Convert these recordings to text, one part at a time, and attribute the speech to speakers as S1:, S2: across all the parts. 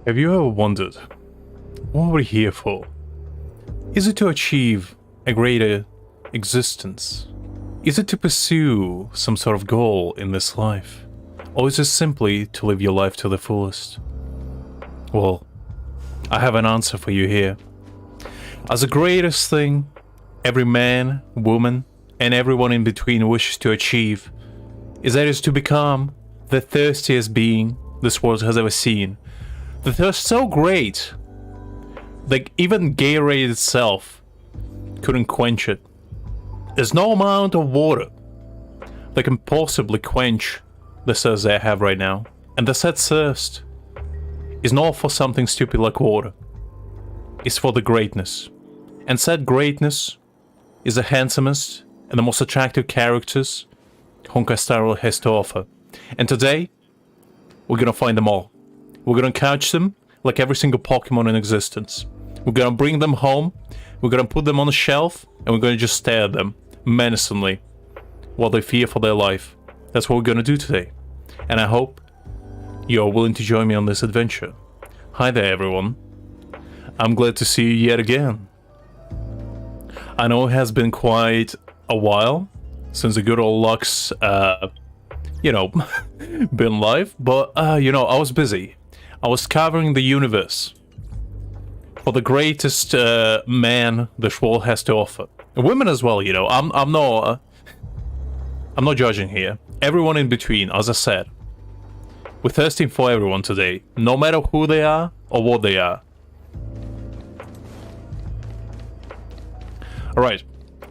S1: Have you ever wondered what we're here for? Is it to achieve a greater existence? Is it to pursue some sort of goal in this life? Or is it simply to live your life to the fullest? Well, I have an answer for you here. As the greatest thing every man, woman, and everyone in between wishes to achieve is that is to become the thirstiest being this world has ever seen. The thirst so great, like even Gatorade itself couldn't quench it. There's no amount of water that can possibly quench the thirst they have right now. And the said thirst is not for something stupid like water. It's for the greatness. And said greatness is the handsomest and the most attractive characters HonkaiStarRail has to offer. And today, we're gonna find them all. We're gonna catch them like every single Pokemon in existence. We're gonna bring them home, we're gonna put them on a shelf, and we're gonna just stare at them menacingly while they fear for their life. That's what we're gonna do today. And I hope you're willing to join me on this adventure. Hi there, everyone. I'm glad to see you yet again. I know it has been quite a while since the good old Lux, been live, but, I was busy. I was covering the universe for the greatest man this world has to offer. And women as well, I'm not judging here. Everyone in between, as I said. We're thirsting for everyone today, no matter who they are or what they are. Alright,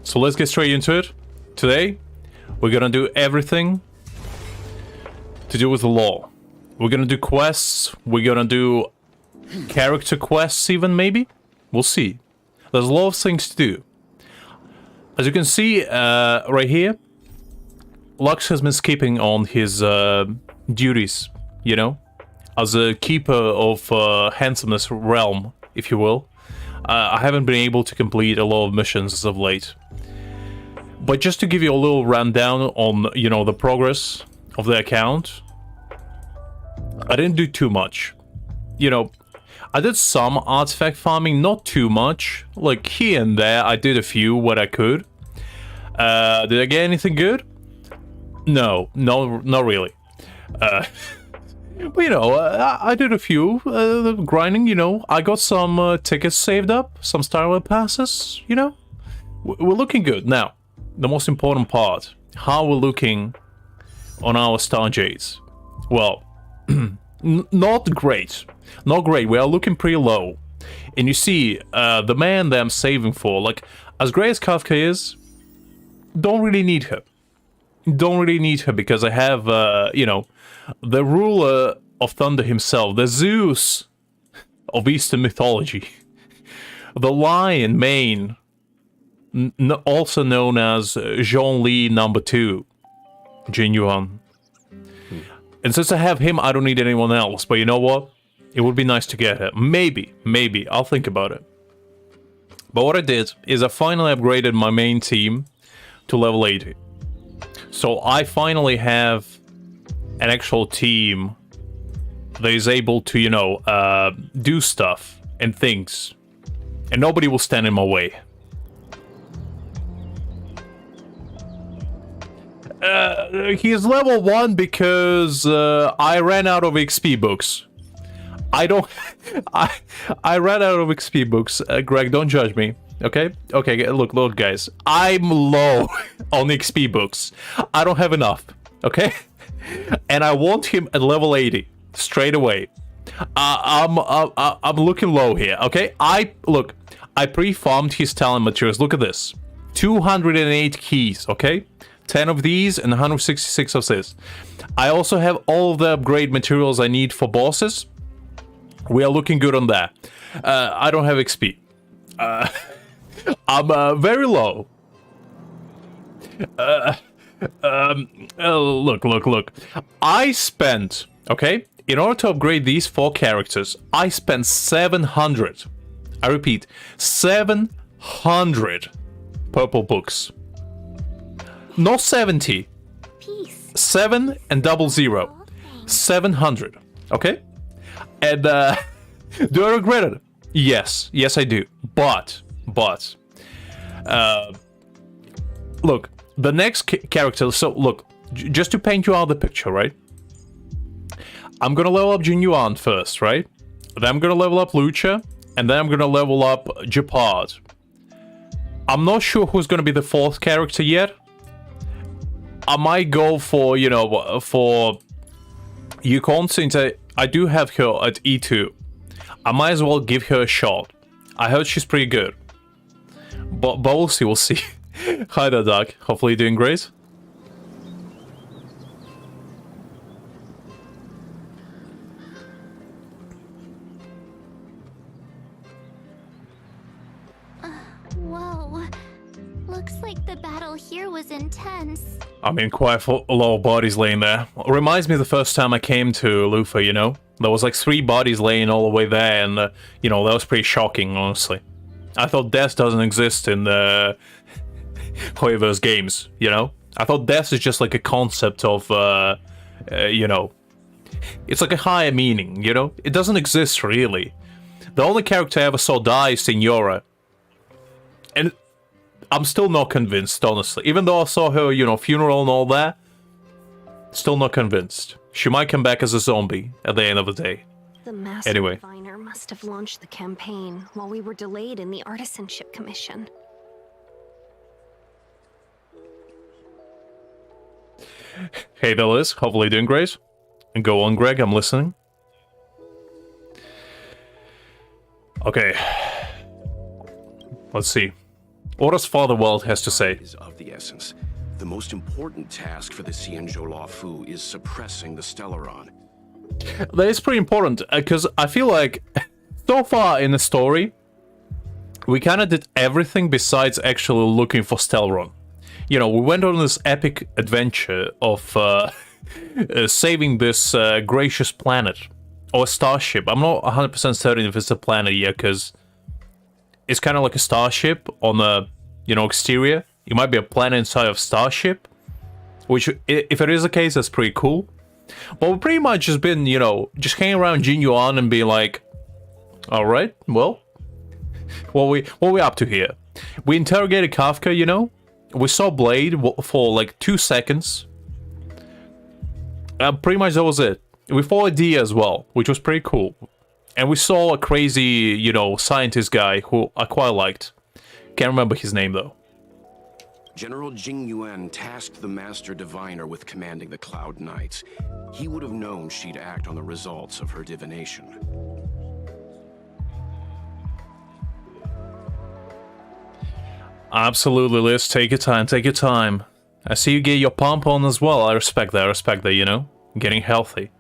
S1: so let's get straight into it. Today, we're gonna do everything to do with the law. We're gonna do quests, we're gonna do character quests even, maybe? We'll see. There's a lot of things to do. As you can see, right here, Lux has been skipping on his duties, as a keeper of handsomeness realm, if you will. I haven't been able to complete a lot of missions as of late. But just to give you a little rundown on, the progress of the account, I didn't do too much. I did some artifact farming, not too much. Like, here and there, I did a few what I could. Did I get anything good? No, not really. But, I did a few grinding, I got some tickets saved up, some StarRail passes, We're looking good. Now, the most important part, how we're looking on our Star Jades. Well, not great. Not great. We are looking pretty low. And you see, the man that I'm saving for, like, as great as Kafka is, don't really need her. Don't really need her because I have, the ruler of Thunder himself, the Zeus of Eastern mythology, the lion mane, also known as Zhongli number 2, Jin Yuan. And since I have him, I don't need anyone else. But you know what? It would be nice to get her. Maybe. I'll think about it. But what I did is I finally upgraded my main team to level 80. So I finally have an actual team that is able to, do stuff and things. And nobody will stand in my way. He is level 1 because I ran out of XP books. I ran out of XP books. Greg, don't judge me. Okay, look, guys. I'm low on XP books. I don't have enough. Okay, and I want him at level 80 straight away. I'm looking low here. Okay, I pre-farmed his talent materials. Look at this, 208 keys. Okay, 10 of these and 166 of this. I also have all of the upgrade materials I need for bosses. We are looking good on that. I don't have XP. I'm very low. Look. I spent, okay, in order to upgrade these 4 characters, I spent 700. I repeat, 700 purple books. Not 70.
S2: Peace.
S1: 7 and 00. 700. Okay? And Do I regret it? Yes. Yes, I do. But, look, the next character, so look, just to paint you out the picture, right? I'm gonna level up Jinyuan first, right? Then I'm gonna level up Lucha, and then I'm gonna level up Japard. I'm not sure who's gonna be the fourth character yet. I might go for, you know, for Yukon, since I do have her at E2. I might as well give her a shot. I heard she's pretty good. But we'll see, we'll see. Hi there, Doug. Hopefully you're doing great.
S2: Whoa. Looks like the battle here was intense.
S1: I mean, quite a lot of bodies laying there. Reminds me of the first time I came to Lufa, you know? There was like 3 bodies laying all the way there, and, you know, that was pretty shocking, honestly. I thought death doesn't exist in the Hoyoverse games, you know? I thought death is just like a concept of, you know... It's like a higher meaning, you know? It doesn't exist, really. The only character I ever saw die is Signora. And I'm still not convinced, honestly. Even though I saw her, you know, funeral and all that, still not convinced. She might come back as a zombie at the end of the day.
S3: The master
S1: Anyway.
S3: diviner must have launched the campaign while we were delayed in the artisanship commission.
S1: Hey there, Liz. Hopefully doing great. And go on, Greg. I'm listening. Okay. Let's see. What does Father World has to say?
S4: Is of the essence. The most important task for the Xianzhou Law Fu is suppressing the Stellaron.
S1: That is pretty important, because I feel like so far in the story, we kind of did everything besides actually looking for Stellaron. You know, we went on this epic adventure of saving this gracious planet, or starship. I'm not 100% certain if it's a planet yet, because it's kind of like a starship on the, you know, exterior. It might be a planet inside of starship, which, if it is the case, that's pretty cool. But we've pretty much just been, you know, just hanging around Jinyuan and being like, alright, well, what we up to here? We interrogated Kafka, you know? We saw Blade for like 2 seconds. Pretty much that was it. We followed D as well, which was pretty cool. And we saw a crazy, you know, scientist guy who I quite liked. Can't remember his name, though.
S4: General Jing Yuan tasked the Master Diviner with commanding the Cloud Knights. He would have known she'd act on the results of her divination.
S1: Absolutely, Liz. Take your time, take your time. I see you get your pump on as well. I respect that, you know? Getting healthy.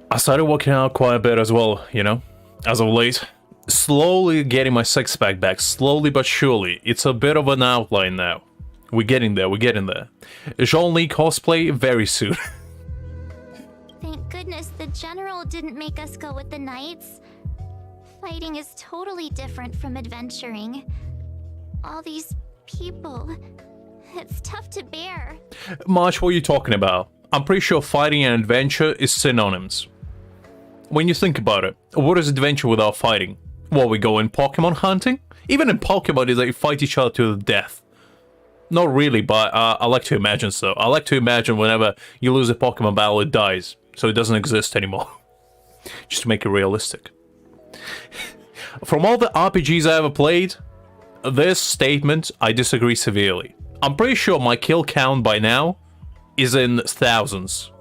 S1: I started working out quite a bit as well, you know? As of late. Slowly getting my six-pack back, slowly but surely. It's a bit of an outline now. We're getting there, we're getting there. Jean-Li cosplay very soon.
S2: Thank goodness the general didn't make us go with the knights. Fighting is totally different from adventuring. All these people, it's tough to bear.
S1: March, what are you talking about? I'm pretty sure fighting and adventure is synonyms. When you think about it, what is adventure without fighting? Well, we go in Pokemon hunting? Even in Pokemon, they fight each other to the death. Not really, but I like to imagine so. I like to imagine whenever you lose a Pokemon battle, it dies. So it doesn't exist anymore. Just to make it realistic. From all the RPGs I ever played, this statement, I disagree severely. I'm pretty sure my kill count by now is in thousands.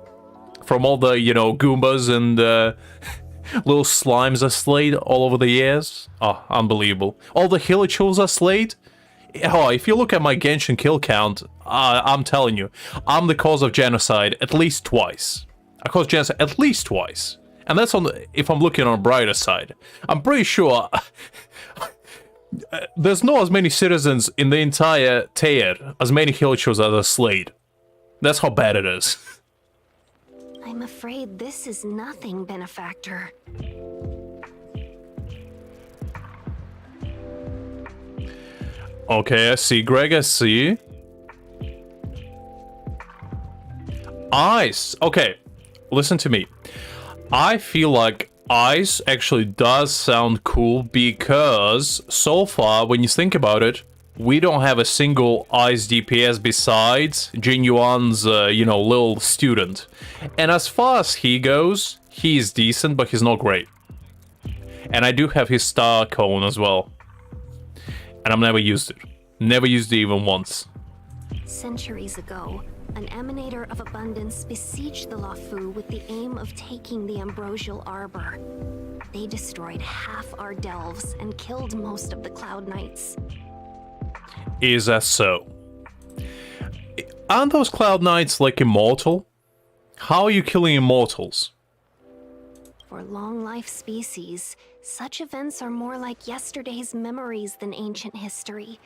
S1: From all the, you know, Goombas and little slimes I slayed all over the years. Oh, unbelievable. All the Hilichurls I slayed. Oh, if you look at my Genshin kill count, I'm telling you, I'm the cause of genocide at least twice. I caused genocide at least twice. And that's on the, if I'm looking on a brighter side. I'm pretty sure there's not as many citizens in the entire Teir as many Hilichurls as I slayed. That's how bad it is.
S3: I'm afraid this is nothing, Benefactor.
S1: Okay, I see, Greg, I see. Ice! Okay, listen to me. I feel like ice actually does sound cool because so far, when you think about it, we don't have a single ice DPS besides Jin Yuan's, little student. And as far as he goes, he's decent, but he's not great. And I do have his star cone as well. And I've never used it. Never used it even once.
S3: Centuries ago, an emanator of abundance besieged the Luofu with the aim of taking the ambrosial arbor. They destroyed half our delves and killed most of the Cloud Knights.
S1: Is that so? Aren't those Cloud Knights like immortal? How are you killing immortals?
S3: For long-life species, such events are more like yesterday's memories than ancient history.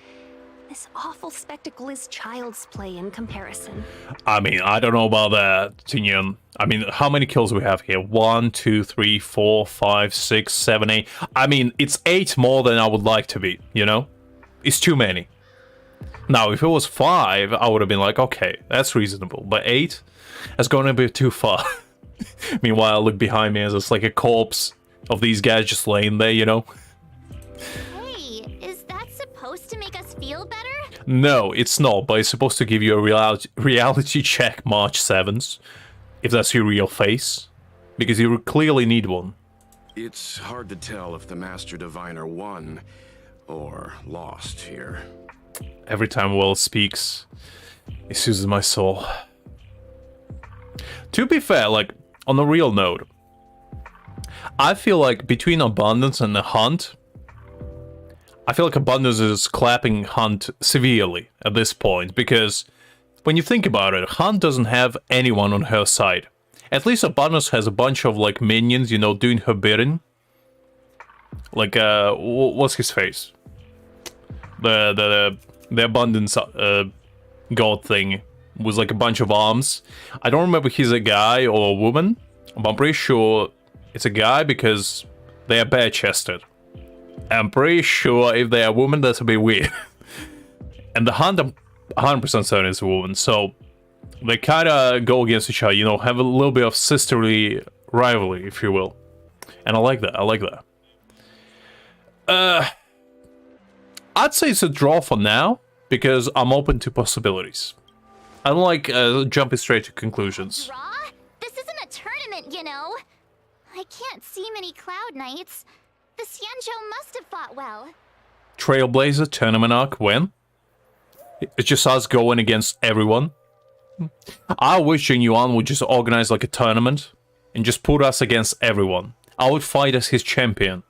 S3: This awful spectacle is child's play in comparison.
S1: I mean, I don't know about that, Tinyan. I mean, how many kills we have here? 1, 2, 3, 4, 5, 6, 7, 8. I mean, it's 8 more than I would like to be, you know? It's too many. Now, if it was 5, I would have been like, okay, that's reasonable. But 8? That's going a bit too far. Meanwhile, I look behind me as it's like a corpse of these guys just laying there, you know?
S2: Hey, is that supposed to make us feel better?
S1: No, it's not, but it's supposed to give you a reality check March 7th, if that's your real face, because you clearly need one.
S4: It's hard to tell if the Master Diviner won or lost here.
S1: Every time Will speaks, it soothes my soul. To be fair, like, on a real note, I feel like between Abundance and the Hunt, I feel like Abundance is clapping Hunt severely at this point, because when you think about it, Hunt doesn't have anyone on her side. At least Abundance has a bunch of, like, minions, you know, doing her bidding. Like, what's his face? The Abundance god thing was like a bunch of arms. I don't remember if he's a guy or a woman, but I'm pretty sure it's a guy because they are bare-chested. I'm pretty sure if they are a woman, that's a bit weird. And the Hunt, I'm 100% certain is a woman, so they kind of go against each other, you know, have a little bit of sisterly rivalry, if you will. And I like that, I like that. I'd say it's a draw for now, because I'm open to possibilities. I don't like jumping straight to conclusions.
S2: Draw? This isn't a tournament, you know. I can't see many Cloud Knights. The Xianzhou must have fought well.
S1: Trailblazer tournament arc, when? It's just us going against everyone. I wish Jin Yuan would just organize like a tournament and just put us against everyone. I would fight as his champion,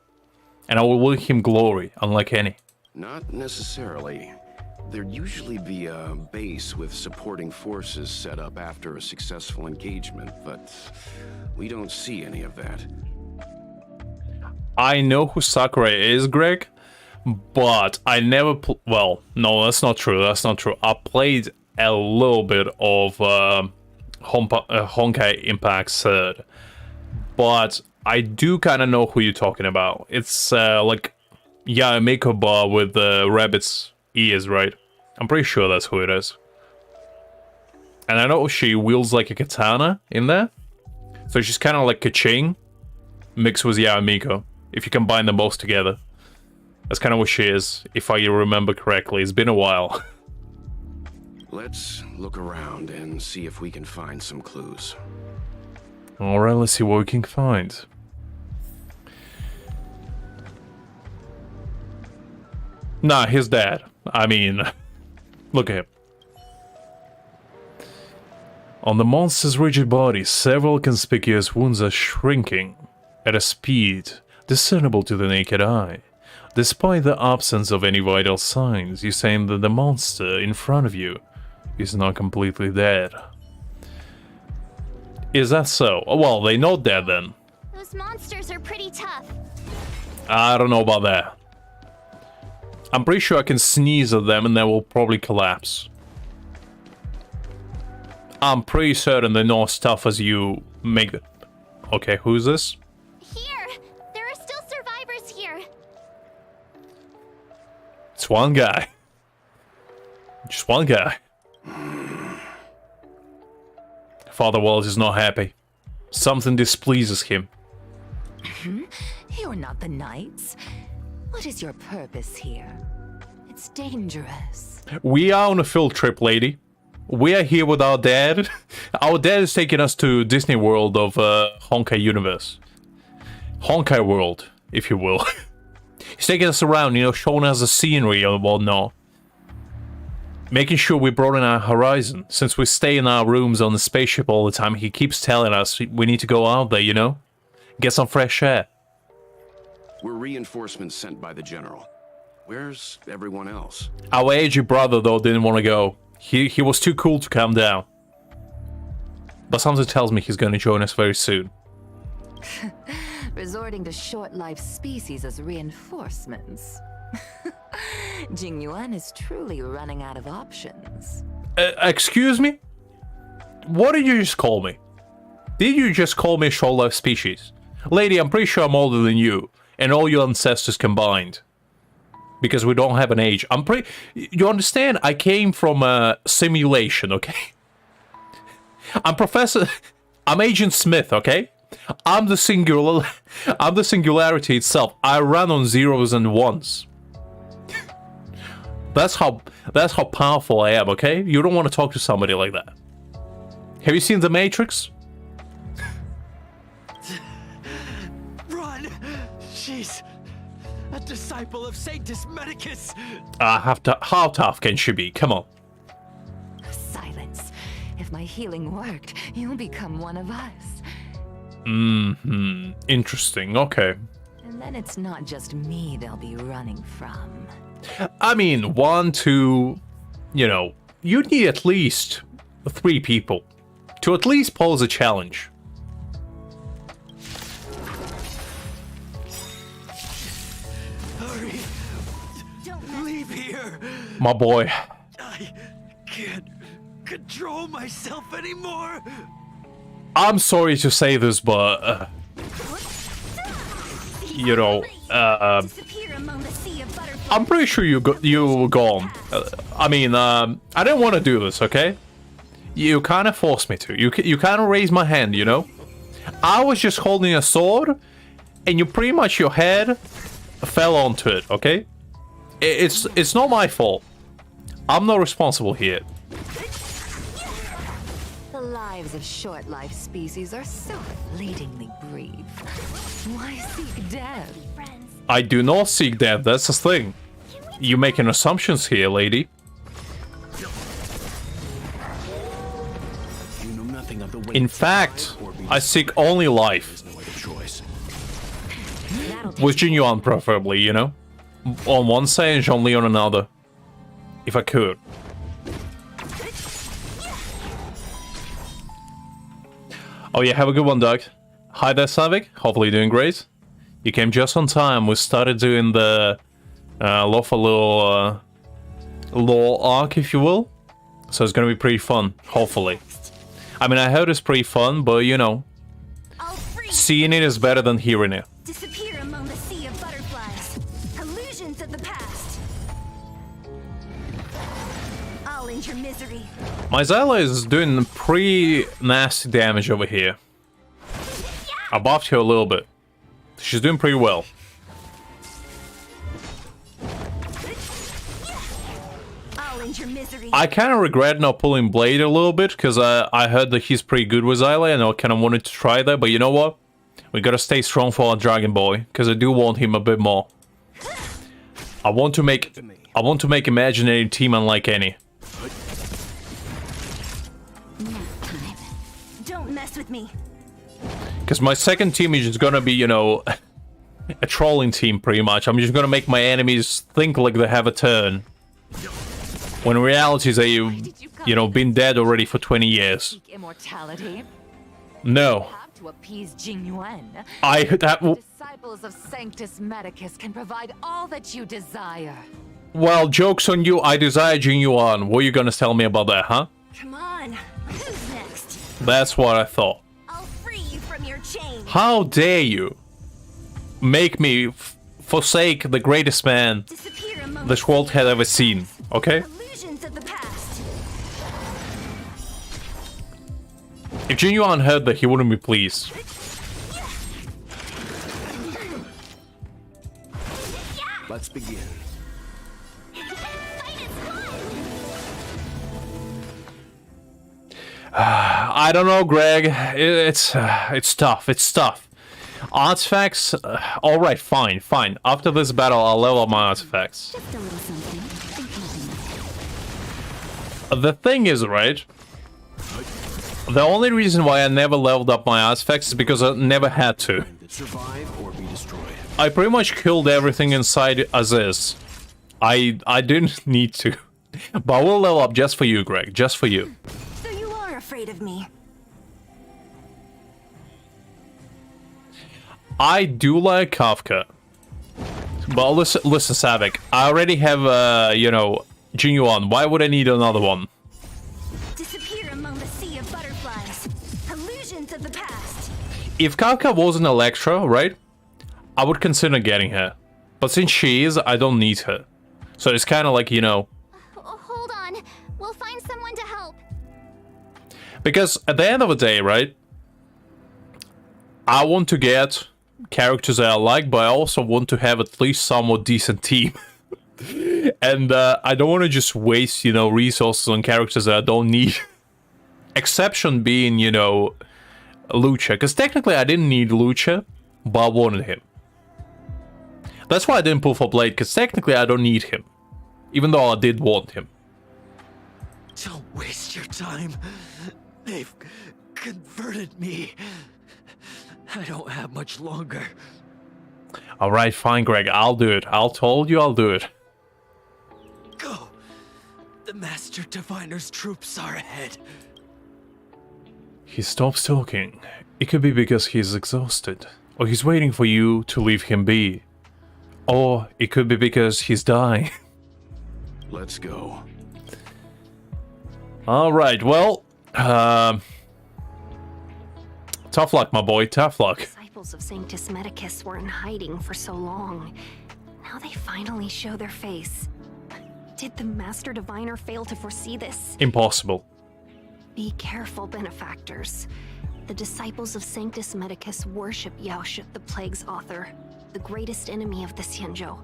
S1: and I would win him glory, unlike any.
S4: Not necessarily. There'd usually be a base with supporting forces set up after a successful engagement, but we don't see any of that.
S1: I know who Sakura is, Greg, but I never well, no, that's not true, that's not true. I played a little bit of Honkai Impact 3rd, but I do kind of know who you're talking about. It's like, yeah, a Mako bar with the rabbit's ears, right? I'm pretty sure that's who it is. And I know she wields like a katana in there. So she's kind of like Ka-Ching mixed with Miko, if you combine them both together. That's kind of what she is, if I remember correctly. It's been a while.
S4: Let's look around and see if we can find some clues.
S1: Alright, let's see what we can find. Nah, his dad. I mean, look at him. On the monster's rigid body, several conspicuous wounds are shrinking at a speed discernible to the naked eye. Despite the absence of any vital signs, you're saying that the monster in front of you is not completely dead. Is that so? Well, they're not dead then.
S2: Those monsters are pretty tough.
S1: I don't know about that. I'm pretty sure I can sneeze at them and they will probably collapse. I'm pretty certain they're not as tough as you make them. Okay, who's this?
S2: Here! There are still survivors here!
S1: It's one guy. Just one guy. Father Wallace is not happy. Something displeases him.
S5: You're not the Knights. What is your purpose here? It's dangerous.
S1: We are on a field trip, lady. We are here with our dad. Our dad is taking us to Disney World of Honkai Universe. Honkai World, if you will. He's taking us around, you know, showing us the scenery and whatnot. Making sure we broaden our horizon. Since we stay in our rooms on the spaceship all the time, he keeps telling us we need to go out there, you know? Get some fresh air.
S4: We're reinforcements sent by the General. Where's everyone else?
S1: Our aged brother, though, didn't want to go. He was too cool to calm down. But something tells me he's going to join us very soon.
S5: Resorting to short-lived species as reinforcements. Jing Yuan is truly running out of options.
S1: Excuse me? What did you just call me? Did you just call me a short-lived species? Lady, I'm pretty sure I'm older than you, and all your ancestors combined. Because we don't have an age. You understand? I came from a simulation, okay? I'm Agent Smith, okay? I'm the singularity itself. I run on zeros and ones. That's how powerful I am, okay? You don't want to talk to somebody like that. Have you seen The Matrix?
S6: Run! She's a disciple of Sanctus Medicus.
S1: How tough can she be? Come on.
S5: Silence. If my healing worked, you'll become one of us.
S1: Interesting, okay.
S5: And then it's not just me they'll be running from.
S1: I mean, 1, 2, you know, you need at least 3 people to at least pose a challenge.
S6: Hurry! Leave here!
S1: My boy.
S6: I can't control myself anymore!
S1: I'm sorry to say this, but, you know, I'm pretty sure you were gone. I mean, I didn't want to do this, okay? You kind of forced me to. You kind of raised my hand, you know? I was just holding a sword, and your head fell onto it, okay? It's not my fault. I'm not responsible here.
S5: The lives of short-lived species are so fleetingly brief. Why seek death?
S1: I do not seek death, that's the thing. You're making assumptions here, lady.
S4: You know nothing of the way.
S1: In fact, I seek only life.
S4: No other choice.
S1: With Jin Yuan, preferably, you know? On one side and Zhongli on another. If I could. Oh yeah, have a good one, Doug. Hi there, Savik. Hopefully you're doing great. You came just on time. We started doing the lawful little law arc, if you will. So it's gonna be pretty fun, hopefully. I mean, I heard it's pretty fun, but you know, seeing it is better than hearing it.
S3: Disappear among the sea of butterflies. Illusions of the past. I'll end your misery.
S1: My Zyla is doing pretty nasty damage over here. I buffed her a little bit. She's doing pretty well.
S3: I'll end your misery.
S1: I kind of regret not pulling Blade a little bit, because I heard that he's pretty good with Zyla, and I kind of wanted to try that, but you know what? We gotta stay strong for our Dragon Boy, because I do want him a bit more. I want to make imaginary team unlike any.
S3: Don't mess with me.
S1: Because my second team is just gonna be, you know, a trolling team, pretty much. I'm just gonna make my enemies think like they have a turn. When in reality, they've, you know, been dead already for 20 years.
S5: Seek immortality?
S1: No.
S5: Have to appease Jing Yuan. Disciples of Sanctus Medicus can provide all that you desire.
S1: Well, joke's on you, I desire Jing Yuan. What are you gonna tell me about that, huh?
S3: Come on. Who's next?
S1: That's what I thought.
S3: I'll free you from your chains.
S1: How dare you make me forsake the greatest man
S3: Disappear among
S1: this world had ever seen, okay?
S3: illusions of the past.
S1: If Jin Yuan heard that, he wouldn't be pleased.
S6: Let's begin.
S1: I don't know, Greg. It's tough. It's tough. Artifacts. All right, fine. After this battle, I'll level up my artifacts.
S3: Just a little something.
S1: The thing is, right? The only reason why I never leveled up my artifacts is because I never had to.
S6: Survive or be destroyed.
S1: I pretty much killed everything inside as is. I didn't need to. But I will level up just for you, Greg. Just for you.
S3: So you are afraid of me?
S1: I do like Kafka. But listen, Savik. I already have, you know, Jin Yuan. Why would I need another one?
S3: Disappear among the sea of butterflies. Illusions of the past.
S1: If Kafka wasn't Electra, right? I would consider getting her. But since she is, I don't need her. So it's kind of like, you know...
S2: Hold on. We'll find someone to help.
S1: Because at the end of the day, right? I want to get characters that I like, but I also want to have at least somewhat decent team. And I don't want to just waste, you know, resources on characters that I don't need. Exception being, you know, Lucha. Because technically I didn't need Lucha, but I wanted him. That's why I didn't pull for Blade, because technically I don't need him. Even though I did want him.
S6: Don't waste your time. They've converted me. I don't have much longer.
S1: Alright, fine, Greg. I'll do it. I'll do it.
S6: Go. The Master Diviner's troops are ahead.
S1: He stops talking. It could be because he's exhausted. Or he's waiting for you to leave him be. Or it could be because he's dying.
S4: Let's go.
S1: Alright, well... tough luck, my boy. Tough luck.
S3: Disciples of Sanctus Medicus were in hiding for so long. Now they finally show their face. Did the Master Diviner fail to foresee this?
S1: Impossible.
S3: Be careful, benefactors. The disciples of Sanctus Medicus worship Yaoshut, the Plague's author, the greatest enemy of the Xianzhou.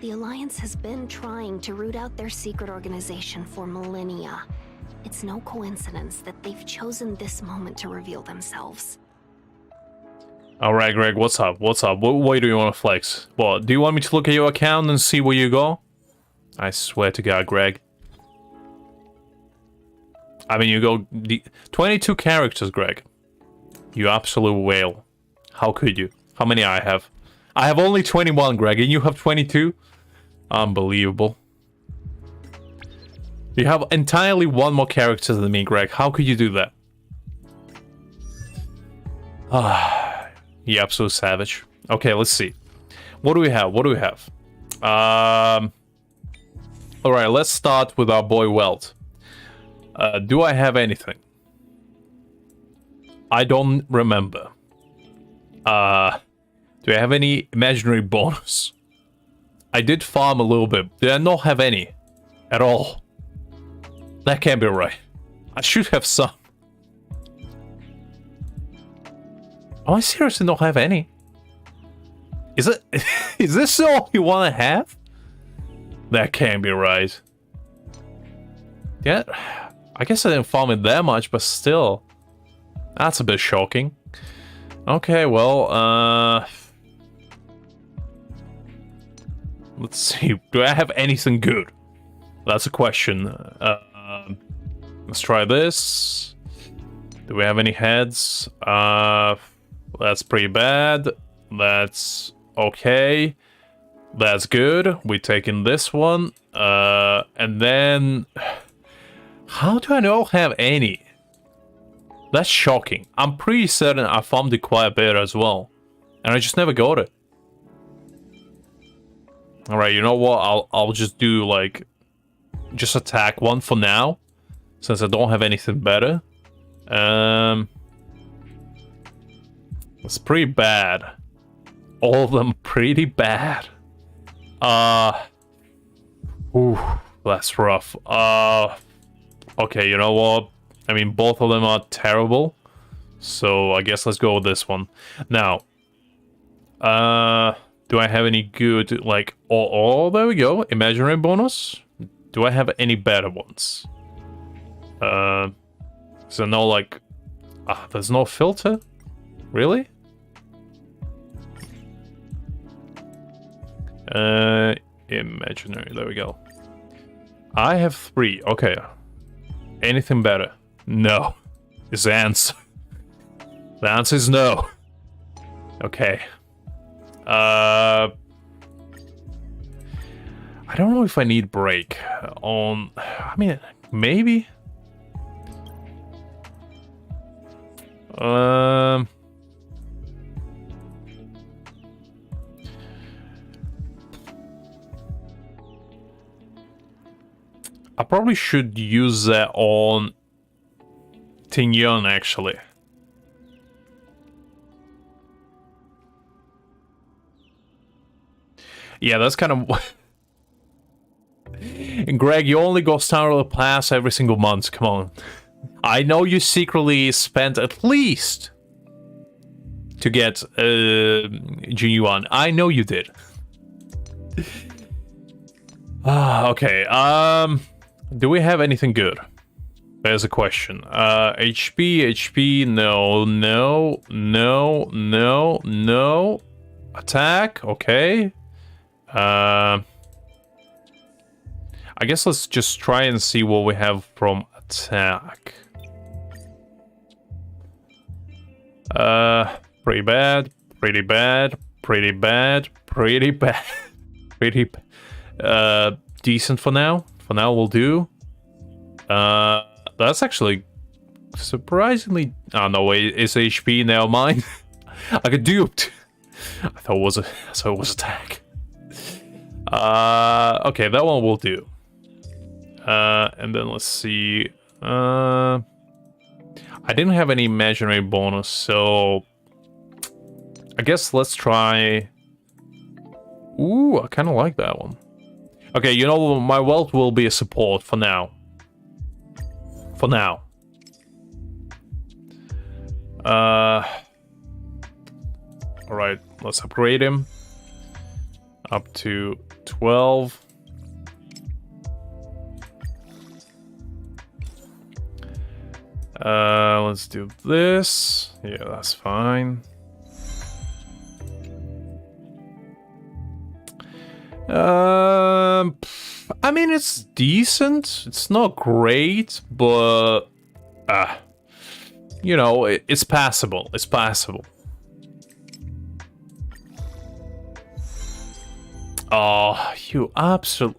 S3: The Alliance has been trying to root out their secret organization for millennia. It's no coincidence that they've chosen this moment to reveal themselves.
S1: Alright, Greg, what's up? What way do you want to flex? What, do you want me to look at your account and see where you go? I swear to God, Greg. I mean, you go... 22 characters, Greg. You absolute whale. How could you? How many I have? I have only 21, Greg, and you have 22? Unbelievable. You have entirely one more character than me, Greg. How could you do that? Ah, you absolute savage. Okay, let's see. What do we have? Alright, let's start with our boy Welt. Do I have anything? I don't remember. Do I have any imaginary bonus? I did farm a little bit. Did I not have any? At all? That can't be right. I should have some. Oh, I seriously don't have any. Is it? Is this all you want to have? That can't be right. Yeah, I guess I didn't farm it that much, but still. That's a bit shocking. Okay, well, let's see. Do I have anything good? That's a question. Let's try this. Do we have any heads? That's pretty bad. That's okay. That's good. We're taking this one. And then... How do I not have any? That's shocking. I'm pretty certain I farmed it quite a bit as well. And I just never got it. Alright, you know what? I'll just do, like... Just attack one for now. Since I don't have anything better. It's pretty bad. All of them pretty bad. Ooh, that's rough. Okay, you know what? I mean, both of them are terrible. So I guess let's go with this one. Now, do I have any good, like, oh, there we go, imaginary bonus? Do I have any better ones? So no, like, there's no filter? Really? Imaginary, there we go. I have 3, okay. Anything better? No. Is the answer. The answer is no. Okay. I don't know if I need break on... I mean, maybe? I probably should use that on Tingyon, actually. Yeah, that's kind of... And Greg, you only go StarRail Pass every single month, come on. I know you secretly spent at least to get G1. I know you did. Okay, do we have anything good? There's a question. HP, no. Attack, okay. I guess let's just try and see what we have from attack. Pretty bad. Decent for now. For now, we'll do. That's actually surprisingly... Oh, no, wait, it's HP now mine. I got duped. I thought it was attack. Okay, that one will do. And then let's see. I didn't have any imaginary bonus, so I guess let's try. Ooh, I kind of like that one. Okay, you know, my wealth will be a support for now. For now. Alright, let's upgrade him. Up to 12. Let's do this. Yeah, that's fine. I mean, it's decent. It's not great, but you know, it's passable. It's passable. Oh, you absolute...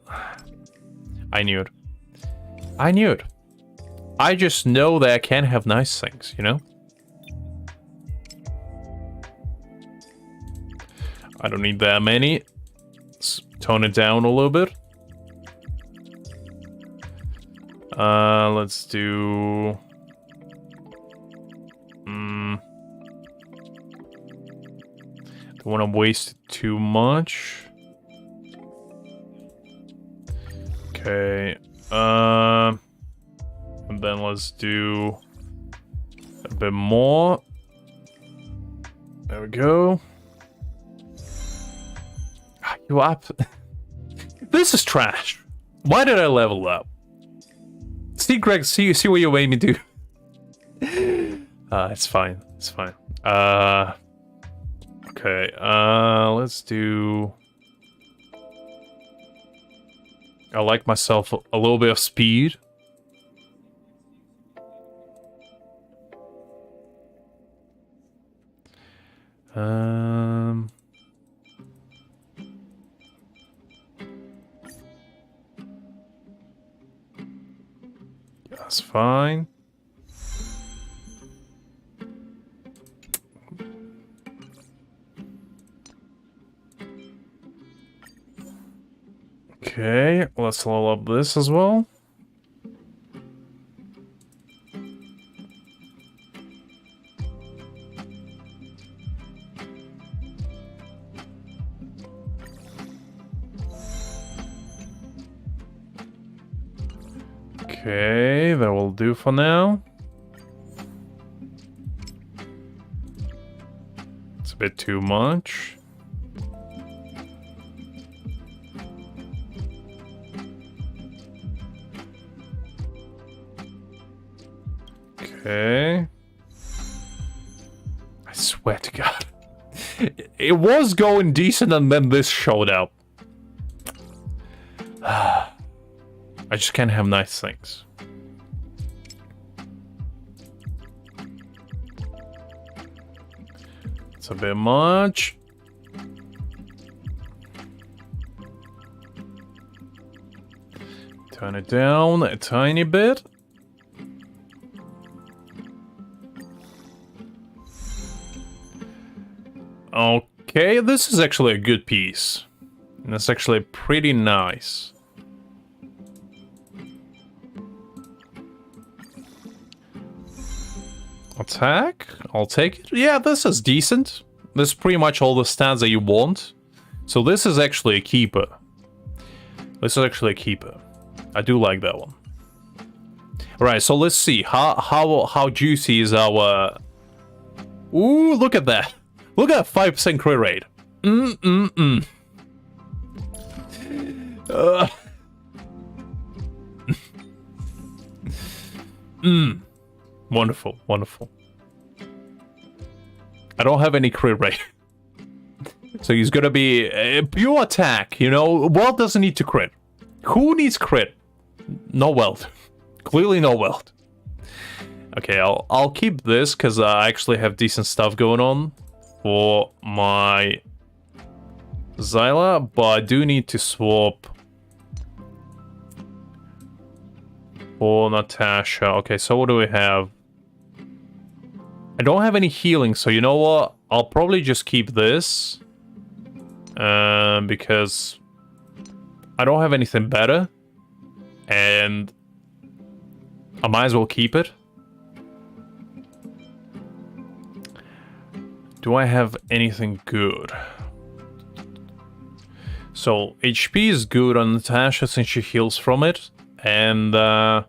S1: I knew it. I knew it. I just know that I can have nice things, you know? I don't need that many. Let's tone it down a little bit. Let's do... Don't want to waste it too much. Okay, and then let's do a bit more. There we go. You up? This is trash. Why did I level up? See, Greg, see what you made me do. It's fine. It's fine. Okay, let's do... I like myself a little bit of speed. That's fine. Okay, let's level up this as well. Okay, that will do for now. a bit too much. Okay. I swear to God. It was going decent and then this showed up. I just can't have nice things. It's a bit much. Turn it down a tiny bit. Okay, this is actually a good piece. And it's actually pretty nice. Attack? I'll take it. Yeah, this is decent. This is pretty much all the stats that you want. So this is actually a keeper. This is actually a keeper. I do like that one. Alright, so let's see. How juicy is our... Ooh, look at that. Look at that 5% crit rate. Wonderful, wonderful. I don't have any crit rate. So he's gonna be a pure attack, you know? Weld doesn't need to crit. Who needs crit? No Weld. Clearly no Weld. Okay, I'll keep this because I actually have decent stuff going on for my Xyla, but I do need to swap for Natasha. Okay, so what do we have? I don't have any healing, so you know what? I'll probably just keep this. Because I don't have anything better. And I might as well keep it. Do I have anything good? So, HP is good on Natasha since she heals from it. And, I'll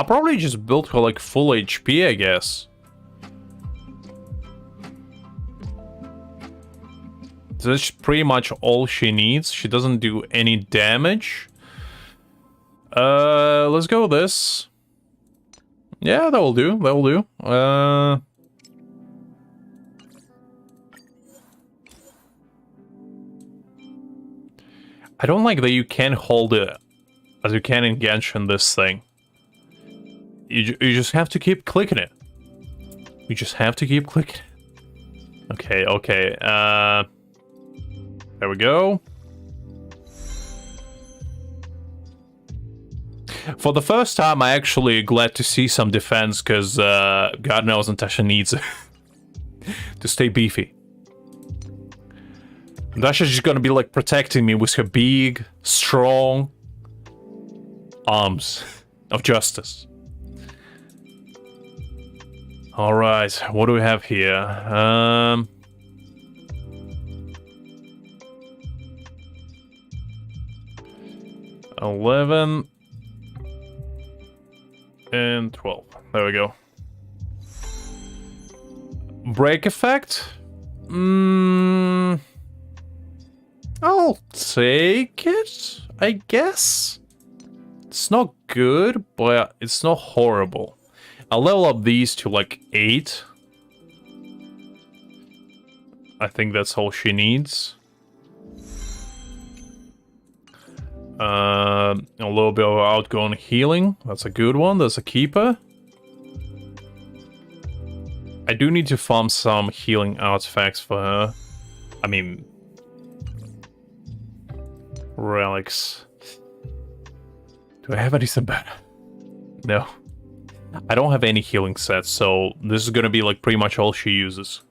S1: probably just build her like full HP, I guess. That's pretty much all she needs. She doesn't do any damage. Let's go with this. Yeah, that will do. That will do. I don't like that you can't hold it as you can in Genshin, this thing. You just have to keep clicking it. You just have to keep clicking it. Okay, okay. There we go. For the first time, I actually glad to see some defense, because God knows Natasha needs it to stay beefy. Natasha's just gonna be like protecting me with her big, strong arms of justice. Alright, what do we have here? 11 and 12. There we go. Break effect? I'll take it, I guess. It's not good, but it's not horrible. I'll level up these to like 8. I think that's all she needs. A little bit of outgoing healing. That's a good one. That's a keeper. I do need to farm some healing artifacts for her. I mean... relics. Do I have anything better? No. I don't have any healing sets, so this is gonna be like pretty much all she uses.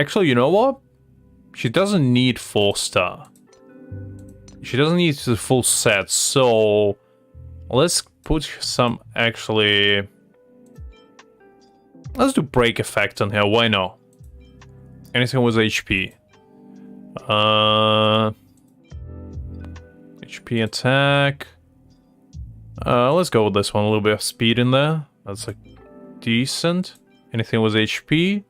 S1: Actually, you know what? She doesn't need 4-star. She doesn't need the full set, so let's put some actually... let's do break effect on her, why not? Anything with HP. HP attack. Let's go with this one. A little bit of speed in there. That's like decent. Anything with HP?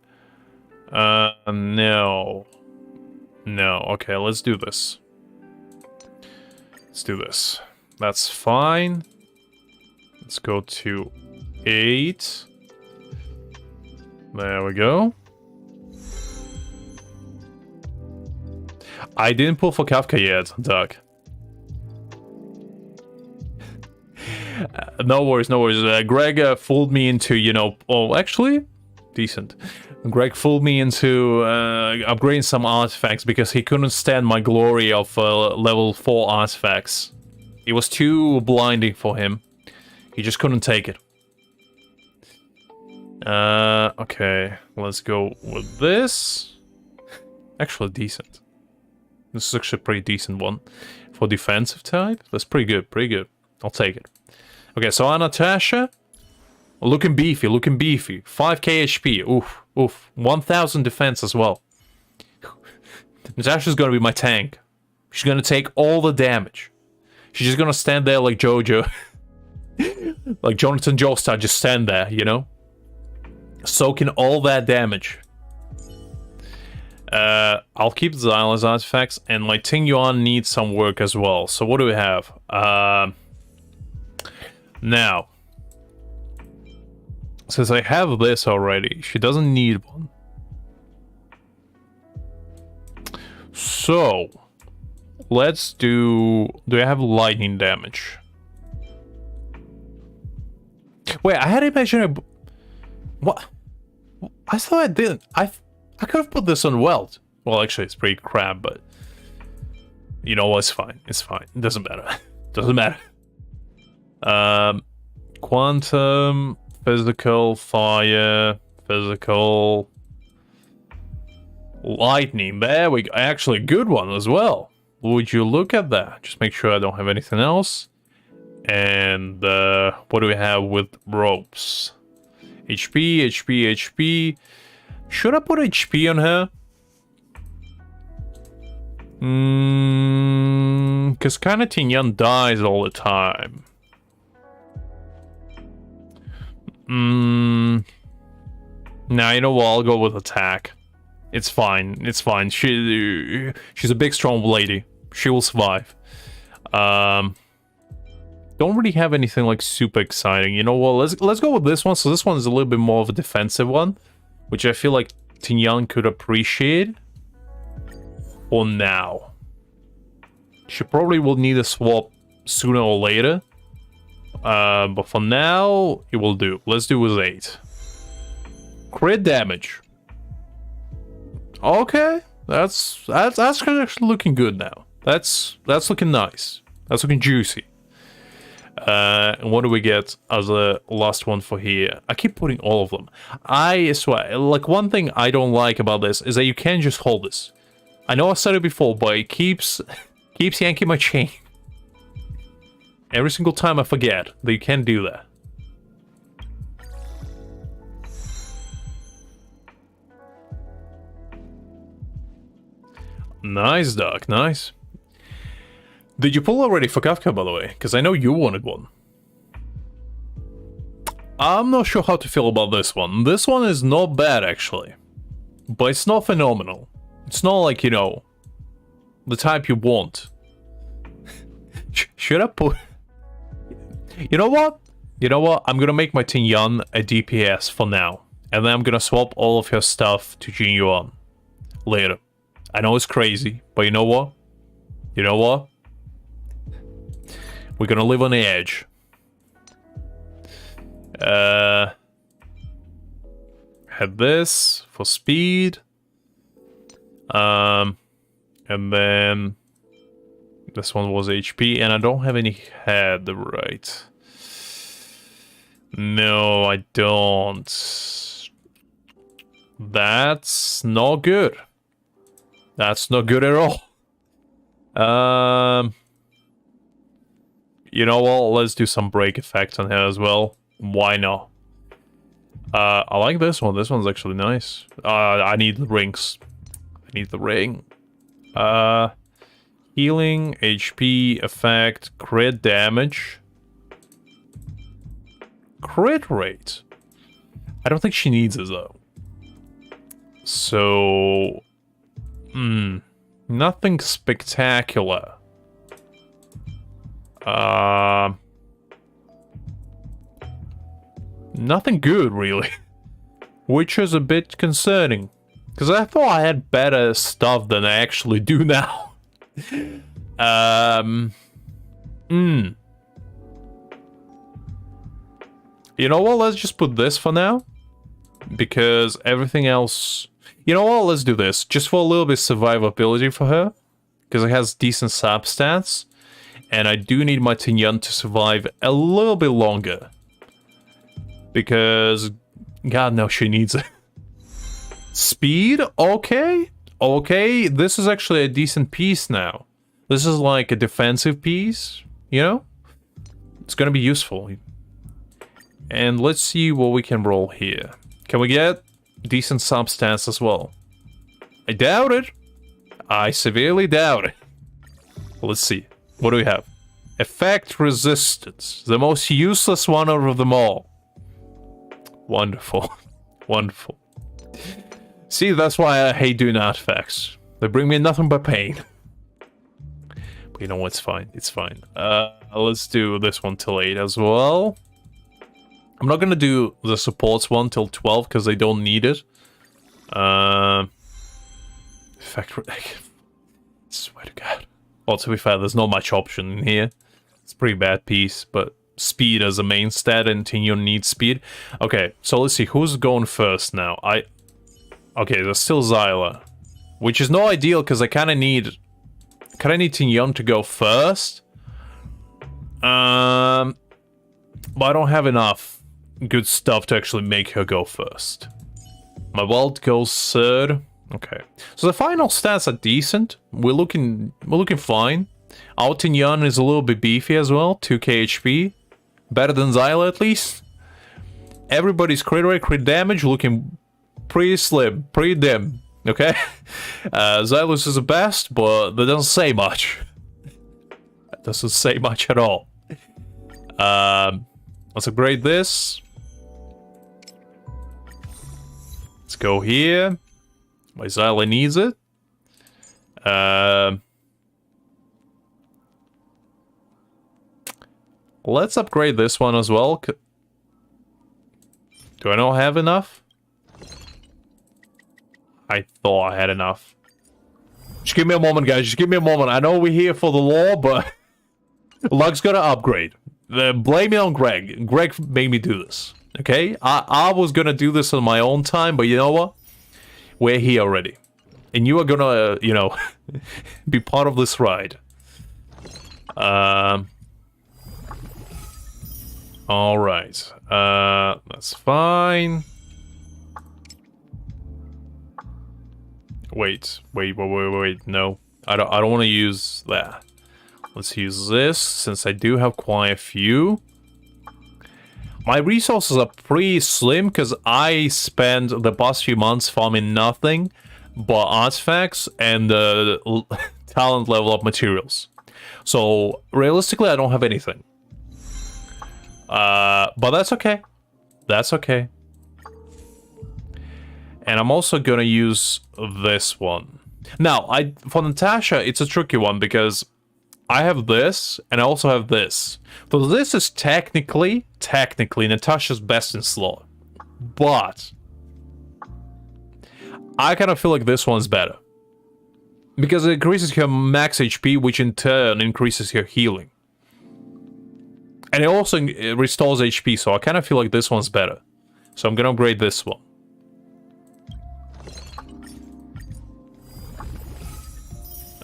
S1: No. No. Okay, let's do this. Let's do this. That's fine. Let's go to 8. There we go. I didn't pull for Kafka yet, Doug. No worries, no worries. Greg fooled me into, you know... Oh, actually, decent. Greg fooled me into upgrading some artifacts because he couldn't stand my glory of level 4 artifacts. It was too blinding for him. He just couldn't take it. Okay, let's go with this. Actually decent. This is actually a pretty decent one. For defensive type, that's pretty good, pretty good. I'll take it. Okay, so Natasha, looking beefy, looking beefy. 5k HP, oof, oof. 1000 defense as well. Natasha's gonna be my tank. She's gonna take all the damage. She's just gonna stand there like Jojo. Like Jonathan Joestar, just stand there, you know? Soaking all that damage. I'll keep the Xylas artifacts, and like Ting Yuan needs some work as well. So what do we have? Now, since I have this already, she doesn't need one. So, let's do I have lightning damage? Wait, I had imagined... What? I thought I didn't. I could have put this on weld. Well, actually, it's pretty crap, but... You know what, it's fine. It's fine. It doesn't matter. Doesn't matter. Quantum, physical, fire, physical... Lightning, there we go. Actually, a good one as well. Would you look at that? Just make sure I don't have anything else. And what do we have with ropes? HP, HP, HP. Should I put HP on her? Because kind of Tinyan dies all the time. Nah, you know what? I'll go with attack. It's fine. It's fine. She's a big, strong lady. She will survive. Don't really have anything like super exciting. You know what? Let's go with this one. So this one is a little bit more of a defensive one, which I feel like Tinyan could appreciate. For now, she probably will need a swap sooner or later. But for now, it will do. Let's do with 8. Crit damage. Okay, that's actually looking good now. That's looking nice. That's looking juicy. And what do we get as a last one for here? I keep putting all of them. I swear, like one thing I don't like about this is that you can't just hold this. I know I said it before, but it keeps yanking my chain. Every single time I forget that you can't do that. Nice, Doc, nice. Did you pull already for Kafka, by the way? Because I know you wanted one. I'm not sure how to feel about this one. This one is not bad, actually. But it's not phenomenal. It's not like, you know, the type you want. Should I put... You know what? You know what? I'm gonna make my Tinyan a DPS for now. And then I'm gonna swap all of her stuff to Jin Yuan later. I know it's crazy, but you know what? You know what? We're gonna live on the edge. Had this for speed. And then this one was HP, and I don't have any head, right? No, I don't. That's not good. That's not good at all. You know what? Let's do some break effect on her as well. Why not? I like this one. This one's actually nice. I need the rings. I need the ring. Healing, HP, effect, crit damage. Crit rate. I don't think she needs it though. So... nothing spectacular. Nothing good, really. Which is a bit concerning. Because I thought I had better stuff than I actually do now. You know what, let's just put this for now. Because everything else... You know what, let's do this. Just for a little bit of survivability for her. Because it has decent sub stats. And I do need my Tinyan to survive a little bit longer. Because... God knows she needs it. Speed? Okay. Okay, this is actually a decent piece now. This is like a defensive piece, you know? It's gonna be useful. And let's see what we can roll here. Can we get decent substance as well? I doubt it. I severely doubt it. Let's see. What do we have? Effect resistance. The most useless one out of them all. Wonderful. Wonderful. See, that's why I hate doing artifacts. They bring me nothing but pain. But you know what? It's fine. It's fine. Let's do this one till 8 as well. I'm not gonna do the supports one till 12 because they don't need it. Effect... Swear to God. Well, to be fair, there's not much option in here. It's a pretty bad piece, but speed as a main stat and Tinyon needs speed. Okay, so let's see. Who's going first now? Okay, there's still Zyla. Which is not ideal because I kind of need Tinyon to go first. But I don't have enough good stuff to actually make her go first. My Welt goes third. Okay. So the final stats are decent. We're looking fine. Our Tinyon is a little bit beefy as well. 2k HP. Better than Zyla at least. Everybody's crit rate, crit damage looking pretty slim, pretty dim. Okay? Xylus is the best, but that doesn't say much. That doesn't say much at all. Let's upgrade this. Let's go here. My Zyla needs it. Let's upgrade this one as well. Do I not have enough? I thought I had enough. Just give me a moment, guys. Just give me a moment. I know we're here for the lore, but... Luck's gonna upgrade. Blame it on Greg. Greg made me do this. Okay? I was gonna do this on my own time, but you know what? We're here already. And you are gonna, you know, be part of this ride. Alright. That's fine. Wait. No. I don't want to use that. Let's use this, since I do have quite a few. My resources are pretty slim, because I spent the past few months farming nothing but artifacts and talent level up materials. So, realistically, I don't have anything. But that's okay. That's okay. And I'm also gonna use this one. Now, for Natasha, it's a tricky one, because I have this, and I also have this. So this is technically Natasha's best in slot. But I kind of feel like this one's better. Because it increases her max HP, which in turn increases her healing. And it also restores HP, so I kind of feel like this one's better. So I'm gonna upgrade this one.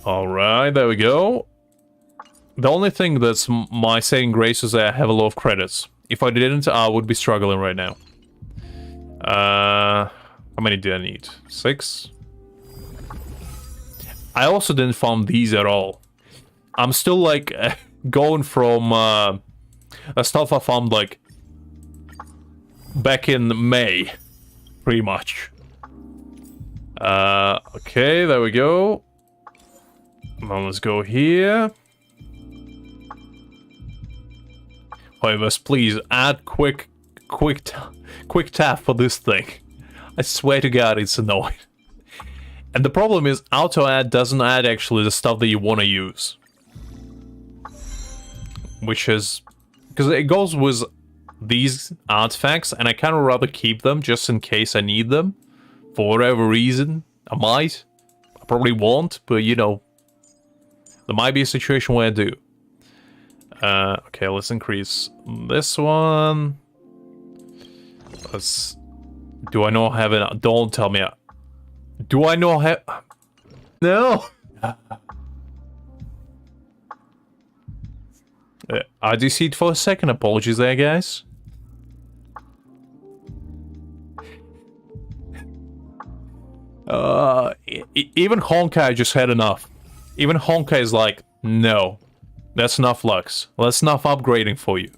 S1: Alright, there we go. The only thing that's my saving grace is that I have a lot of credits. If I didn't, I would be struggling right now. How many do I need? 6? I also didn't farm these at all. I'm still like going from stuff I farmed like back in May, pretty much. Okay, there we go. Now let's go here. However, please add quick tap for this thing. I swear to God, it's annoying. And the problem is, auto add doesn't add actually the stuff that you want to use. Which is... because it goes with these artifacts, and I kind of rather keep them just in case I need them. For whatever reason. I might. I probably won't, but you know. There might be a situation where I do. Okay, let's increase this one. Let's... do I not have it? Don't tell me. Do I not have... no! I deceived for a second. Apologies there, guys. Even Honkai just had enough. Even Honkai is like, no. That's enough Lux. That's enough upgrading for you.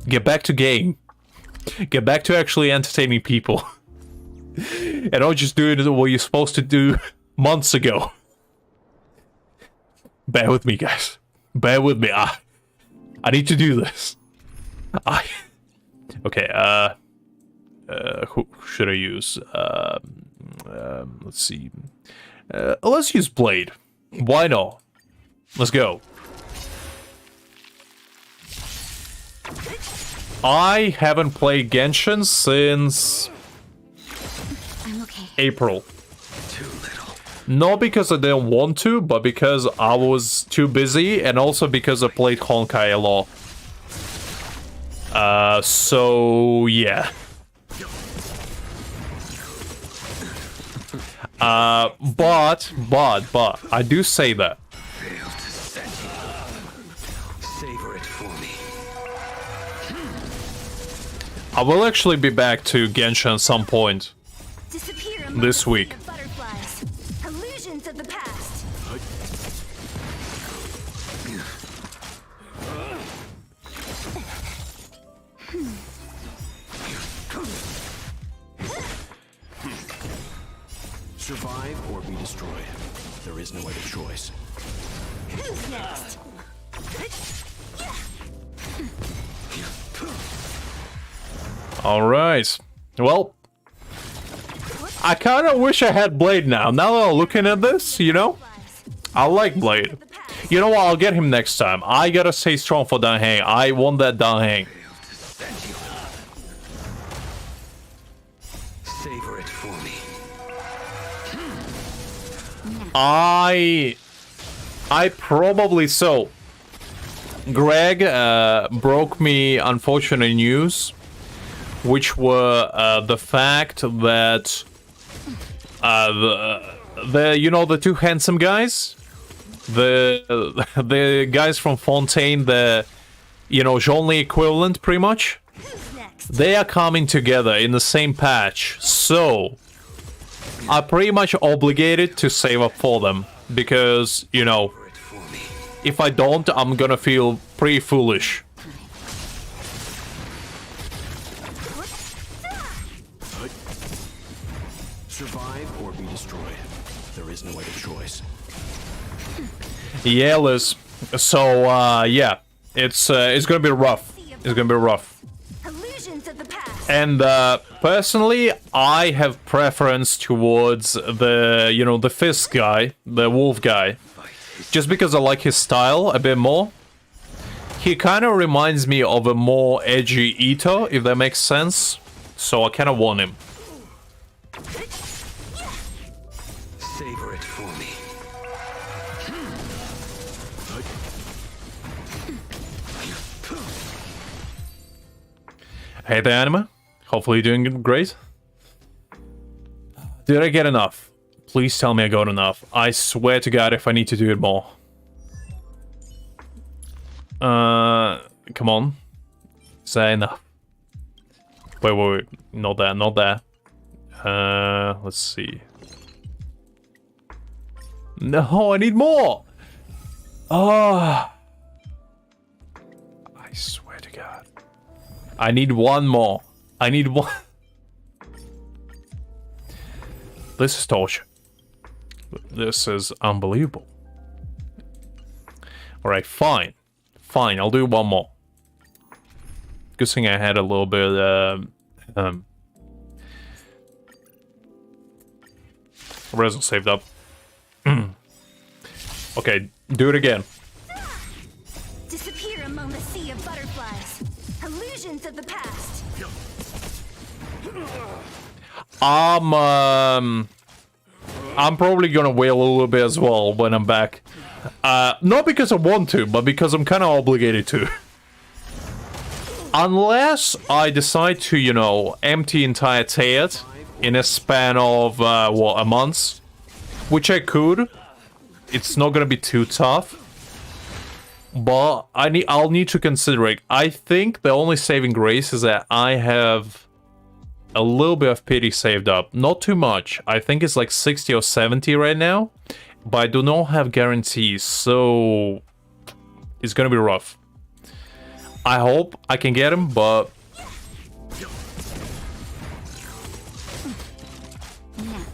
S1: Get back to game. Get back to actually entertaining people. And not just doing what you're supposed to do months ago. Bear with me, guys. Bear with me. I need to do this. Okay, who should I use? Let's see. Let's use Blade. Why not? Let's go. I haven't played Genshin since April. Not because I didn't want to, but because I was too busy, and also because I played Honkai a lot. So yeah. But I do say that.
S4: Savor it for me.
S1: I will actually be back to Genshin at some point this week.
S3: Illusions of the past.
S4: Survive or be destroyed. There is no other choice.
S3: Who's next?
S1: Alright. Well, I kind of wish I had Blade now. Now that I'm looking at this, you know, I like Blade. You know what? I'll get him next time. I gotta stay strong for Dan Heng. I want that Dan Heng.
S4: Savor it for me.
S1: I probably so. Greg broke me unfortunate news, which were the fact that the you know, the two handsome guys, the guys from Fontaine, the, you know, Zhongli equivalent pretty much, they are coming together in the same patch, so I'm pretty much obligated to save up for them, because, you know, if I don't, I'm gonna feel pretty foolish.
S4: Survive or be destroyed. There is no other choice.
S1: Yeah, Liz. So, yeah, it's gonna be rough. It's gonna be rough.
S3: Illusions of the past.
S1: And personally, I have preference towards the, you know, the fist guy, the wolf guy, just because I like his style a bit more. He kind of reminds me of a more edgy Ito, if that makes sense. So I kind of want him.
S4: Savor it for me.
S1: Hey there, Anima. Hopefully you're doing great. Did I get enough? Please tell me I got enough. I swear to God if I need to do it more. Come on. Say enough. Wait. Not there, not there. Let's see. No, I need more! Oh. I swear to God. I need one more. I need one. This is torture. This is unbelievable. Alright, fine. Fine, I'll do one more. Good thing I had a little bit, resin saved up. Okay, do it again.
S3: Disappear among the sea of butterflies. Illusions of the past.
S1: I'm probably gonna wail a little bit as well when I'm back. Not because I want to, but because I'm kind of obligated to. Unless I decide to, you know, empty entire tier in a span of, what, a month? Which I could. It's not gonna be too tough. But I'll need to consider it. I think the only saving grace is that I have a little bit of pity saved up. Not too much. I think it's like 60 or 70 right now. But I do not have guarantees, so it's gonna be rough. I hope I can get him, but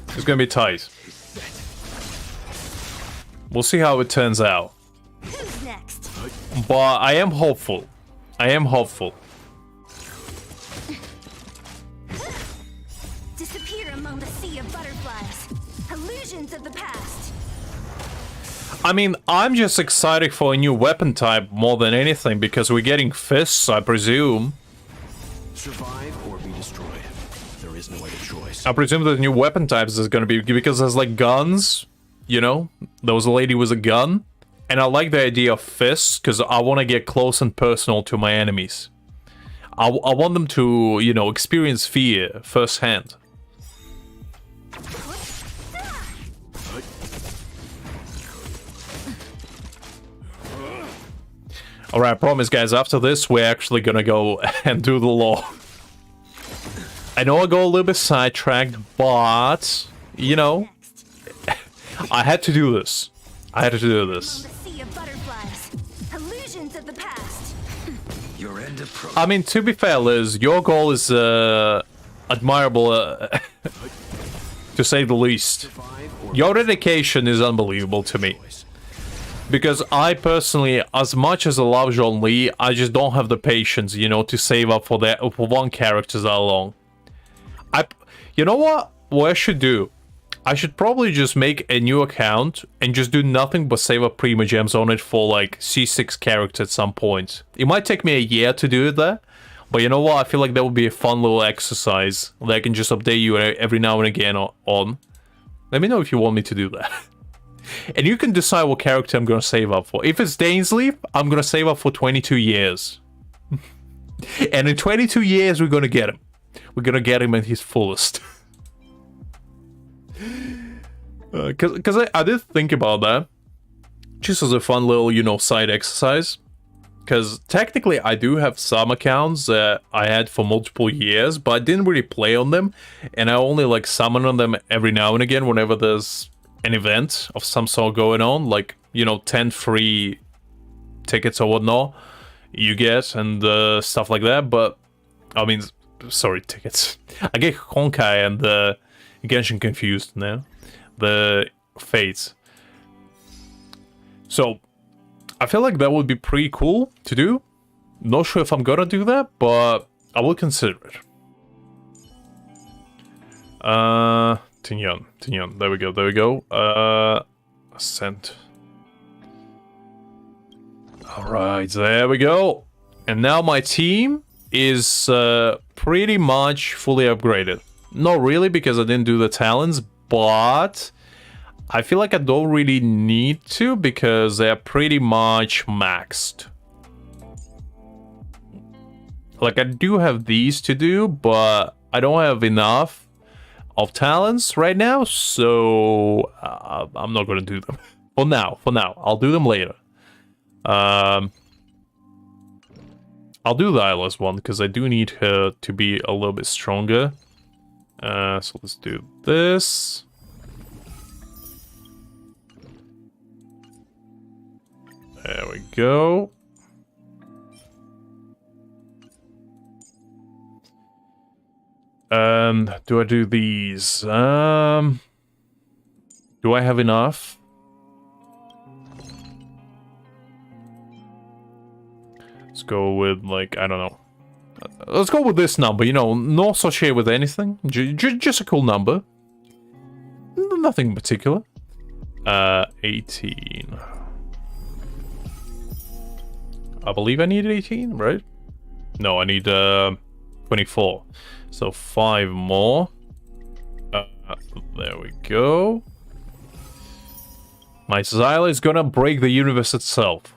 S1: it's gonna be tight. We'll see how it turns out.
S3: Who's next?
S1: But I am hopeful. I am hopeful.
S3: Disappear among the sea of butterflies. Illusions of the past.
S1: I mean, I'm just excited for a new weapon type more than anything because we're getting fists, I presume.
S4: Survive or be destroyed. There is no other choice.
S1: I presume the new weapon types is gonna be because there's like guns, you know? There was a lady with a gun. And I like the idea of fists because I want to get close and personal to my enemies. I want them to, you know, experience fear firsthand. Alright, promise guys, after this we're actually gonna go and do the law. I know I go a little bit sidetracked, but, you know, I had to do this. I had to do this. I mean, to be fair, Liz, your goal is admirable, to say the least. Your dedication is unbelievable to me. Because I personally, as much as I love Zhongli, I just don't have the patience, you know, to save up for one character that long. You know what? What I should do? I should probably just make a new account and just do nothing but save up Prima Gems on it for like C6 character at some point. It might take me a year to do it there, but you know what? I feel like that would be a fun little exercise that I can just update you every now and again on. Let me know if you want me to do that. And you can decide what character I'm gonna save up for. If it's Dainsleif, I'm gonna save up for 22 years. And in 22 years, we're gonna get him. We're gonna get him at his fullest. Because I did think about that. Just as a fun little, you know, side exercise. Because technically I do have some accounts that I had for multiple years, but I didn't really play on them. And I only like summon on them every now and again whenever there's an event of some sort going on. Like, you know, 10 free tickets or whatnot you get and stuff like that. But, I mean, sorry, tickets. I get Honkai and Genshin confused now. The Fates. So, I feel like that would be pretty cool to do. Not sure if I'm gonna do that, but I will consider it. Tinyan, there we go. Ascent. Alright, there we go. And now my team is pretty much fully upgraded. Not really, because I didn't do the talents, but I feel like I don't really need to because they're pretty much maxed. Like, I do have these to do, but I don't have enough of talents right now, so I'm not gonna do them. For now. I'll do them later. I'll do the eyeless one because I do need her to be a little bit stronger. So let's do this. There we go. Do I do these? Do I have enough? go with, like, I don't know. Let's go with this number, you know, not associated with anything. Just a cool number. Nothing in particular. 18. I believe I needed 18, right? No, I need 24. So 5 more. There we go. My Xyla is gonna break the universe itself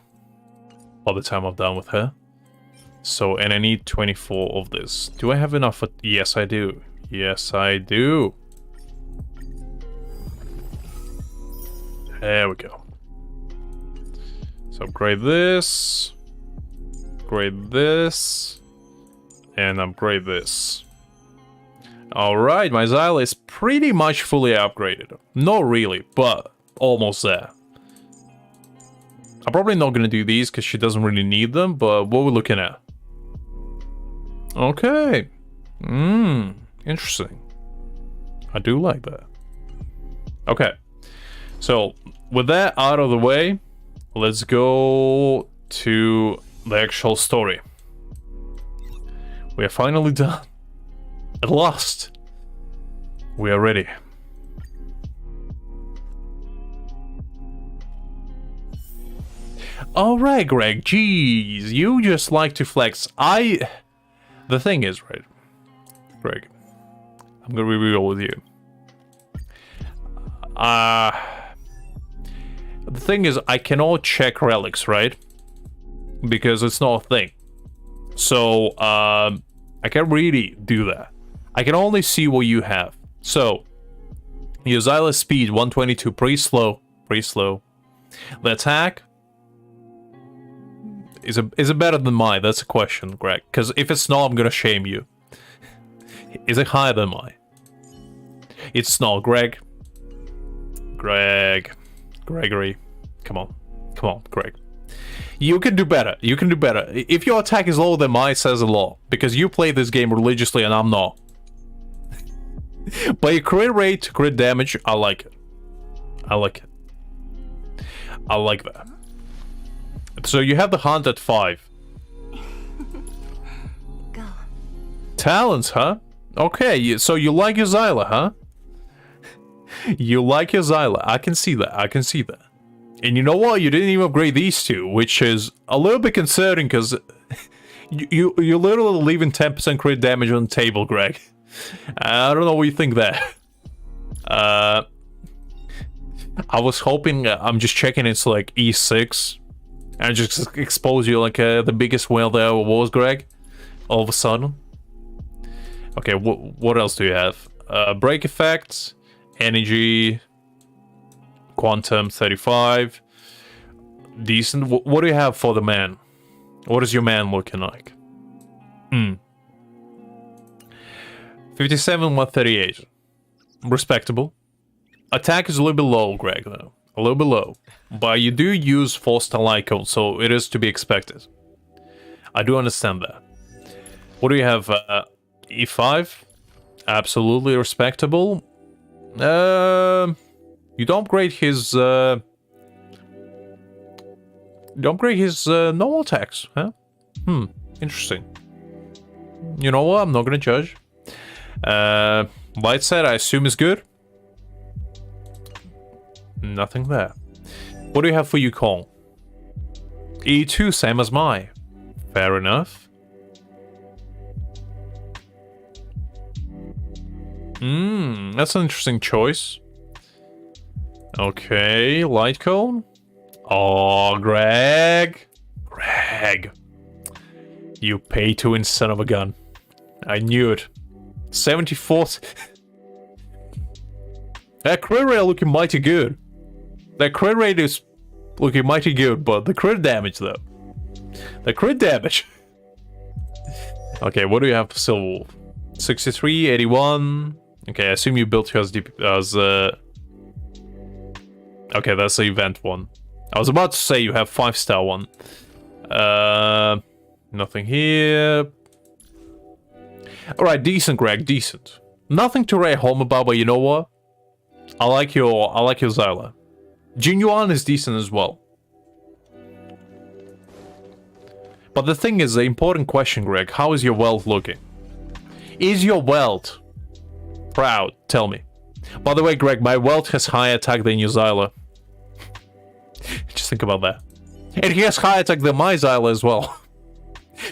S1: by the time I'm done with her. So, and I need 24 of this. Do I have enough? Yes, I do. Yes, I do. There we go. So upgrade this. Upgrade this. And upgrade this. Alright, my Xyla is pretty much fully upgraded. Not really, but almost there. I'm probably not going to do these because she doesn't really need them, but what we're looking at. Okay. Interesting. I do like that. Okay. So, with that out of the way, let's go to the actual story. We are finally done. At last. We are ready. Alright, Greg. Jeez, you just like to flex. The thing is, right, Greg, I'm gonna be real with you. The thing is, I cannot check relics, right? Because it's not a thing. So, I can't really do that. I can only see what you have. So, your Xyla speed 122, pretty slow. The attack is it better than mine? That's a question, Greg. Because if it's not, I'm gonna shame you. Is it higher than mine? It's not, Greg. Gregory. Come on, Greg. You can do better. If your attack is lower than mine, it says a lot. Because you play this game religiously and I'm not. But your crit rate, crit damage, I like it. I like that. So you have the hunt at 5.
S3: Go.
S1: Talents, huh? Okay, so you like your Xyla, huh? You like your Xyla. I can see that. And you know what? You didn't even upgrade these two, which is a little bit concerning because you're literally leaving 10% crit damage on the table, Greg. I don't know what you think there. I was hoping, I'm just checking it's like E6. And just expose you like the biggest whale there ever was, Greg. All of a sudden. Okay, what else do you have? Break effects, energy, quantum 35. Decent. What do you have for the man? What is your man looking like? 57, 138. Respectable. Attack is a little bit low, Greg, though. A little bit low. But you do use forced icon, so it is to be expected. I do understand that. What do you have? E5? Absolutely respectable. You don't upgrade his... you don't upgrade his normal attacks, huh? Interesting. You know what? I'm not gonna judge. Light set, I assume, is good. Nothing there. What do you have for Yukon? E2, same as mine. Fair enough. That's an interesting choice. Okay, light cone. Oh, Greg. You pay to win, son of a gun. I knew it. 74. That crit rate looking mighty good. That crit rate is looking mighty good, but the crit damage though. The crit damage. Okay, what do you have for Silverwolf? 63, 81. Okay, I assume you built yours as okay, that's the event one. I was about to say you have 5-star one. Nothing here. Alright, decent, Greg, decent. Nothing to write home about, but you know what? I like your Xyla. Jinyuan is decent as well. But the thing is, the important question, Greg, how is your wealth looking? Is your wealth proud? Tell me. By the way, Greg, my wealth has higher attack than your Xyla. Just think about that. And he has higher attack than my Xyla as well.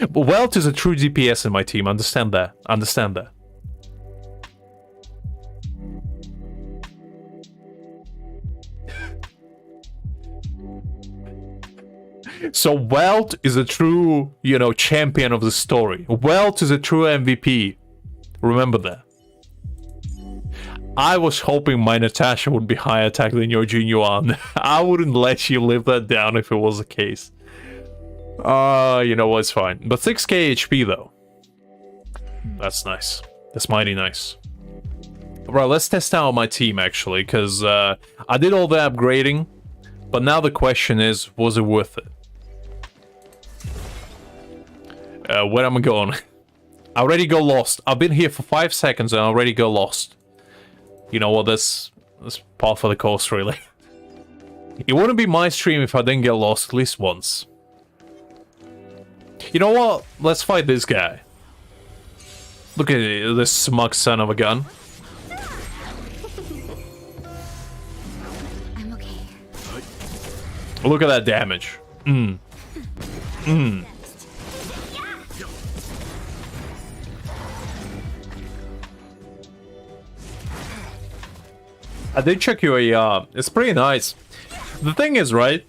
S1: But wealth is a true DPS in my team, understand that. Understand that. So Welt is a true, you know, champion of the story. Welt is a true MVP. Remember that. I was hoping my Natasha would be higher attack than your Jinyuan. I wouldn't let you live that down if it was the case. You know what, it's fine. But 6k HP though. That's nice. That's mighty nice. Right, let's test out my team actually, because I did all the upgrading. But now the question is, was it worth it? Where am I going? I already go lost. I've been here for 5 seconds and I already go lost. You know what, that's par for the course, really. It wouldn't be my stream if I didn't get lost at least once. You know what? Let's fight this guy. Look at it, this smug son of a gun.
S2: I'm okay.
S1: Look at that damage. I did check your AR. It's pretty nice. The thing is, right?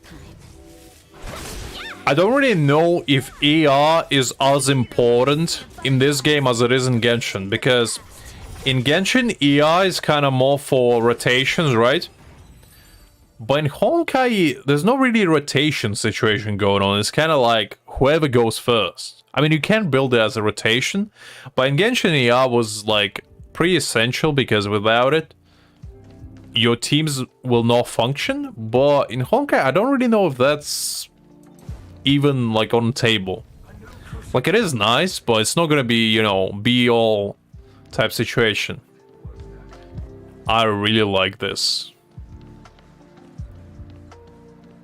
S1: I don't really know if AR is as important in this game as it is in Genshin, because in Genshin, AR is kind of more for rotations, right? But in Honkai, there's not really a rotation situation going on. It's kind of like whoever goes first. I mean, you can build it as a rotation, but in Genshin, AR was like pretty essential because without it, your teams will not function. But in Honkai, I don't really know if that's even like on the table. Like, it is nice, but it's not gonna be, you know, be all type situation. I really like this.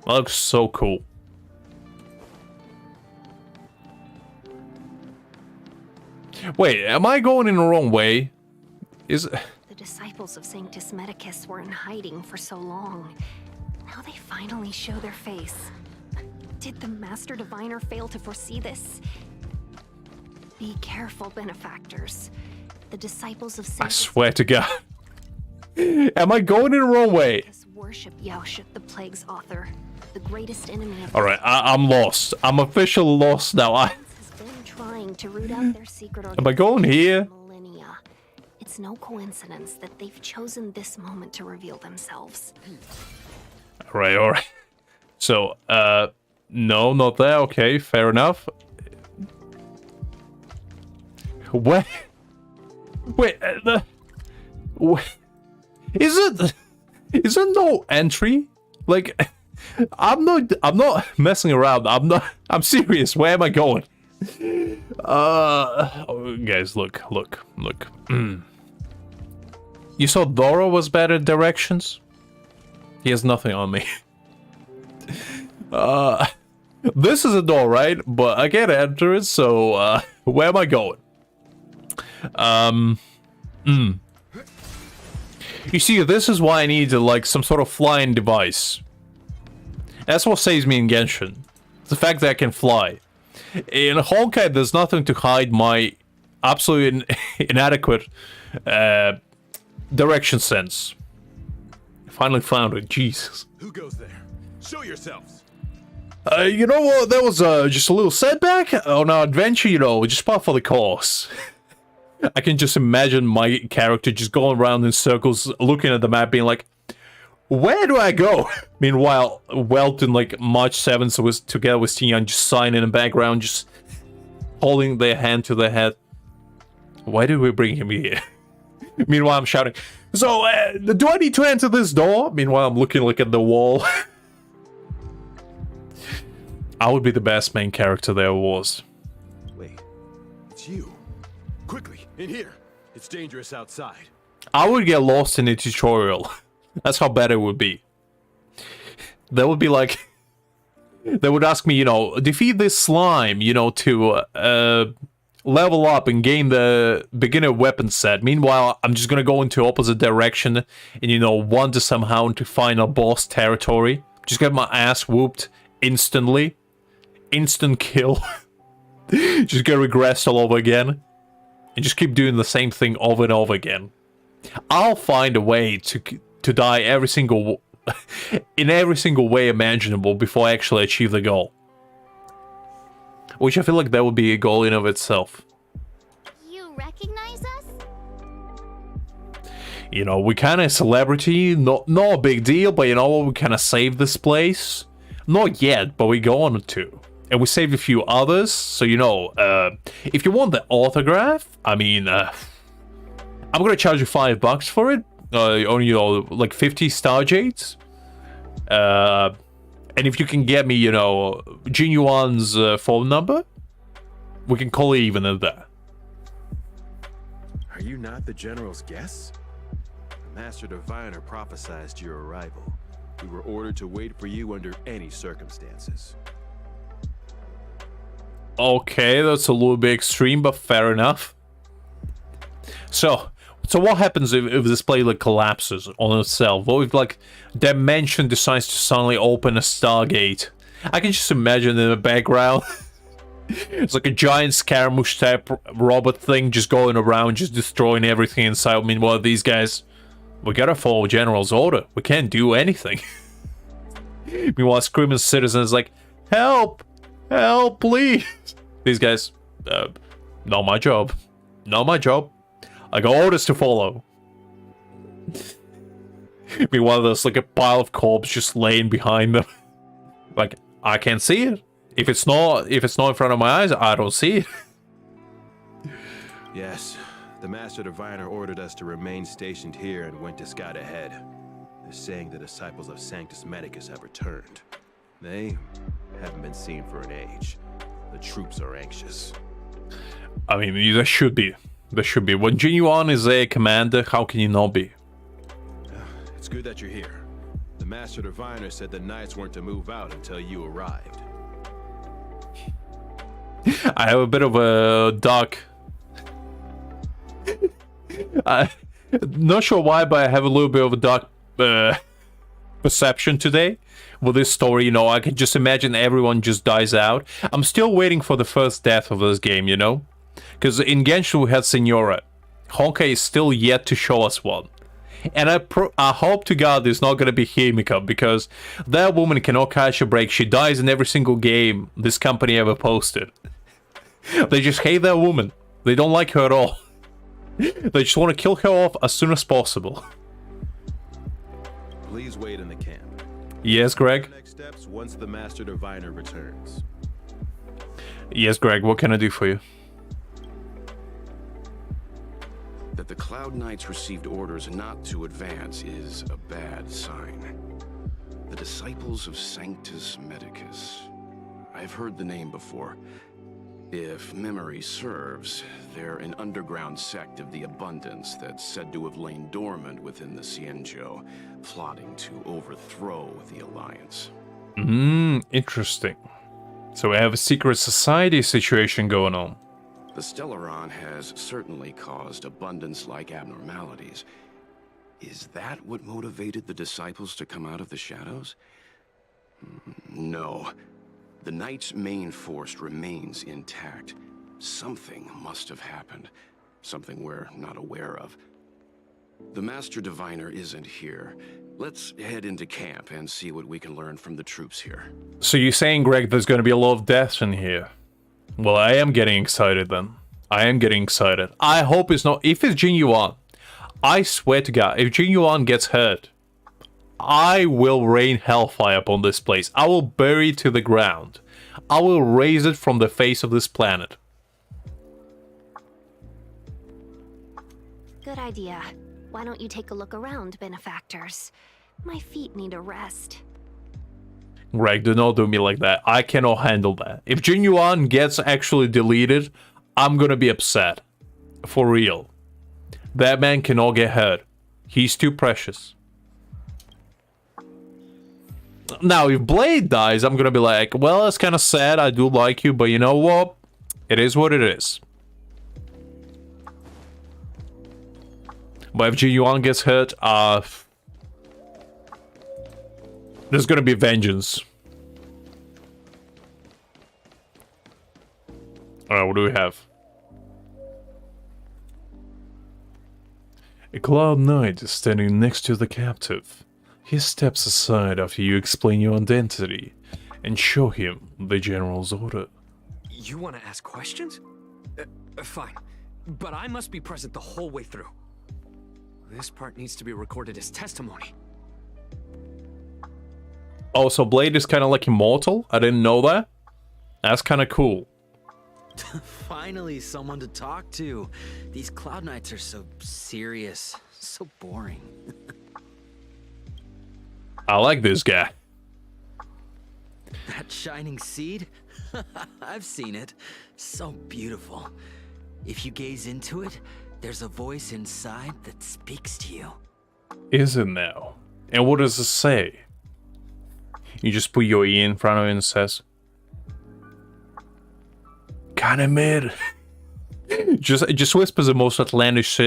S1: That looks so cool. Wait, am I going in the wrong way? Is
S3: The disciples of Sanctus Medicus were in hiding for so long. Now they finally show their face. Did the Master Diviner fail to foresee this? Be careful, benefactors. The disciples of
S1: I
S3: Sanctus
S1: swear to God. Am I going in the wrong way?
S3: Medicus worship Yaoshut, the Plague's author, the greatest enemy of
S1: Alright, I'm lost. I'm officially lost now.
S3: has been trying to root out their secret
S1: Am I going here?
S3: for millennia. It's no coincidence that they've chosen this moment to reveal themselves.
S1: Alright. So, no, not there. Okay, fair enough. Wait, is it no entry? Like, I'm not messing around. I'm serious. Where am I going? Guys, look. You saw Doro was better at directions? He has nothing on me. This is a door, right? But I can't enter it, so, where am I going? You see, this is why I need, like, some sort of flying device. That's what saves me in Genshin. The fact that I can fly. In Honkai, there's nothing to hide my absolutely inadequate direction sense. I finally found it. Jesus.
S7: Who goes there? Show yourselves.
S1: You know what? That was just a little setback on our adventure, you know, just part for the course. I can just imagine my character just going around in circles, looking at the map, being like, where do I go? Meanwhile, Welt in like March 7th was together with Tinyan just sighing in the background, just holding their hand to their head. Why did we bring him here? Meanwhile, I'm shouting, so, do I need to enter this door? Meanwhile, I'm looking like at the wall. I would be the best main character there was.
S7: Wait, it's you. Quickly, in here. It's dangerous outside.
S1: I would get lost in the tutorial. That's how bad it would be. That would be like They would ask me, you know, defeat this slime, you know, to level up and gain the beginner weapon set. Meanwhile, I'm just gonna go into opposite direction and, you know, wander somehow into final boss territory. Just get my ass whooped instantly. Instant kill. Just get regressed all over again. And just keep doing the same thing over and over again. I'll find a way to die every single in every single way imaginable before I actually achieve the goal. Which I feel like that would be a goal in of itself.
S2: You recognize us?
S1: You know, we kind of celebrity, not a big deal, but you know what, we kind of saved this place. Not yet, but we're going to. And we saved a few others, so you know, if you want the autograph, I mean, I'm gonna charge you $5 for it. Only, you know, like 50 Starjades. And if you can get me, you know, Jin Yuan's phone number, we can call it even at that.
S7: Are you not the General's guest? The Master Diviner prophesized your arrival. We were ordered to wait for you under any circumstances.
S1: Okay, that's a little bit extreme, but fair enough. So what happens if this place like collapses on itself? What if like Dimension decides to suddenly open a Stargate? I can just imagine in the background it's like a giant Scaramouche type robot thing just going around, just destroying everything inside. Meanwhile, these guys, we gotta follow General's order. We can't do anything. Meanwhile, screaming citizens like, help! Help, please! These guys, not my job. Not my job. I got orders to follow. Meanwhile, there's like a pile of corpse just laying behind them. Like, I can't see it. If it's not in front of my eyes, I don't see it.
S7: Yes, the Master Diviner ordered us to remain stationed here and went to scout ahead. They're saying the disciples of Sanctus Medicus have returned. They haven't been seen for an age. The troops are anxious.
S1: I mean, there should be. There should be. When Jin Yuan is a commander, how can you not be?
S7: It's good that you're here. The Master Diviner said the Knights weren't to move out until you arrived.
S1: I have a bit of a dark... not sure why, but I have a little bit of a dark perception today with this story. You know, I can just imagine everyone just dies out. I'm still waiting for the first death of this game, you know? Because in Genshin we had Senora. Honkai is still yet to show us one. And I hope to God there's not gonna be Himika, because that woman cannot catch a break. She dies in every single game this company ever posted. They just hate that woman. They don't like her at all. They just want to kill her off as soon as possible.
S7: Please wait in the camp.
S1: Yes, Greg?
S7: Next steps once the Master Diviner returns.
S1: Yes, Greg, what can I do for you?
S4: That the Cloud Knights received orders not to advance is a bad sign. The disciples of Sanctus Medicus. I've heard the name before. If memory serves, they're an underground sect of the Abundance that's said to have lain dormant within the Xianzhou, plotting to overthrow the Alliance.
S1: Interesting. So we have a secret society situation going on.
S4: The Stellaron has certainly caused Abundance-like abnormalities. Is that what motivated the disciples to come out of the shadows? No. The Knight's main force remains intact. Something must have happened. Something we're not aware of. The Master Diviner isn't here. Let's head into camp and see what we can learn from the troops here.
S1: So you're saying, Greg, there's going to be a lot of deaths in here? Well, I am getting excited then. I am getting excited. I hope it's not... If it's Jin Yuan, I swear to God, if Jin Yuan gets hurt, I will rain hellfire upon this place. I will bury it to the ground. I will raise it from the face of this planet.
S3: Good idea. Why don't you take a look around, benefactors? My feet need a rest.
S1: Greg, do not do me like that. I cannot handle that. If Jin Yuan gets actually deleted, I'm gonna be upset. For real. That man cannot get hurt. He's too precious. Now, if Blade dies, I'm gonna be like, well, it's kind of sad. I do like you, but you know what? It is what it is. But if Ji-Yuan gets hurt, there's gonna be vengeance. Alright, what do we have? A Cloud Knight is standing next to the captive. He steps aside after you explain your identity and show him the General's order.
S8: You want to ask questions? Fine. But I must be present the whole way through. This part needs to be recorded as testimony.
S1: Oh, so Blade is kind of like immortal? I didn't know that. That's kind of cool.
S6: Finally, someone to talk to. These Cloud Knights are so serious, so boring.
S1: I like this guy.
S6: That shining seed? I've seen it. So beautiful. If you gaze into it, there's a voice inside that speaks to you.
S1: Is it now? And what does it say? You just put your ear in front of it and it says, Kanemir. just whispers the most outlandish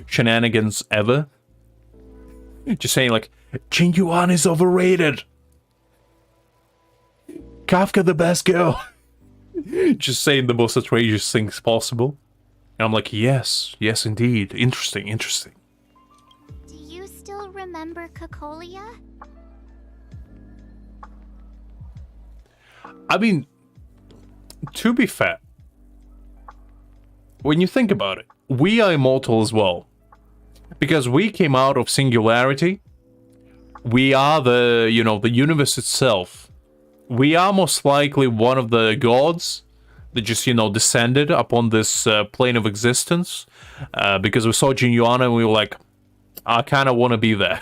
S1: shenanigans ever. Just saying like, Jin-Yuan is overrated. Kafka the best girl. Just saying the most outrageous things possible. And I'm like, yes, yes indeed. Interesting, interesting.
S2: Do you still remember Cocolia?
S1: I mean, to be fair, when you think about it, we are immortal as well. Because we came out of singularity. We are the universe itself. We are most likely one of the gods that just, descended upon this plane of existence. Because we saw Jin-Yuan and we were like, I kind of want to be there.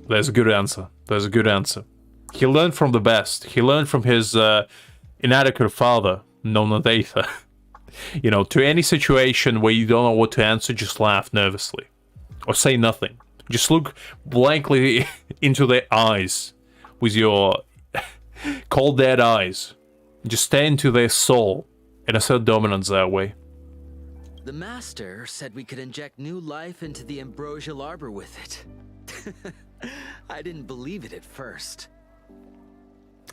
S1: There's a good answer. There's a good answer. He learned from the best. He learned from his inadequate father, Nonadatha. To any situation where you don't know what to answer, just laugh nervously. Or say nothing. Just look blankly into their eyes with your cold dead eyes. Just stare into their soul and assert dominance that way.
S6: The Master said we could inject new life into the ambrosial arbor with it. I didn't believe it at first.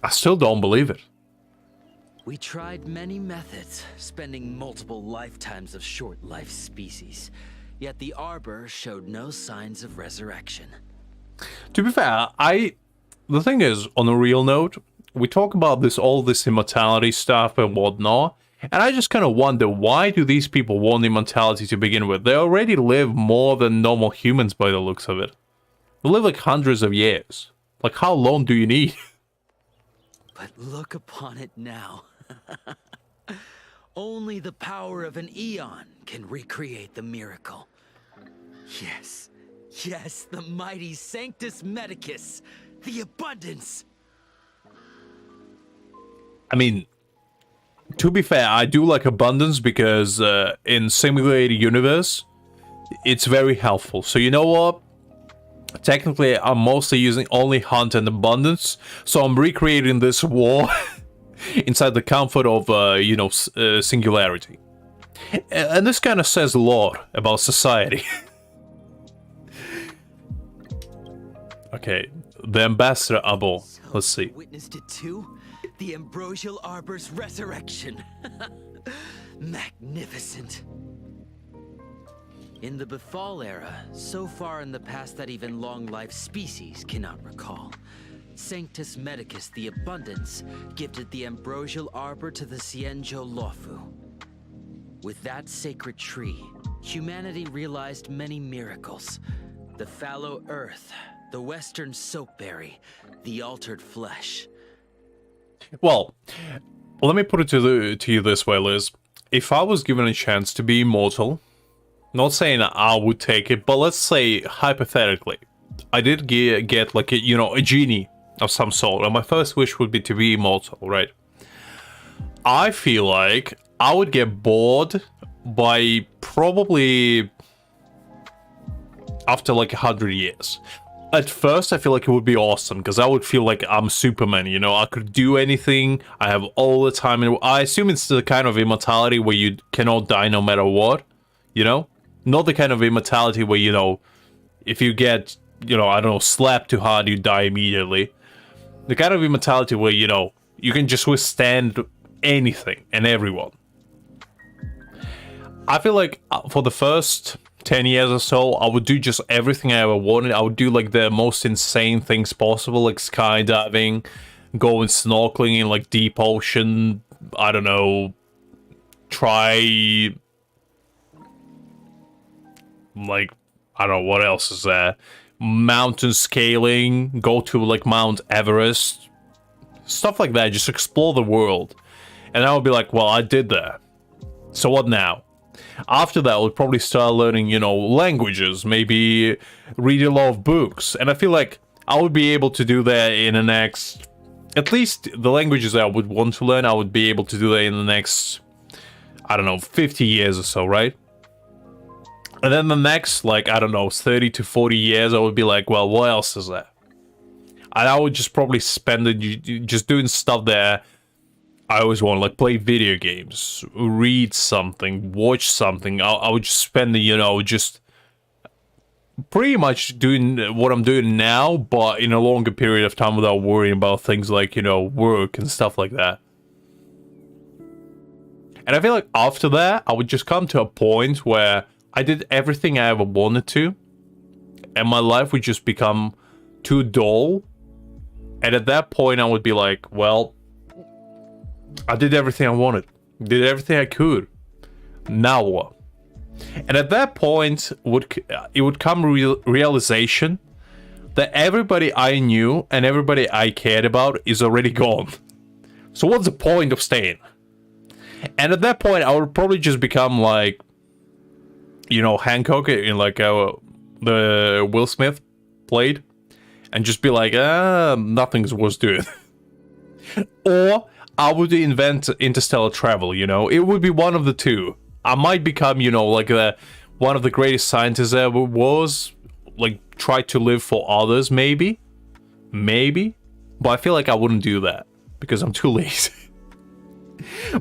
S1: I still don't believe it.
S6: We tried many methods, spending multiple lifetimes of short-life species. Yet the arbor showed no signs of resurrection.
S1: To be fair, the thing is, on a real note, we talk about all this immortality stuff and whatnot, and I just kind of wonder, why do these people want immortality to begin with? They already live more than normal humans by the looks of it. They live like hundreds of years. Like, how long do you need?
S6: But look upon it now. Only the power of an eon can recreate the miracle. Yes, yes, the mighty Sanctus Medicus, the abundance.
S1: I mean, to be fair, I do like abundance because in simulated universe, it's very helpful. So you know what? Technically, I'm mostly using only hunt and abundance, so I'm recreating this war inside the comfort of, singularity. And this kind of says a lot about society. Okay, the Ambassador Abo. Let's see.
S6: Witnessed it too? The ambrosial arbor's resurrection. Magnificent. In the Befall era, so far in the past that even long-life species cannot recall, Sanctus Medicus the Abundance gifted the ambrosial arbor to the Xianzhou Luofu. With that sacred tree, humanity realized many miracles. The fallow earth, the western soapberry, the altered flesh.
S1: Well, let me put it to you this way, Liz. If I was given a chance to be immortal, not saying I would take it, but let's say hypothetically, I did get like a genie of some sort, and my first wish would be to be immortal, right? I feel like I would get bored by probably after like 100 years. At first, I feel like it would be awesome, because I would feel like I'm Superman, you know? I could do anything, I have all the time, and I assume it's the kind of immortality where you cannot die no matter what, you know? Not the kind of immortality where, you know, if you get, you know, I don't know, slapped too hard, you die immediately. The kind of immortality where, you know, you can just withstand anything and everyone. I feel like for the first 10 years or so, I would do just everything I ever wanted. I would do like the most insane things possible, like skydiving, going snorkeling in like deep ocean, I don't know, try like, I don't know, what else is there? Mountain scaling, go to like Mount Everest, stuff like that, just explore the world. And I would be like, well, I did that. So what now? After that, I would probably start learning, you know, languages, maybe read a lot of books. And I feel like I would be able to do that in the next, at least the languages that I would want to learn, I would be able to do that in the next, I don't know, 50 years or so, right? And then the next, like, I don't know, 30 to 40 years, I would be like, well, what else is there? And I would just probably spend it just doing stuff there I always want, like play video games, read something, watch something. I would just spend the, you know, just pretty much doing what I'm doing now, but in a longer period of time without worrying about things like, you know, work and stuff like that. And I feel like after that, I would just come to a point where I did everything I ever wanted to, and my life would just become too dull. And at that point, I would be like, well, I did everything I wanted. Did everything I could. Now what? And at that point, it would come realization that everybody I knew and everybody I cared about is already gone. So what's the point of staying? And at that point, I would probably just become like, you know, Hancock in like the Will Smith played, and just be like, nothing's worth doing. Or I would invent interstellar travel, you know? It would be one of the two. I might become, you know, like one of the greatest scientists ever was, like, try to live for others, maybe? Maybe? But I feel like I wouldn't do that, because I'm too lazy.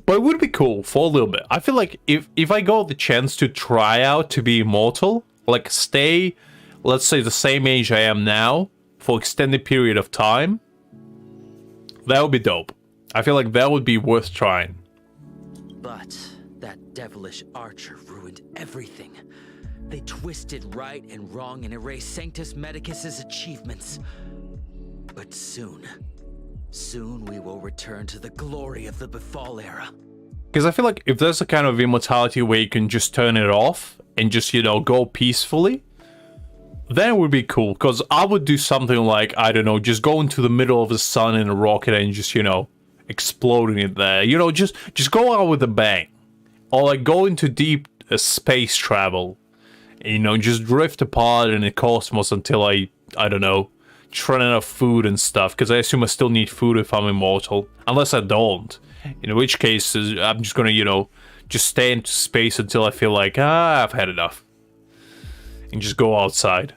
S1: But it would be cool for a little bit. I feel like if I got the chance to try out to be immortal, like stay, let's say, the same age I am now, for extended period of time, that would be dope. I feel like that would be worth trying.
S6: But that devilish archer ruined everything. They twisted right and wrong and erased Sanctus Medicus's achievements. But soon we will return to the glory of the Befall era.
S1: Because I feel like if there's a kind of immortality where you can just turn it off and just, you know, go peacefully, then it would be cool. Because I would do something like, I don't know, just go into the middle of the sun in a rocket and just, you know, exploding it there. You know, just go out with a bang. Or like go into deep space travel. You know, just drift apart in the cosmos until I don't know, run out of food and stuff. Because I assume I still need food if I'm immortal. Unless I don't. In which case, I'm just gonna, you know, just stay into space until I feel like, I've had enough. And just go outside.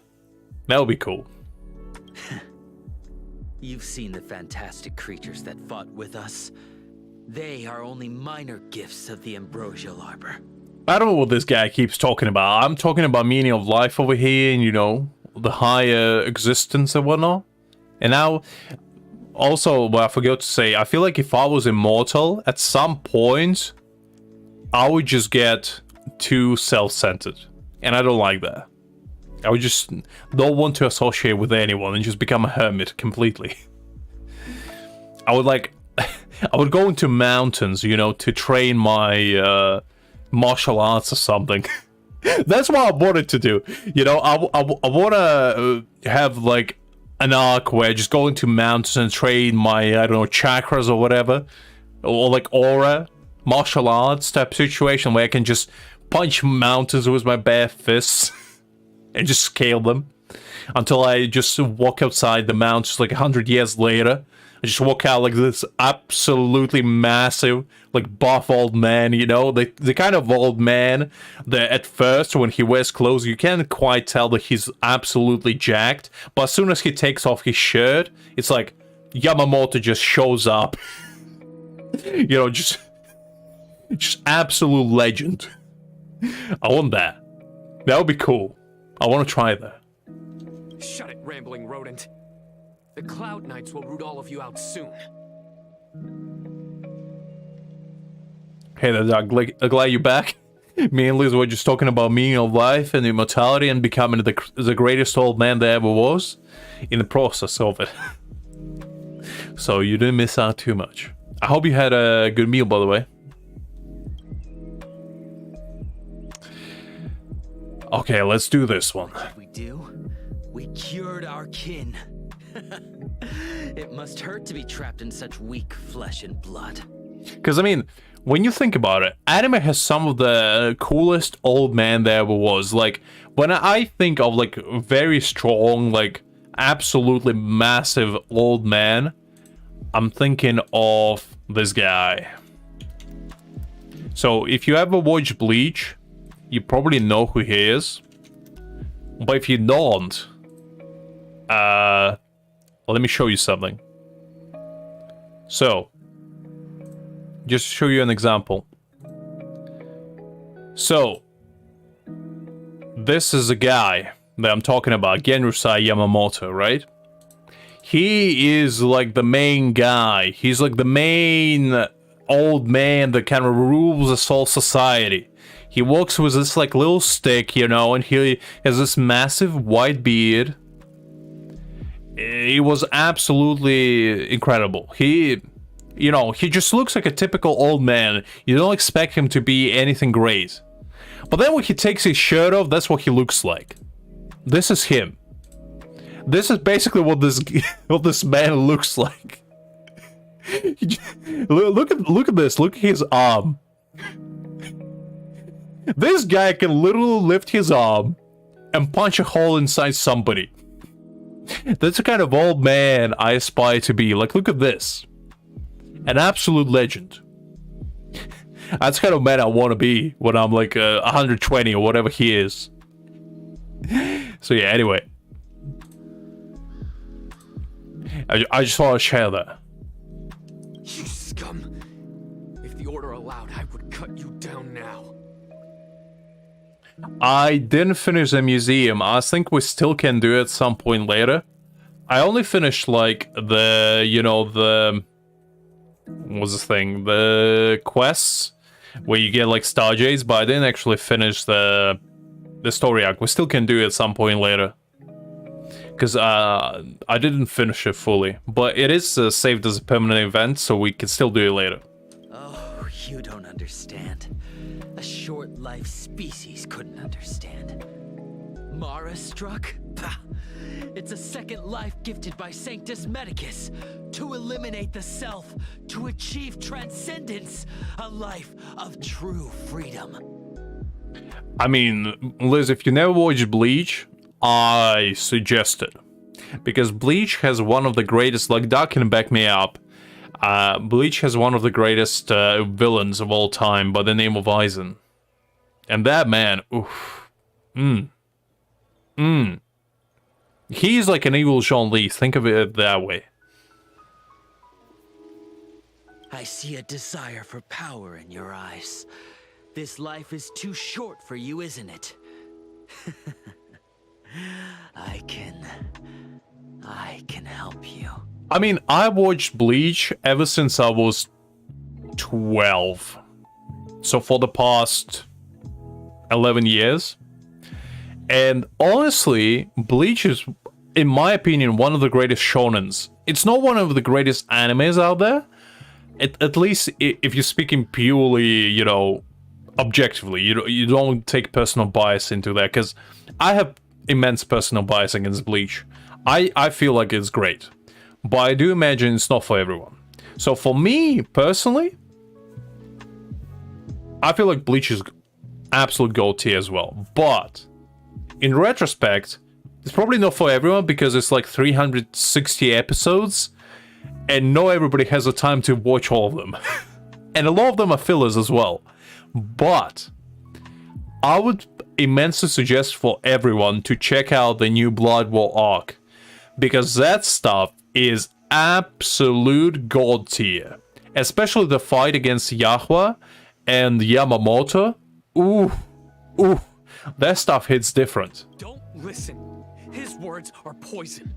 S1: That would be cool.
S6: You've seen the fantastic creatures that fought with us. They are only minor gifts of the Ambrosial Arbor.
S1: I don't know what this guy keeps talking about. I'm talking about meaning of life over here and, you know, the higher existence and whatnot. And now, also, what I forgot to say, I feel like if I was immortal, at some point, I would just get too self-centered. And I don't like that. I would just don't want to associate with anyone and just become a hermit completely. I would like, I would go into mountains, you know, to train my martial arts or something. That's what I wanted to do. You know, I want to have like an arc where I just go into mountains and train my, I don't know, chakras or whatever. Or like aura, martial arts type situation where I can just punch mountains with my bare fists. And just scale them until I just walk outside the mountains like 100 years later just walk out like this absolutely massive, like buff old man, you know? The kind of old man that at first when he wears clothes, you can't quite tell that he's absolutely jacked. But as soon as he takes off his shirt, it's like Yamamoto just shows up. You know, just absolute legend. I want that. That would be cool. I want to try that.
S8: Shut it, rambling rodent. The Cloud Knights will root all of you out soon.
S1: Hey there, Doc. Glad you're back. Me and Liz were just talking about meaning of life and immortality and becoming the greatest old man there ever was in the process of it. So you didn't miss out too much. I hope you had a good meal, by the way. Okay, let's do this one.
S6: What did we do? We cured our kin. It must hurt to be trapped in such weak flesh and blood.
S1: Because, I mean, when you think about it, anime has some of the coolest old man there ever was. Like, when I think of, like, very strong, like, absolutely massive old man, I'm thinking of this guy. So, if you ever watch Bleach, you probably know who he is. But if you don't, let me show you something. So, just to show you an example. So, this is a guy that I'm talking about, Genrusai Yamamoto, right? He is like the main guy. He's like the main old man that kind of rules this whole society. He walks with this like little stick, you know, and he has this massive white beard. He was absolutely incredible. He, you know, he just looks like a typical old man. You don't expect him to be anything great. But then when he takes his shirt off, that's what he looks like. This is him. This is basically what this man looks like. Look at this. Look at his arm. This guy can literally lift his arm and punch a hole inside somebody. That's the kind of old man I aspire to be. Like, look at this. An absolute legend. That's the kind of man I want to be when I'm like 120 or whatever he is. So yeah, anyway. I just want to share that.
S8: You scum. If the order allowed, I would cut you down now.
S1: I didn't finish the museum. I think we still can do it at some point later. I only finished like the, you know, the, what's this thing? The quests where you get like Star Jades, but I didn't actually finish the story arc. We still can do it at some point later. Because I didn't finish it fully. But it is saved as a permanent event, so we can still do it later.
S6: Oh, you don't understand. A short-life species couldn't understand. Mara struck? Pah! It's a second life gifted by Sanctus Medicus to eliminate the self, to achieve transcendence, a life of true freedom.
S1: I mean, Liz, if you never watched Bleach, I suggest it. Because Bleach has one of the greatest, like Doc can back me up, Bleach has one of the greatest villains of all time by the name of Aizen. And that man, oof. He's like an evil Jean-Li, think of it that way.
S6: I see a desire for power in your eyes. This life is too short for you, isn't it? I can help you.
S1: I mean, I watched Bleach ever since I was 12. So for the past 11 years. And honestly, Bleach is, in my opinion, one of the greatest shonens. It's not one of the greatest animes out there. At least if you're speaking purely, you know, objectively. You don't take personal bias into that. Because I have immense personal bias against Bleach. I feel like it's great. But I do imagine it's not for everyone. So for me, personally, I feel like Bleach is absolute gold tier as well. But in retrospect, it's probably not for everyone because it's like 360 episodes. and not everybody has the time to watch all of them. And a lot of them are fillers as well. But I would immensely suggest for everyone to check out the new Blood War arc, because that stuff is absolute god tier. Especially the fight against Yahweh and Yamamoto. Ooh, that stuff hits different.
S8: Don't listen. His words are poison.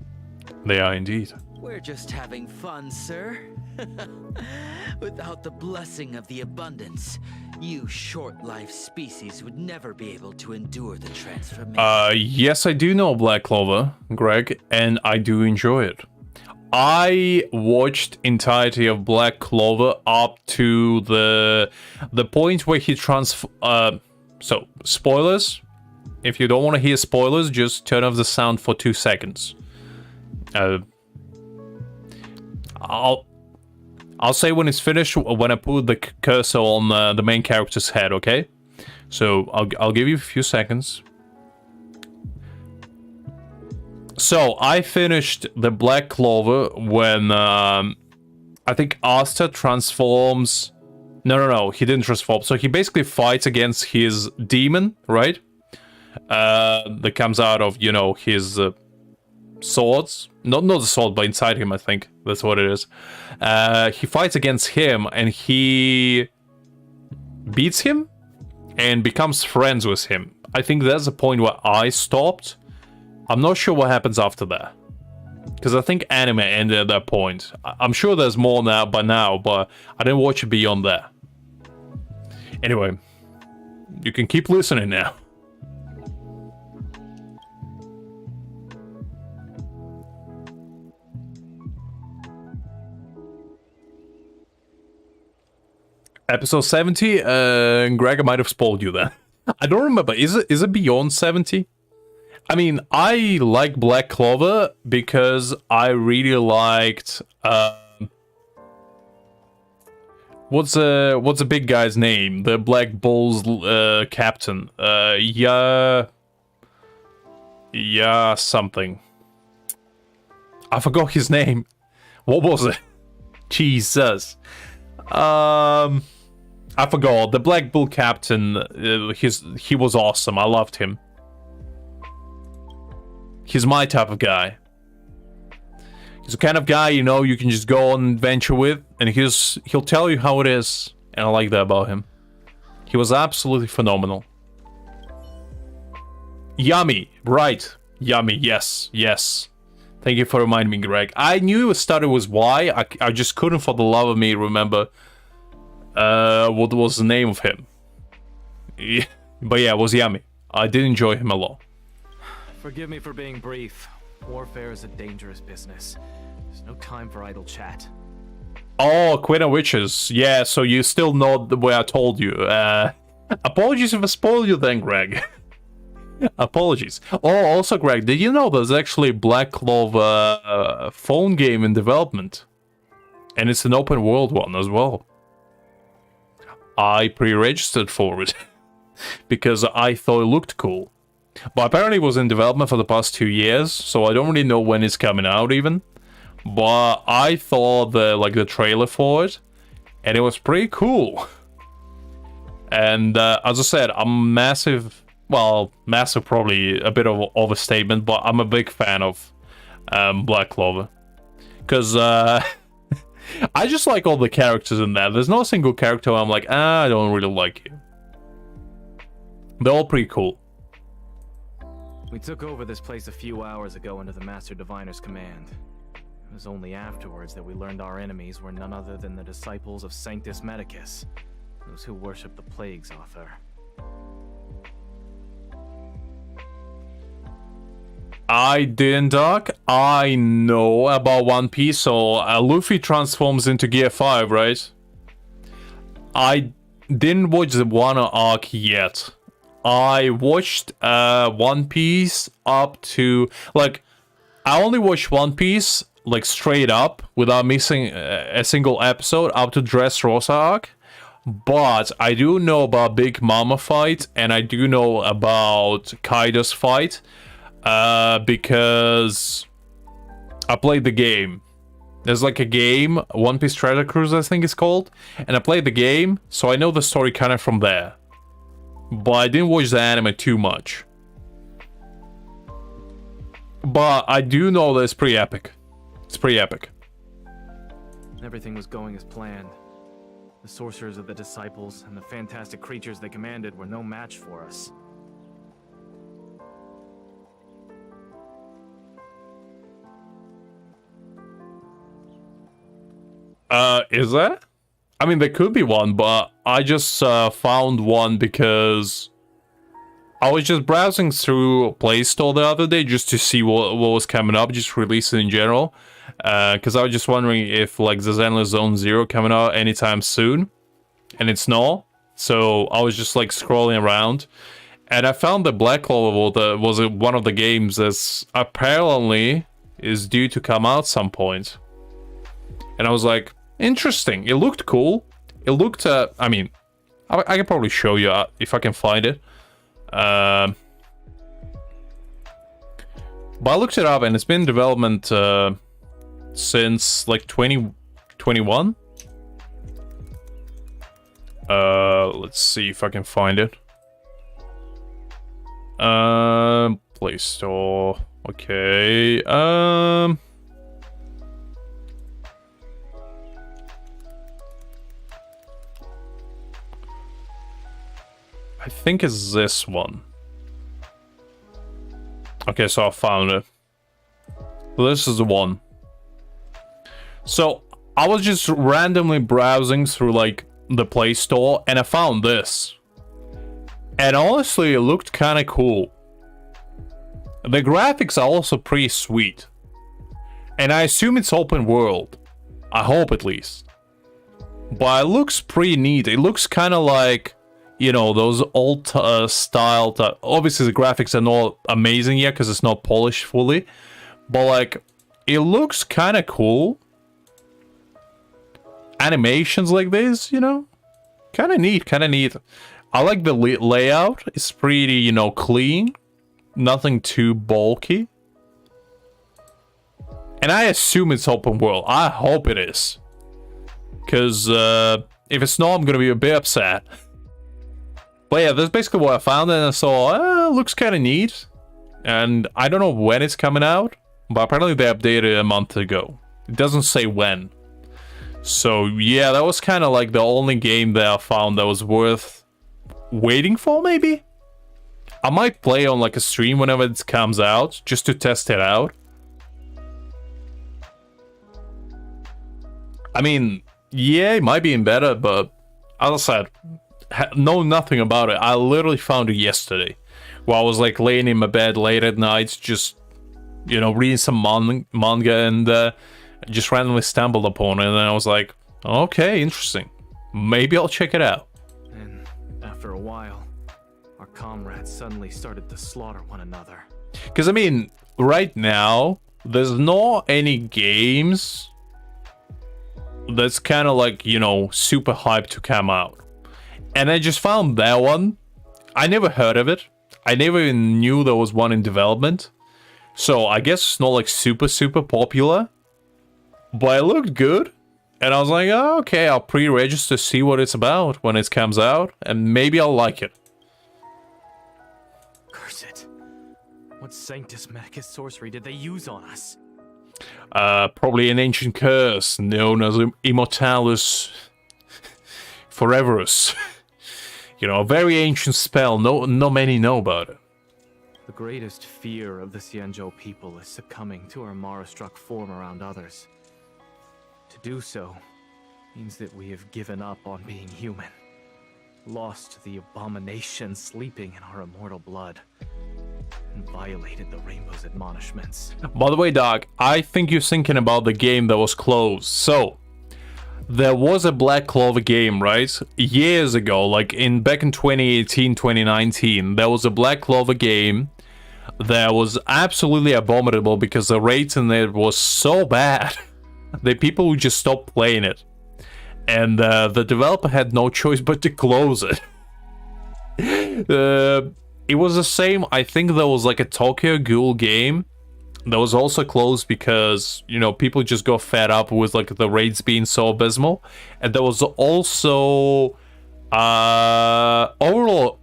S1: They are indeed.
S6: We're just having fun, sir. Without the blessing of the abundance, you short-life species would never be able to endure the transformation.
S1: Yes, I do know Black Clover, Greg, and I do enjoy it. I watched entirety of Black Clover up to the point where he so, spoilers. If you don't want to hear spoilers, just turn off the sound for 2 seconds. I'll say when it's finished, when I put the cursor on the main character's head, okay? So I'll give you a few seconds. So I finished the Black Clover when I think Asta transforms. No, he didn't transform. So he basically fights against his demon, right? That comes out of, you know, his swords. Not the sword, but inside him, I think. That's what it is. He fights against him, and he beats him and becomes friends with him. I think that's the point where I stopped. I'm not sure what happens after that, because I think anime ended at that point. I'm sure there's more now, but I didn't watch it beyond that. Anyway, you can keep listening now. Episode 70, Greg might have spoiled you then. I don't remember. Is it beyond 70? I mean, I like Black Clover because I really liked what's the big guy's name? The Black Bulls captain. Yeah, something. I forgot his name. What was it? Jesus. I forgot. The Black Bull captain, he was awesome. I loved him. He's my type of guy. He's the kind of guy, you know, you can just go on an adventure with, and he'll tell you how it is, and I like that about him. He was absolutely phenomenal. Yummy, right. Yummy, yes. Thank you for reminding me, Greg. I knew it started with Y, I just couldn't for the love of me remember what was the name of him. But yeah, it was Yummy. I did enjoy him a lot.
S9: Forgive me for being brief. Warfare is a dangerous business. There's no time for idle chat.
S1: Oh, Queen of Witches. Yeah, so you still know the way I told you. Apologies if I spoiled you then, Greg. Apologies. Oh, also, Greg, did you know there's actually a Black Clover phone game in development? And it's an open world one as well. I pre-registered for it because I thought it looked cool. But apparently it was in development for the past 2 years, so I don't really know when it's coming out even. But I thought the trailer for it, and it was pretty cool. And as I said, I'm massive probably a bit of an overstatement, but I'm a big fan of Black Clover. Because I just like all the characters in there. There's no single character I'm like, I don't really like you. They're all pretty cool.
S9: We took over this place a few hours ago under the Master Diviner's command. It was only afterwards that we learned our enemies were none other than the disciples of Sanctus Medicus, those who worship the Plague's author.
S1: I didn't, Doc. I know about One Piece, so Luffy transforms into Gear 5, right? I didn't watch the Wano arc yet. I watched One Piece up to, I only watched One Piece, straight up, without missing a single episode, up to Dressrosa arc. But I do know about Big Mama fight, and I do know about Kaido's fight, because I played the game. There's like a game, One Piece Treasure Cruise I think it's called, and I played the game, so I know the story kind of from there. But I didn't watch the anime too much. But I do know that it's pretty epic. It's pretty epic.
S9: Everything was going as planned. The sorcerers of the disciples and the fantastic creatures they commanded were no match for us.
S1: Is that? I mean, there could be one, but I just found one because I was just browsing through Play Store the other day just to see what was coming up, just releasing in general. Because I was just wondering if like there's Endless Zone Zero coming out anytime soon, and it's not. So I was just like scrolling around, and I found that Black Clover was one of the games that apparently is due to come out some point. And I was like, interesting. It looked cool. It looked, I mean, I can probably show you if I can find it. But I looked it up and it's been in development since like 2021. Let's see if I can find it. Play Store. Okay. I think it's this one. Okay, so I found it. This is the one. So I was just randomly browsing through like the Play Store and I found this. And honestly, it looked kind of cool. The graphics are also pretty sweet. And I assume it's open world. I hope at least. But it looks pretty neat. It looks kind of like, you know, those old style. Obviously, the graphics are not amazing yet because it's not polished fully. But like, it looks kind of cool. Animations like this, you know, kind of neat, kind of neat. I like the layout. It's pretty, you know, clean. Nothing too bulky. And I assume it's open world. I hope it is. Because if it's not, I'm going to be a bit upset. But yeah, that's basically what I found. And I saw, looks kind of neat. And I don't know when it's coming out. But apparently they updated it a month ago. It doesn't say when. So yeah, that was kind of like the only game that I found that was worth waiting for, maybe? I might play on like a stream whenever it comes out, just to test it out. I mean, yeah, it might be in beta, but as I said, know nothing about it. I literally found it yesterday, while I was like laying in my bed late at night, just, you know, reading some manga and just randomly stumbled upon it, and then I was like, okay, interesting. Maybe I'll check it out.
S9: And after a while, our comrades suddenly started to slaughter one another.
S1: Because, I mean, right now, there's not any games that's kind of like, you know, super hyped to come out. And I just found that one. I never heard of it. I never even knew there was one in development. So I guess it's not like super popular. But it looked good. And I was like, oh, okay, I'll pre-register, see what it's about when it comes out. And maybe I'll like it.
S9: Curse it. What Sanctus Medicus sorcery did they use on us?
S1: Probably an ancient curse known as Immortalis Foreverus. You know, a very ancient spell. Not many know about it.
S9: The greatest fear of the Xianzhou people is succumbing to our Mara-struck form around others. To do so means that we have given up on being human, lost the abomination sleeping in our immortal blood, and violated the Rainbow's admonishments.
S1: By the way, Doc, I think you're thinking about the game that was closed. So, there was a Black Clover game, right? Years ago, like back in 2018, 2019, there was a Black Clover game that was absolutely abominable because the rating in it was so bad that people would just stop playing it. And the developer had no choice but to close it. It was the same, I think there was like a Tokyo Ghoul game that was also closed because, you know, people just got fed up with like the raids being so abysmal. And there was also Overlord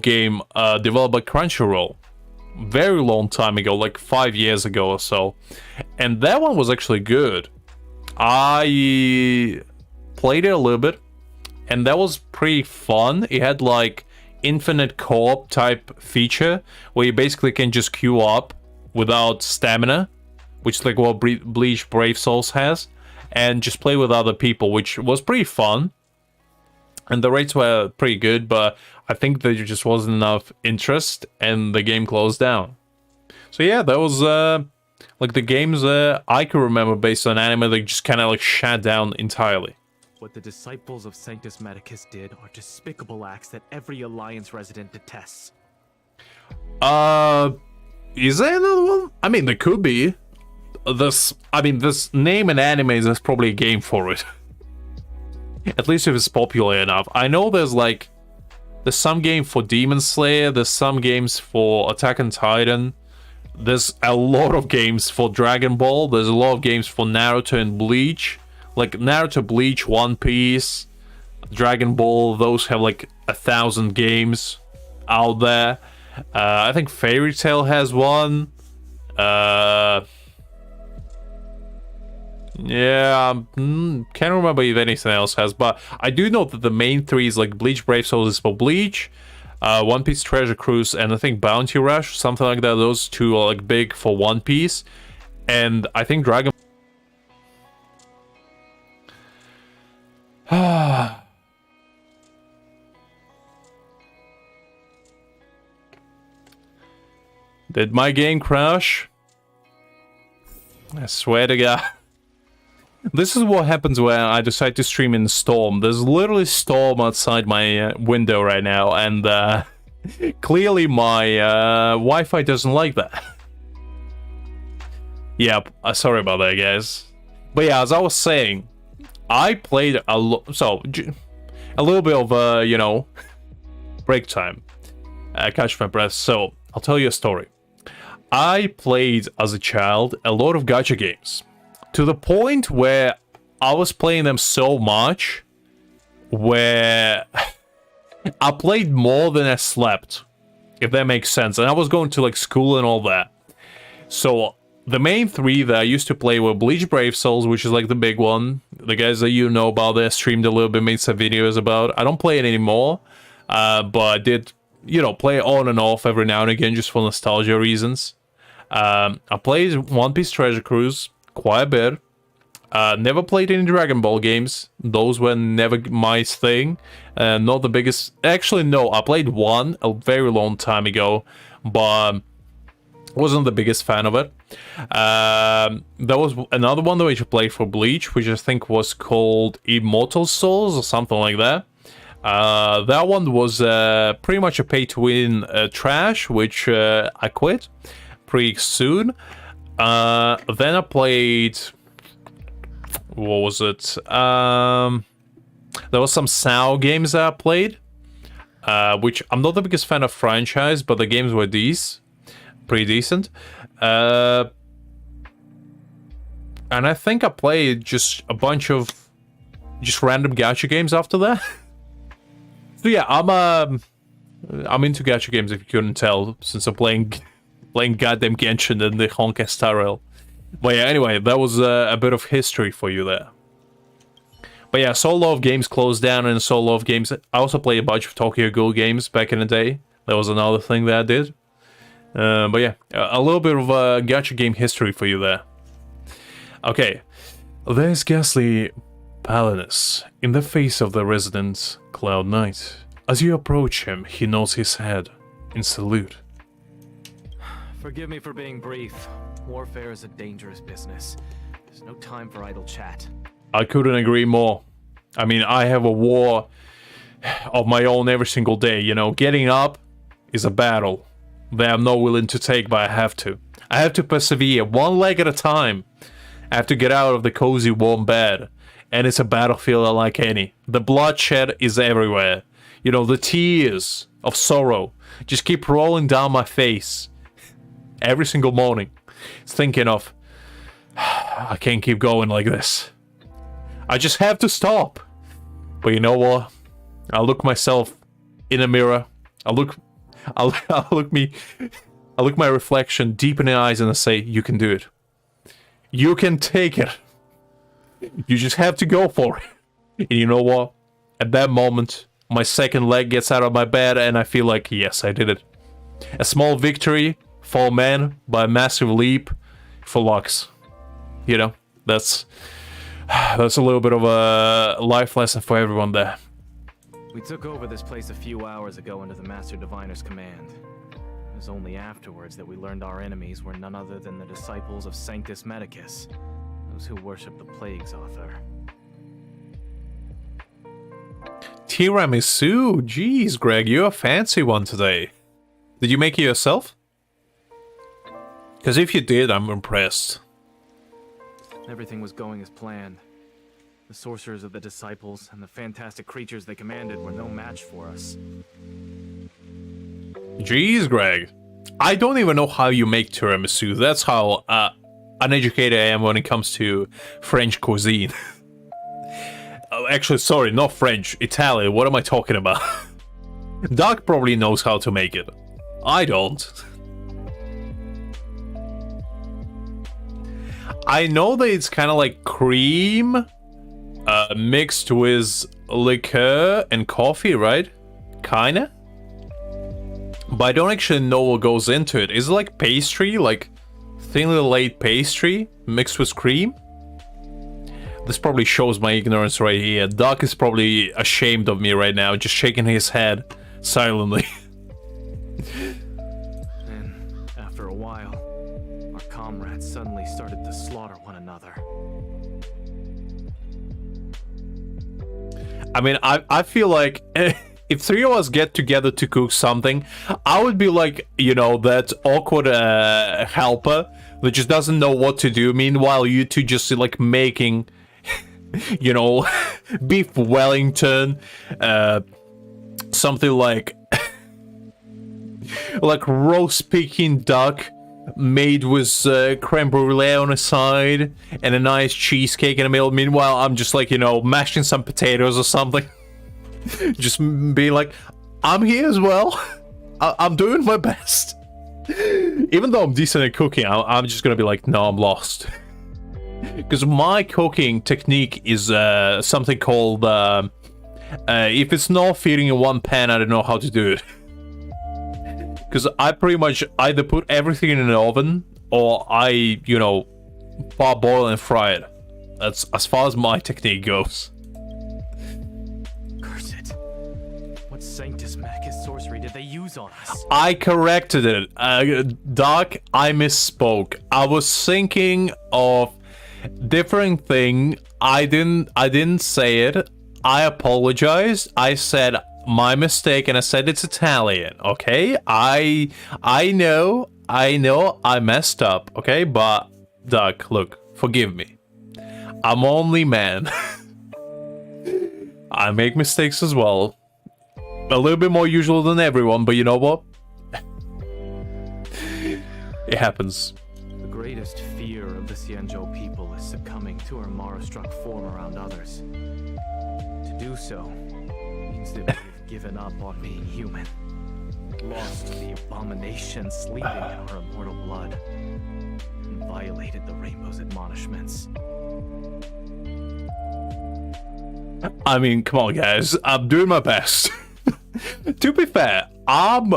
S1: game developed by Crunchyroll. Very long time ago, like 5 years ago or so. And that one was actually good. I played it a little bit, and that was pretty fun. It had like infinite co-op type feature where you basically can just queue up without stamina, which is like what Bleach Brave Souls has, and just play with other people, which was pretty fun. And the rates were pretty good, but I think there just wasn't enough interest and the game closed down. So yeah, that was like the games I can remember based on anime that just kind of like shut down entirely.
S9: What the disciples of Sanctus Medicus did are despicable acts that every Alliance resident detests.
S1: Is there another one? I mean, there could be. This name in anime is probably a game for it. At least if it's popular enough. I know there's some game for Demon Slayer, there's some games for Attack on Titan, there's a lot of games for Dragon Ball, there's a lot of games for Naruto and Bleach. Like Naruto, Bleach, One Piece, Dragon Ball, those have like 1,000 games out there. I think Fairy Tail has one. Yeah, can't remember if anything else has, but I do know that the main three is like Bleach Brave Souls is for Bleach, One Piece Treasure Cruise, and I think Bounty Rush, something like that. Those two are like big for One Piece, and I think Dragon. Did my game crash? I swear to God. This is what happens when I decide to stream in storm. There's literally storm outside my window right now, and clearly my Wi-Fi doesn't like that. Yep, sorry about that, guys. But yeah, as I was saying, I played a little bit of you know, break time. Catch my breath. So I'll tell you a story. I played as a child a lot of gacha games. To the point where I was playing them so much where I played more than I slept, if that makes sense. And I was going to like school and all that. So the main three that I used to play were Bleach Brave Souls, which is like the big one. The guys that you know about there streamed a little bit, made some videos about. I don't play it anymore, but I did, you know, play it on and off every now and again just for nostalgia reasons. I played One Piece Treasure Cruise quite a bit. Never played any Dragon Ball games. Those were never my thing. Not the biggest. Actually, no, I played one a very long time ago, but wasn't the biggest fan of it. There was another one that we should play for Bleach, which I think was called Immortal Souls or something like that. That one was pretty much a pay-to-win trash, which I quit pretty soon. Then I played, what was it? There was some SAO games that I played, which I'm not the biggest fan of franchise, but the games were pretty decent. And I think I played just a bunch of just random gacha games after that. So yeah, I'm into gacha games if you couldn't tell, since I'm playing goddamn Genshin and the HonkaiStarRail. But yeah, anyway, that was a bit of history for you there. But yeah, so a lot of games closed down, and so a lot of games. I also played a bunch of Tokyo Ghoul games back in the day. That was another thing that I did. But yeah, a little bit of gacha game history for you there. Okay, there's ghastly paleness in the face of the resident Cloud Knight. As you approach him, he nods his head in salute.
S9: Forgive me for being brief. Warfare is a dangerous business. There's no time for idle chat.
S1: I couldn't agree more. I mean, I have a war of my own every single day, you know. Getting up is a battle that I'm not willing to take, but I have to. I have to persevere one leg at a time. I have to get out of the cozy warm bed. And it's a battlefield unlike any. The bloodshed is everywhere. You know, the tears of sorrow just keep rolling down my face every single morning. It's thinking of, I can't keep going like this. I just have to stop. But you know what? I look myself in a mirror. I look my reflection deep in the eyes and I say, you can do it. You can take it. You just have to go for it. And you know what? At that moment, my second leg gets out of my bed and I feel like, yes, I did it. A small victory for man, but a massive leap for Lux. You know, that's a little bit of a life lesson for everyone there.
S9: We took over this place a few hours ago under the Master Diviner's command. It was only afterwards that we learned our enemies were none other than the disciples of Sanctus Medicus, those who worship the Plague's author.
S1: Tiramisu! Jeez, Greg, you're a fancy one today. Did you make it yourself? Because if you did, I'm impressed.
S9: Everything was going as planned. The sorcerers of the disciples and the fantastic creatures they commanded were no match for us.
S1: Jeez, Greg. I don't even know how you make tiramisu. That's how uneducated I am when it comes to French cuisine. Actually, sorry, not French. Italian. What am I talking about? Doc probably knows how to make it. I don't. I know that it's kind of like cream mixed with liqueur and coffee, right? Kinda? But I don't actually know what goes into it. Is it like pastry? Like thinly laid pastry mixed with cream? This probably shows my ignorance right here. Doc is probably ashamed of me right now, just shaking his head silently.
S9: And after a while, our comrades suddenly started to slaughter one another.
S1: I mean, I feel like if three of us get together to cook something, I would be like, you know, that awkward helper that just doesn't know what to do. Meanwhile, you two just like making, you know, beef Wellington, something like roast Peking duck made with creme brulee on the side and a nice cheesecake in the middle. Meanwhile, I'm just like, you know, mashing some potatoes or something. Just being like, I'm here as well. I'm doing my best. Even though I'm decent at cooking, I'm just gonna be like, no, I'm lost. Because my cooking technique is something called if it's not feeding in one pan, I don't know how to do it. Because I pretty much either put everything in an oven or I, you know, parboil and fry it. That's as far as my technique goes.
S9: Curse it. What Sanctus Medicus sorcery did they use on us?
S1: I corrected it. Doc, I misspoke. I was thinking of different thing. I didn't say it. I apologize. I said my mistake and I said it's Italian, okay? I know I messed up, okay? But Doc, look, forgive me. I'm only man. I make mistakes as well. A little bit more usual than everyone, but you know what? It happens.
S9: The greatest fear of the Xianzhou people is succumbing to our Mara-struck form around others. To do so means that we've given up on being human, lost the abomination sleeping in our immortal blood, and violated the Rainbow's admonishments.
S1: I mean, come on, guys. I'm doing my best. To be fair, I'm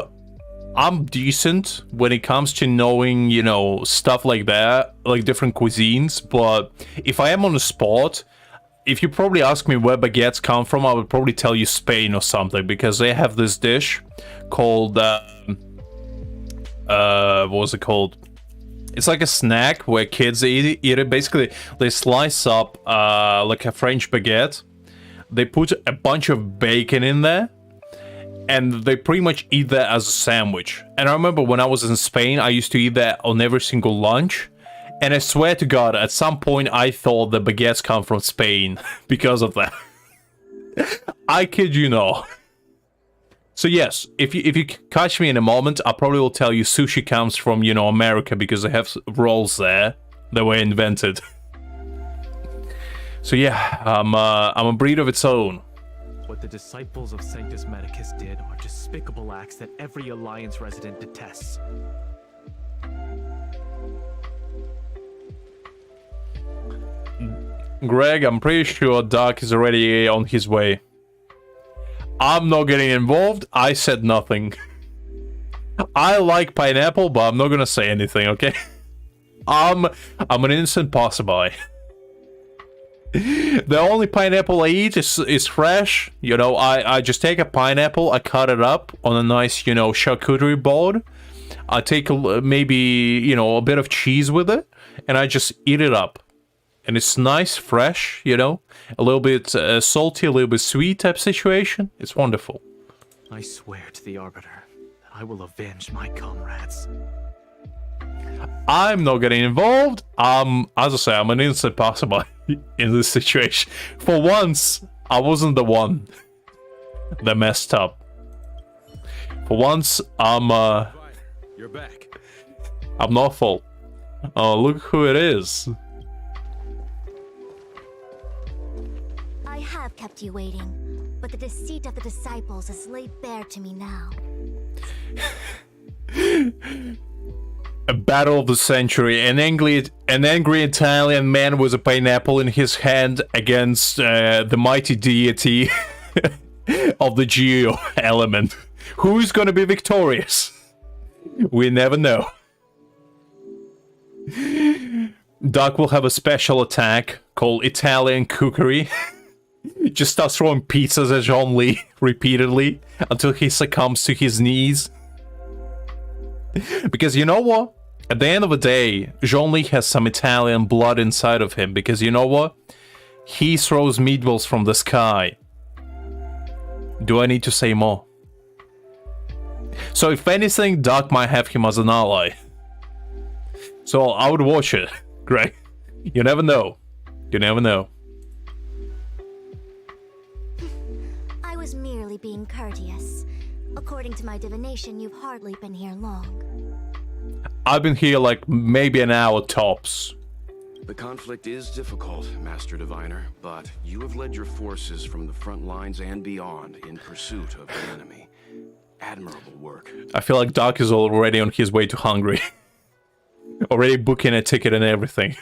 S1: decent when it comes to knowing, you know, stuff like that, like different cuisines. But if I am on the spot, if you probably ask me where baguettes come from, I would probably tell you Spain or something, because they have this dish called what was it called? It's like a snack where kids eat it. Basically, they slice up like a French baguette. They put a bunch of bacon in there, and they pretty much eat that as a sandwich. And I remember when I was in Spain, I used to eat that on every single lunch. And I swear to God, at some point I thought the baguettes come from Spain because of that. I kid you not. So yes, if you catch me in a moment, I probably will tell you sushi comes from, you know, America because they have rolls there that were invented. So yeah, I'm a breed of its own.
S9: What the disciples of Sanctus Medicus did are despicable acts that every Alliance resident detests.
S1: Greg, I'm pretty sure Doc is already on his way. I'm not getting involved. I said nothing. I like pineapple, but I'm not gonna say anything, okay? I'm an innocent passerby. The only pineapple I eat is fresh. You know, I just take a pineapple, I cut it up on a nice, you know, charcuterie board. I take maybe, you know, a bit of cheese with it, and I just eat it up. And it's nice, fresh, you know, a little bit salty, a little bit sweet type situation. It's wonderful.
S9: I swear to the Arbiter that I will avenge my comrades.
S1: I'm not getting involved. As I say, I'm an innocent passerby in this situation. For once, I wasn't the one that messed up. For once,
S7: You're back.
S1: I'm not fault. Oh, look who it is.
S10: I have kept you waiting, but the deceit of the disciples is laid bare to me now.
S1: A battle of the century. An angry Italian man with a pineapple in his hand against the mighty deity of the geo element. Who's gonna be victorious? We never know. Doc will have a special attack called Italian Cookery. Just starts throwing pizzas at Jean-Lee repeatedly until he succumbs to his knees. Because you know what? At the end of the day, Jean-Lee has some Italian blood inside of him. Because you know what? He throws meatballs from the sky. Do I need to say more? So if anything, Doc might have him as an ally. So I would watch it, Greg. You never know. You never know.
S10: I was merely being courteous. According to my divination, you've hardly been here long.
S1: I've been here like maybe an hour tops.
S4: The conflict is difficult, Master Diviner, but you have led your forces from the front lines and beyond in pursuit of the enemy. Admirable work.
S1: I feel like Doc is already on his way to Hungary. Already booking a ticket and everything.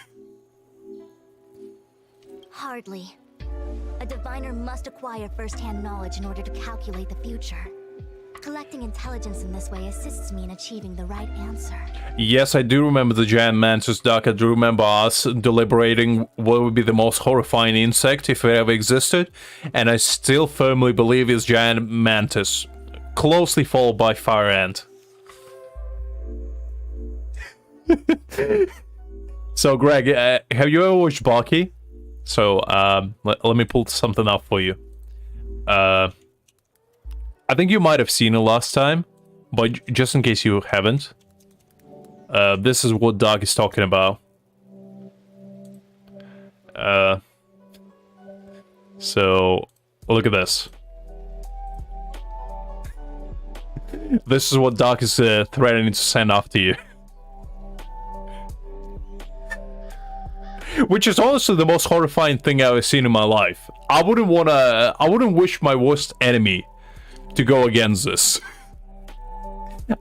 S10: Hardly. A diviner must acquire first-hand knowledge in order to calculate the future. Collecting intelligence in this way assists me in achieving the right answer.
S1: Yes, I do remember the giant mantis, Doc. I do remember us deliberating what would be the most horrifying insect if it ever existed. And I still firmly believe it's giant mantis. Closely followed by fire ant. So, Greg, have you ever watched Baki? So, let me pull something up for you. I think you might have seen it last time, but just in case you haven't, this is what Doc is talking about. So, look at this. This is what Doc is threatening to send after you. Which is honestly the most horrifying thing I've ever seen in my life. I wouldn't wish my worst enemy to go against this.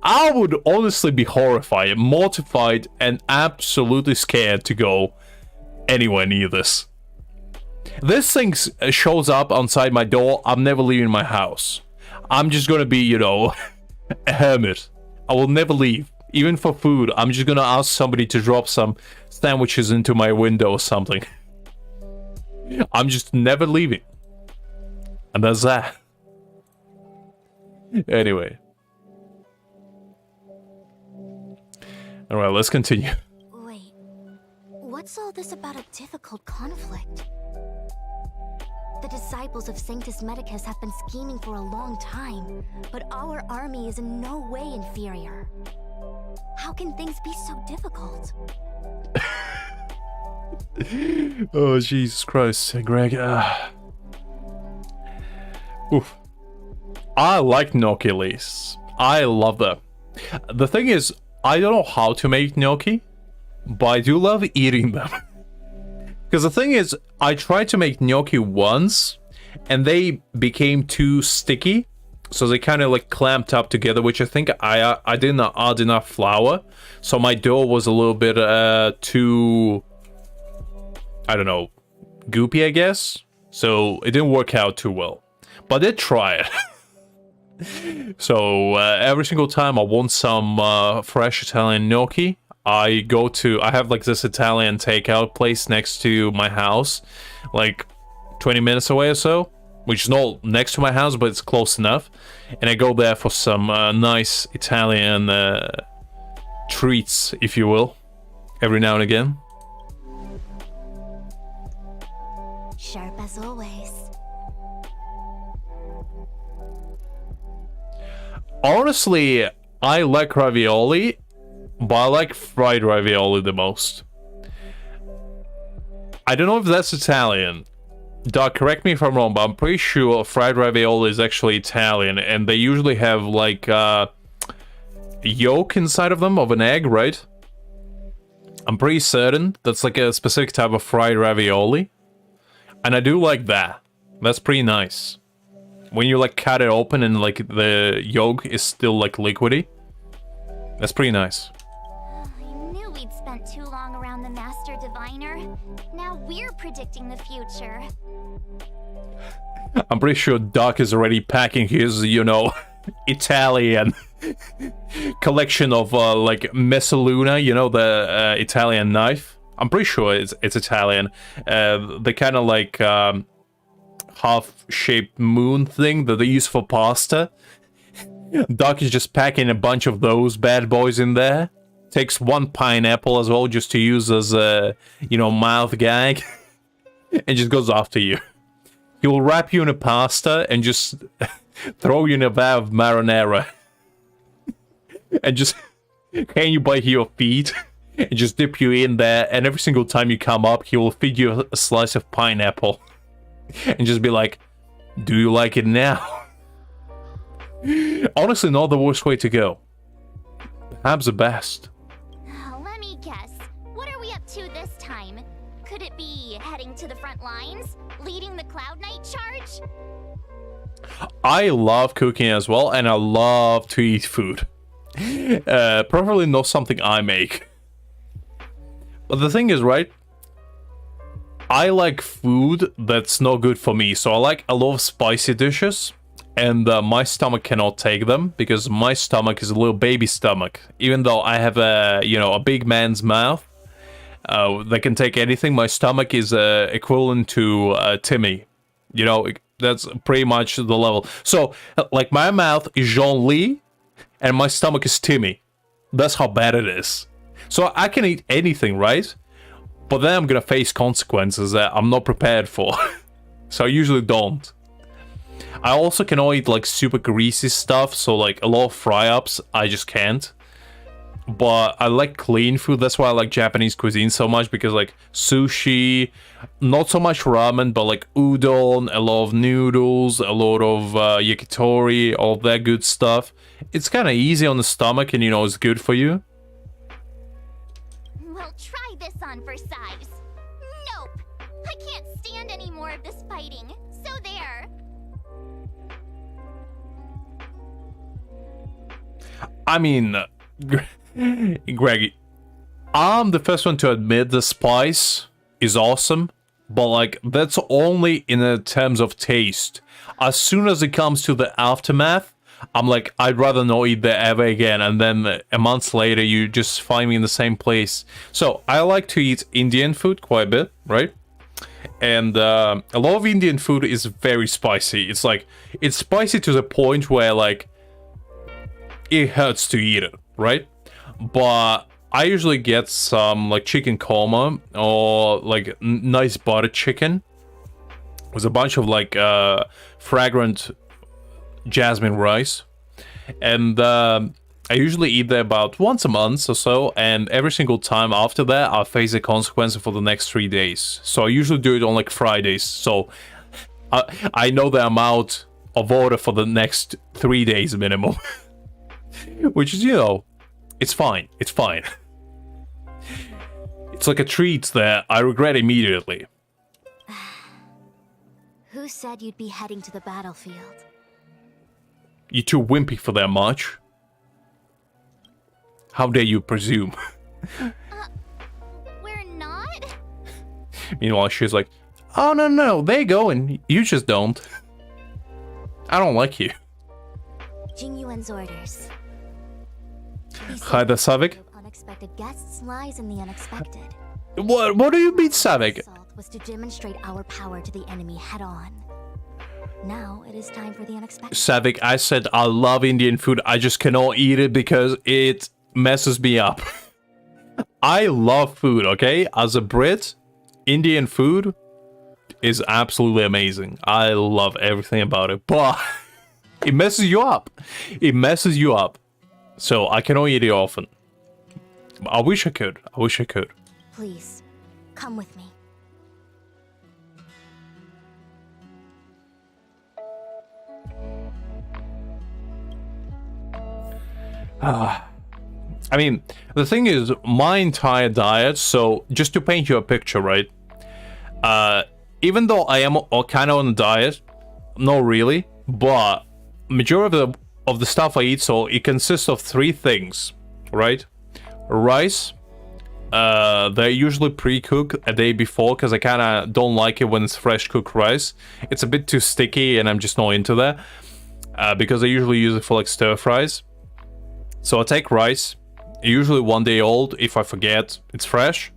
S1: I would honestly be horrified, mortified, and absolutely scared to go anywhere near this. This thing shows up outside my door, I'm never leaving my house. I'm just gonna be, you know, a hermit. I will never leave. Even for food, I'm just gonna ask somebody to drop some sandwiches into my window or something. I'm just never leaving. And that's that. Anyway. Alright, let's continue.
S10: Wait, what's all this about a difficult conflict? The disciples of Sanctus Medicus have been scheming for a long time, but our army is in no way inferior. How can things be so difficult?
S1: Oh, Jesus Christ, Greg. Oof. I like gnocchi leaves. I love them. The thing is, I don't know how to make gnocchi, but I do love eating them. Because the thing is, I tried to make gnocchi once, and they became too sticky. So they kind of like clamped up together, which I think I didn't add enough flour. So my dough was a little bit too, I don't know, goopy, I guess. So it didn't work out too well. But I did try it. So every single time I want some fresh Italian gnocchi, I have like this Italian takeout place next to my house, like 20 minutes away or so. Which is not next to my house, but it's close enough. And I go there for some nice Italian treats, if you will, every now and again.
S10: Sharp as always.
S1: Honestly, I like ravioli, but I like fried ravioli the most. I don't know if that's Italian. Doc, correct me if I'm wrong, but I'm pretty sure fried ravioli is actually Italian, and they usually have like yolk inside of them of an egg, right? I'm pretty certain that's like a specific type of fried ravioli, and I do like that. That's pretty nice. When you like cut it open and like the yolk is still like liquidy, that's pretty nice.
S2: I knew we'd spent too long around the Master Diviner. Now we're predicting the future.
S1: I'm pretty sure Doc is already packing his, you know, Italian collection of like Messaluna, you know, the Italian knife. I'm pretty sure it's Italian. The kind of like half-shaped moon thing that they use for pasta. Doc is just packing a bunch of those bad boys in there. Takes one pineapple as well just to use as a, you know, mouth gag. And just goes after you. He will wrap you in a pasta and just throw you in a vat of marinara. And just hang you by your feet. And just dip you in there. And every single time you come up, he will feed you a slice of pineapple. And just be like, do you like it now? Honestly, not the worst way to go. Perhaps the best.
S2: Let me guess. What are we up to this time? Could it be heading to the front lines? Leading the Cloud Knight charge?
S1: I love cooking as well, and I love to eat food. Preferably not something I make. But the thing is, right? I like food that's not good for me, so I like a lot of spicy dishes. And my stomach cannot take them, because my stomach is a little baby stomach. Even though I have a, you know, a big man's mouth that can take anything, my stomach is equivalent to Timmy. You know, that's pretty much the level. So, like, my mouth is Jean-Lee, and my stomach is Timmy. That's how bad it is. So I can eat anything, right? But then I'm gonna face consequences that I'm not prepared for. So I usually don't. I also cannot eat like super greasy stuff, so like a lot of fry-ups, I just can't. But I like clean food, that's why I like Japanese cuisine so much, because like sushi, not so much ramen, but like udon, a lot of noodles, a lot of yakitori, all that good stuff. It's kind of easy on the stomach and, you know, it's good for you.
S2: Well, try this on for size. Nope! I can't stand any more of this fighting, so there.
S1: I mean, Greggy, I'm the first one to admit the spice is awesome, but like, that's only in terms of taste. As soon as it comes to the aftermath, I'm like, I'd rather not eat that ever again, and then a month later, you just find me in the same place. So, I like to eat Indian food quite a bit, right? And a lot of Indian food is very spicy. It's like, it's spicy to the point where, like, it hurts to eat it, right? But I usually get some like chicken korma or like nice butter chicken with a bunch of like fragrant jasmine rice, and I usually eat that about once a month or so, and every single time after that I'll face the consequences for the next 3 days. So I usually do it on like Fridays, so I know that I'm out of water for the next 3 days minimum. Which is, you know, it's fine. It's fine. It's like a treat that I regret immediately.
S10: Who said you'd be heading to the battlefield?
S1: You're too wimpy for that much. How dare you presume?
S2: We're not?
S1: Meanwhile, she's like, oh, no, they going. You just don't. I don't like you.
S10: Jingyuan's orders.
S1: Hi there, Savik.
S10: Unexpected guests lies in the unexpected.
S1: What do you mean, Savik?
S10: Assault was to demonstrate our power to the enemy head on. Now it is time for the unexpected.
S1: Savik, I said I love Indian food. I just cannot eat it because it messes me up. I love food, okay? As a Brit, Indian food is absolutely amazing. I love everything about it, but it messes you up. It messes you up. So I cannot eat it often. I wish I could. I wish I could.
S10: Please, come with me.
S1: I mean, the thing is, my entire diet, so just to paint you a picture, right? Even though I am kind of on a diet, not really, but majority of the stuff I eat, so it consists of 3 things, right? Rice, they're usually pre-cooked a day before, because I kind of don't like it when it's fresh cooked rice. It's a bit too sticky, and I'm just not into that, because I usually use it for like stir fries. So I take rice, usually 1 day old. If I forget, it's fresh.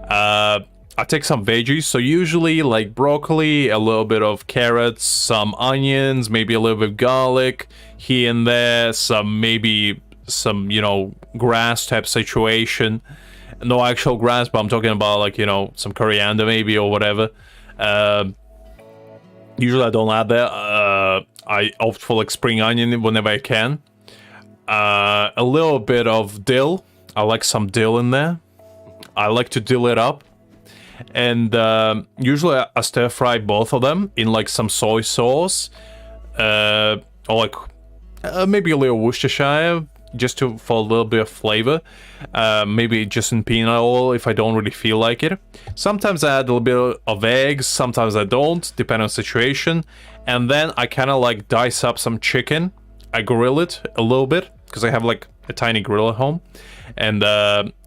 S1: I take some veggies, so usually like broccoli, a little bit of carrots, some onions, maybe a little bit of garlic here and there, maybe some, you know, grass type situation. No actual grass, but I'm talking about like, you know, some coriander maybe or whatever. Usually I don't add that. I opt for like spring onion whenever I can. A little bit of dill. I like some dill in there. I like to dill it up. And usually I stir fry both of them in like some soy sauce. Or like maybe a little Worcestershire, just for a little bit of flavor. Maybe just in peanut oil if I don't really feel like it. Sometimes I add a little bit of eggs, sometimes I don't, depending on the situation. And then I kind of like dice up some chicken. I grill it a little bit, because I have like a tiny grill at home. And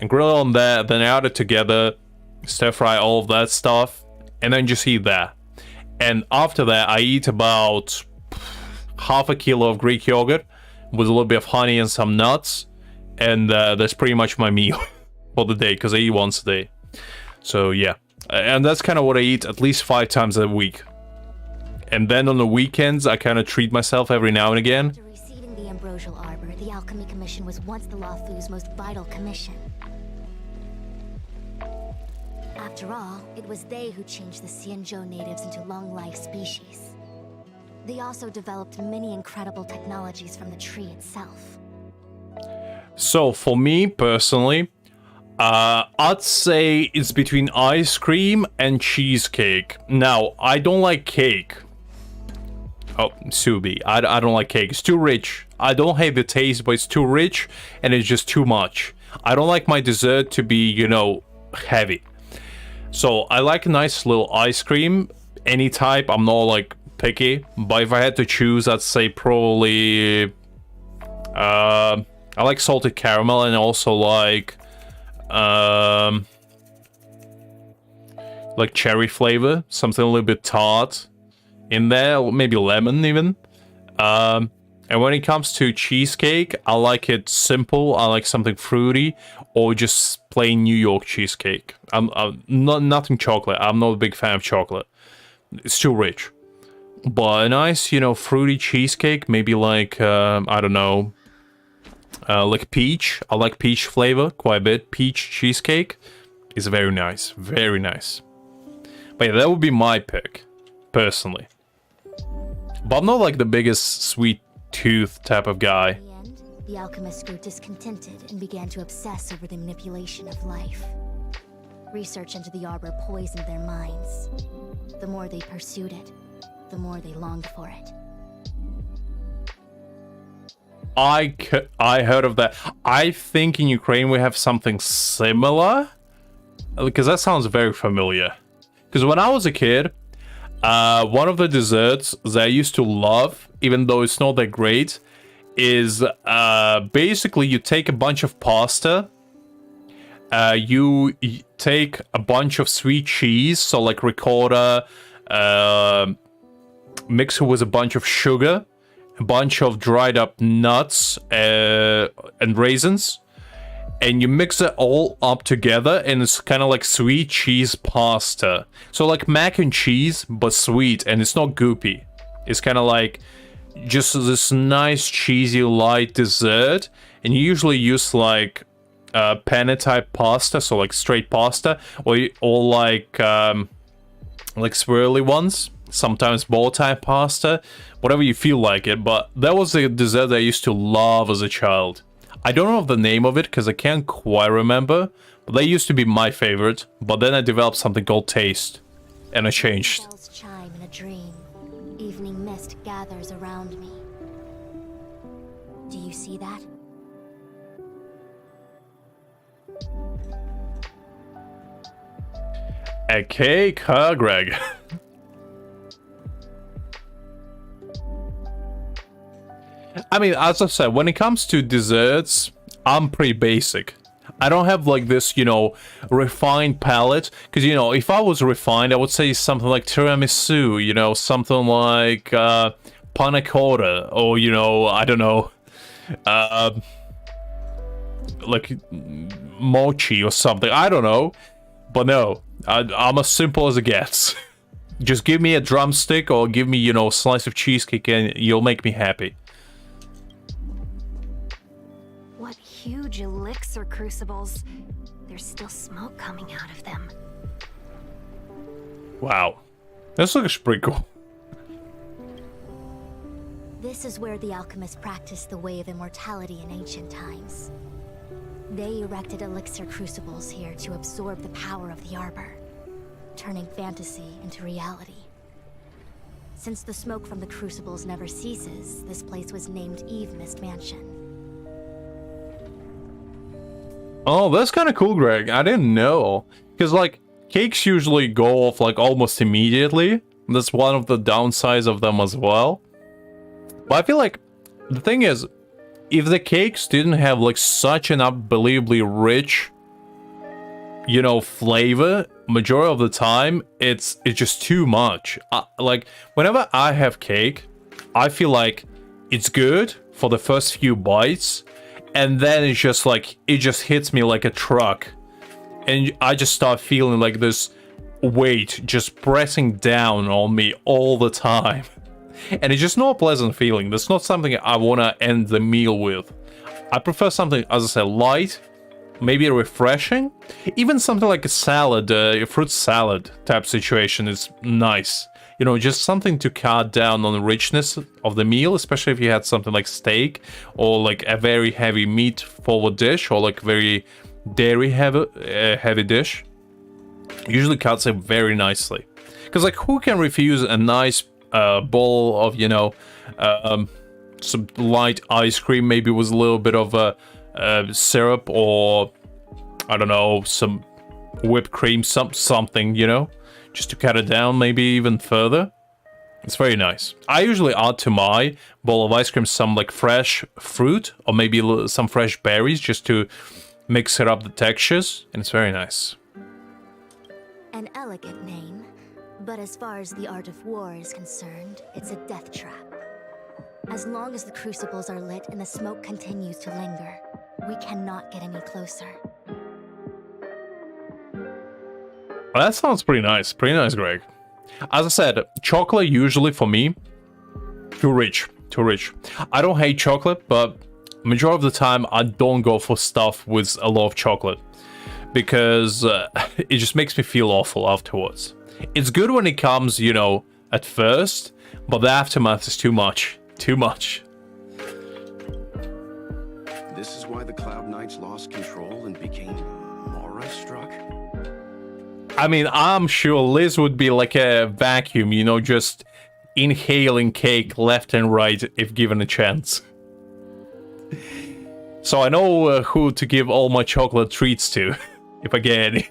S1: grill on that, then I add it together, stir fry all of that stuff, and then just eat that. And after that, I eat about half a kilo of Greek yogurt with a little bit of honey and some nuts. And that's pretty much my meal for the day, because I eat once a day. So yeah, and that's kind of what I eat at least 5 times a week. And then on the weekends, I kind of treat myself every now and again.
S10: After receiving the Ambrosial Arbor, the Alchemy Commission was once the Luofu's most vital commission. After all, it was they who changed the Xianzhou natives into long-life species. They also developed many incredible technologies from the tree itself.
S1: So for me personally, I'd say it's between ice cream and cheesecake. Now, I don't like cake. Oh, Subi, I don't like cake. It's too rich. I don't hate the taste, but it's too rich and it's just too much. I don't like my dessert to be, you know, heavy. So I like a nice little ice cream, any type. I'm not like picky, but if I had to choose, I'd say probably I like salted caramel, and also like cherry flavor, something a little bit tart in there, maybe lemon even. And when it comes to cheesecake, I like it simple. I like something fruity, or just plain New York cheesecake. I'm not nothing chocolate. I'm not a big fan of chocolate. It's too rich. But a nice, you know, fruity cheesecake, maybe like I don't know, like peach. I like peach flavor quite a bit. Peach cheesecake is very nice, very nice. But yeah, that would be my pick, personally. But I'm not like the biggest sweet tooth type of guy.
S10: In the end, the alchemists grew discontented and began to obsess over the manipulation of life. Research into the arbor poisoned their minds. The more they pursued it, the more they longed for it.
S1: I heard of that. I think in Ukraine we have something similar, because that sounds very familiar. Because when I was a kid, one of the desserts that I used to love, even though it's not that great, is basically you take a bunch of pasta, you take a bunch of sweet cheese, so like ricotta, mix it with a bunch of sugar, a bunch of dried up nuts and raisins, and you mix it all up together, and it's kind of like sweet cheese pasta. So like mac and cheese, but sweet, and it's not goopy. It's kind of like just this nice cheesy light dessert, and you usually use like penne type pasta, so like straight pasta, or like swirly ones, sometimes bowl type pasta, whatever you feel like it. But that was a dessert that I used to love as a child. I don't know the name of it because I can't quite remember, but that used to be my favorite. But then I developed something called taste, and I changed.
S10: Bells chime in a dream. Evening mist gathers around me. Do you see that?
S1: A cake, huh, Greg? I mean, as I said, when it comes to desserts, I'm pretty basic. I don't have like this, you know, refined palate. Because, you know, if I was refined, I would say something like tiramisu, you know, something like panna cotta, or, you know, I don't know, like mochi or something. I don't know. But no, I'm as simple as it gets. Just give me a drumstick or give me, you know, a slice of cheesecake and you'll make me happy.
S3: What huge elixir crucibles. There's still smoke coming out of them.
S1: Wow. This looks pretty cool.
S10: This is where the alchemists practiced the way of immortality in ancient times. They erected elixir crucibles here to absorb the power of the arbor, turning fantasy into reality. Since the smoke from the crucibles never ceases, this place was named Eve Mist Mansion.
S1: Oh, that's kind of cool, Greg. I didn't know. Because, like, cakes usually go off, like, almost immediately. That's one of the downsides of them as well. But I feel like the thing is, if the cakes didn't have, like, such an unbelievably rich, you know, flavor, majority of the time, it's just too much. Like, whenever I have cake, I feel like it's good for the first few bites, and then it's just like, it just hits me like a truck. And I just start feeling like this weight just pressing down on me all the time. And it's just not a pleasant feeling. That's not something I want to end the meal with. I prefer something, as I said, light, maybe refreshing. Even something like a salad, a fruit salad type situation is nice. You know, just something to cut down on the richness of the meal, especially if you had something like steak or like a very heavy meat forward dish or like very dairy heavy dish. Usually cuts it very nicely. Because like who can refuse a nice bowl of, you know, some light ice cream, maybe with a little bit of syrup or, I don't know, some whipped cream, something, you know, just to cut it down maybe even further. It's very nice. I usually add to my bowl of ice cream some like fresh fruit or maybe some fresh berries just to mix it up the textures, and it's very nice.
S10: An elegant name, but as far as the art of war is concerned, it's a death trap. As long as the crucibles are lit and the smoke continues to linger, we cannot get any closer.
S1: Well, that sounds pretty nice. Pretty nice, Greg. As I said, chocolate usually for me, too rich. Too rich. I don't hate chocolate, but majority of the time I don't go for stuff with a lot of chocolate. Because it just makes me feel awful afterwards. It's good when it comes, you know, at first, but the aftermath is too much. Too much.
S4: This is why the Cloud Knights lost control and became Mora-struck?
S1: I mean, I'm sure Liz would be like a vacuum, you know, just inhaling cake left and right if given a chance. So I know who to give all my chocolate treats to, if I get any.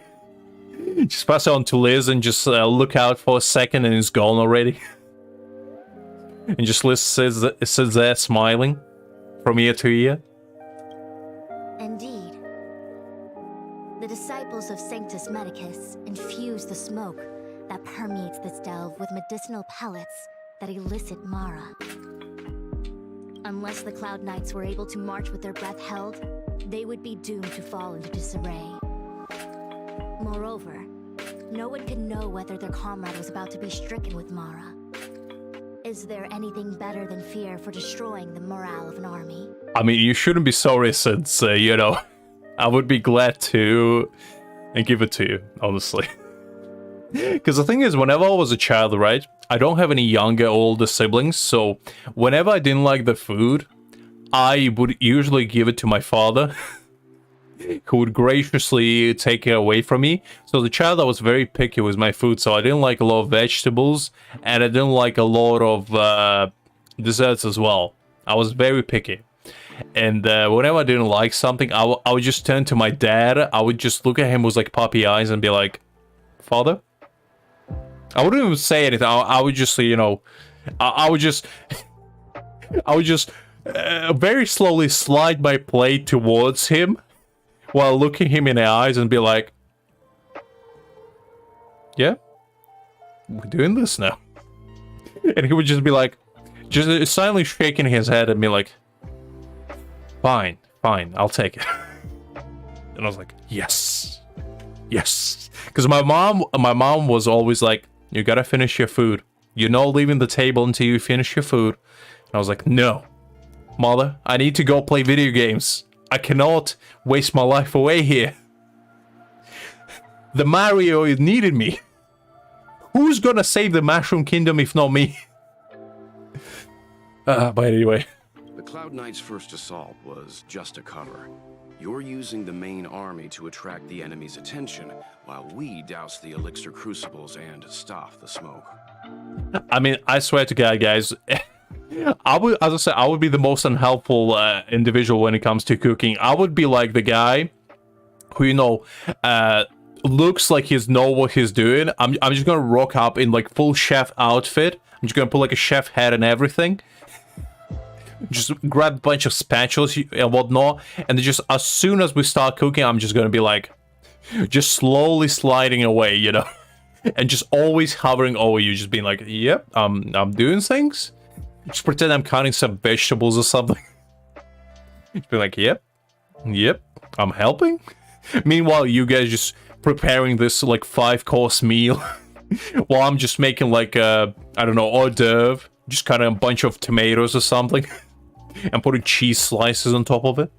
S1: Just pass it on to Liz and just look out for a second and it's gone already. And just Liz sits there smiling from ear to ear.
S10: Indeed. The disciples of Sanctus Medicus infuse the smoke that permeates this delve with medicinal pellets that elicit Mara. Unless the Cloud Knights were able to march with their breath held, they would be doomed to fall into disarray. Moreover, no one could know whether their comrade was about to be stricken with Mara. Is there anything better than fear for destroying the morale of an army?
S1: I mean, you shouldn't be sorry since, you know, I would be glad to give it to you, honestly. Because the thing is, whenever I was a child, right, I don't have any younger or older siblings, so whenever I didn't like the food, I would usually give it to my father, who would graciously take it away from me. So the child, I was very picky with my food, so I didn't like a lot of vegetables, and I didn't like a lot of desserts as well. I was very picky. And whenever I didn't like something, I would just turn to my dad. I would just look at him with like puppy eyes and be like, "Father?" I wouldn't even say anything. I would just, you know, I would just very slowly slide my plate towards him while looking him in the eyes and be like, "Yeah, we're doing this now." And he would just be like, just silently shaking his head and be like, fine, I'll take it." And I was like, yes. Because my mom was always like, "You gotta finish your food. You're not leaving the table until you finish your food." And I was like, "No, Mother, I need to go play video games. I cannot waste my life away here. The Mario needed me. Who's gonna save the Mushroom Kingdom if not me?" But anyway.
S4: The Cloud Knight's first assault was just a cover. You're using the main army to attract the enemy's attention, while we douse the elixir crucibles and stop the smoke.
S1: I mean, I swear to God, guys, I would, as I said, I would be the most unhelpful individual when it comes to cooking. I would be like the guy who, you know, looks like he's know what he's doing. I'm just gonna rock up in like full chef outfit. I'm just gonna put like a chef hat and everything. Just grab a bunch of spatulas and whatnot, and then just as soon as we start cooking, I'm just gonna be like, just slowly sliding away, you know, and just always hovering over you, just being like, "Yep, I'm doing things." Just pretend I'm cutting some vegetables or something. Just be like, "Yep, I'm helping." Meanwhile, you guys just preparing this like 5-course meal, while I'm just making like I don't know, hors d'oeuvre, just cutting a bunch of tomatoes or something. And putting cheese slices on top of it.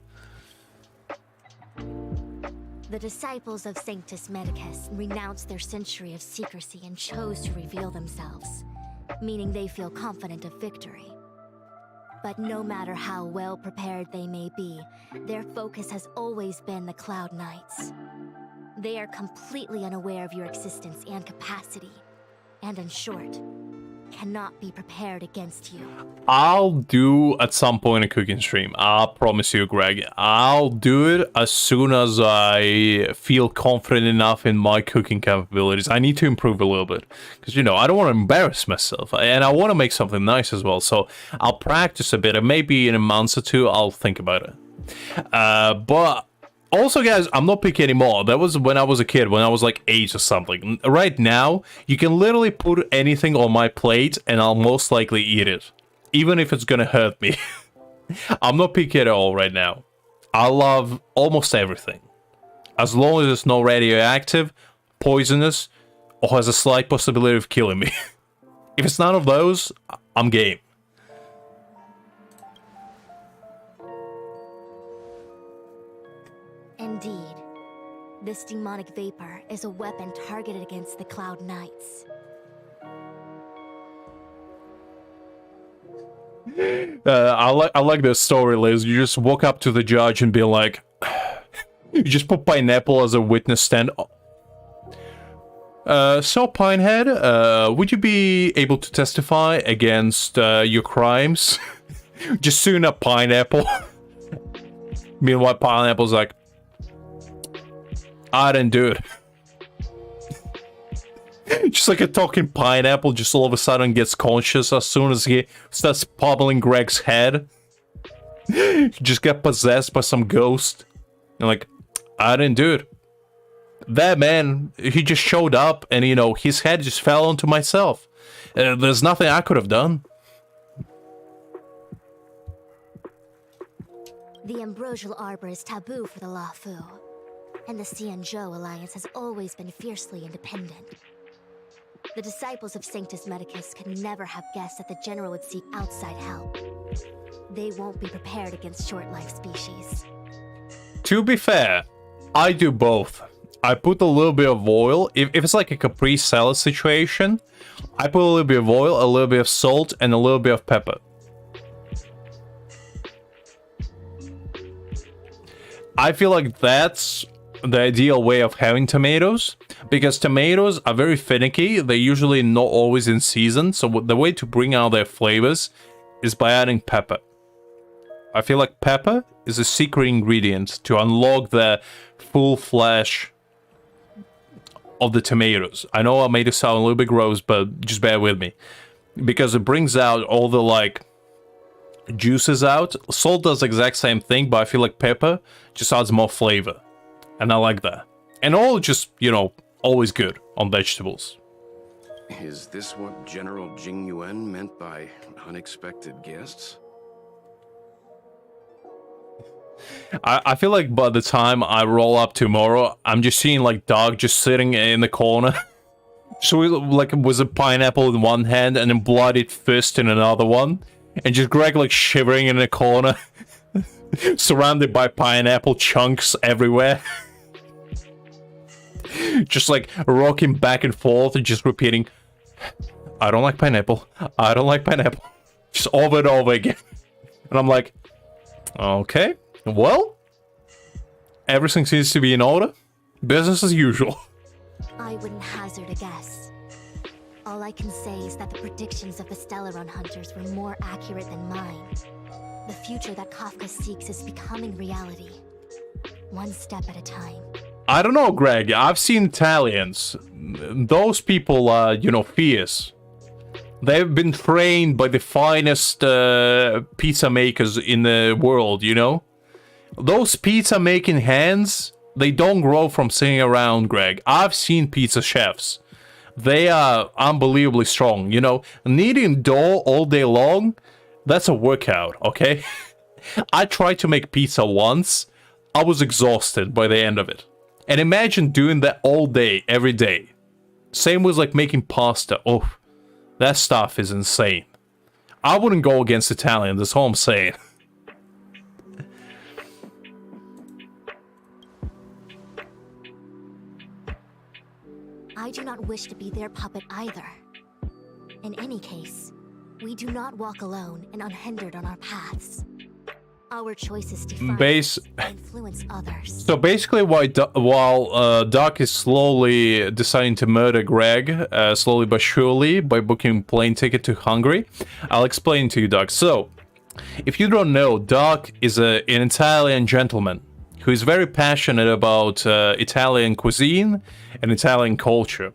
S10: The disciples of Sanctus Medicus renounced their century of secrecy and chose to reveal themselves, meaning they feel confident of victory. But no matter how well prepared they may be, their focus has always been the Cloud Knights. They are completely unaware of your existence and capacity, and in short, cannot be prepared against you.
S1: I'll do at some point a cooking stream. I promise you, Greg. I'll do it as soon as I feel confident enough in my cooking capabilities. I need to improve a little bit. Because, you know, I don't want to embarrass myself. And I want to make something nice as well. So I'll practice a bit. And maybe in a month or two, I'll think about it. But also, guys, I'm not picky anymore. That was when I was a kid, when I was like 8 or something. Right now, you can literally put anything on my plate and I'll most likely eat it. Even if it's gonna hurt me. I'm not picky at all right now. I love almost everything. As long as it's not radioactive, poisonous, or has a slight possibility of killing me. If it's none of those, I'm game.
S10: Indeed, this demonic vapor is a weapon targeted against the Cloud Knights.
S1: I like this story, Liz. You just walk up to the judge and be like, you just put pineapple as a witness stand. So Pinehead, would you be able to testify against your crimes? Just soon a pineapple. Meanwhile, Pineapple's like, I didn't do it. Just like a talking pineapple, just all of a sudden gets conscious as soon as he starts pummeling Greg's head. Just get possessed by some ghost. And like, I didn't do it. That man, he just showed up and, you know, his head just fell onto myself. There's nothing I could have done.
S10: The Ambrosial Arbor is taboo for the Luofu, and the Xianzhou Alliance has always been fiercely independent. The disciples of Sanctus Medicus could never have guessed that the General would seek outside help. They won't be prepared against short-life species.
S1: To be fair, I do both. I put a little bit of oil. If it's like a Capri salad situation, I put a little bit of oil, a little bit of salt, and a little bit of pepper. I feel like that's the ideal way of having tomatoes, because tomatoes are very finicky. They're usually not always in season, so the way to bring out their flavors is by adding pepper. I feel like pepper is a secret ingredient to unlock the full flesh of the tomatoes. I know I made it sound a little bit gross, but just bear with me, because it brings out all the like juices out. Salt does the exact same thing, but I feel like pepper just adds more flavor, and I like that. And all just, you know, always good on vegetables.
S4: Is this what General Jing Yuan meant by unexpected guests?
S1: I feel like by the time I roll up tomorrow, I'm just seeing like Doug just sitting in the corner. So like with a pineapple in one hand and a bloodied fist in another one. And just Greg like shivering in a corner. Surrounded by pineapple chunks everywhere. Just like rocking back and forth and just repeating, I don't like pineapple. I don't like pineapple. Just over and over again. And I'm like, okay. Well, everything seems to be in order. Business as usual.
S10: I wouldn't hazard a guess. All I can say is that the predictions of the Stellaron hunters were more accurate than mine. The future that Kafka seeks is becoming reality. One step at a time.
S1: I don't know, Greg. I've seen Italians. Those people are, you know, fierce. They've been trained by the finest pizza makers in the world, you know? Those pizza making hands, they don't grow from sitting around, Greg. I've seen pizza chefs. They are unbelievably strong, you know? Kneading dough all day long, that's a workout, okay? I tried to make pizza once. I was exhausted by the end of it. And imagine doing that all day, every day. Same with like making pasta. Oh, that stuff is insane. I wouldn't go against Italian, that's all I'm saying.
S10: I do not wish to be their puppet either. In any case, we do not walk alone and unhindered on our paths. Our choice is to influence others.
S1: So basically, while Doc is slowly deciding to murder Greg, slowly but surely, by booking a plane ticket to Hungary, I'll explain to you, Doc. So, if you don't know, Doc is an Italian gentleman who is very passionate about Italian cuisine and Italian culture.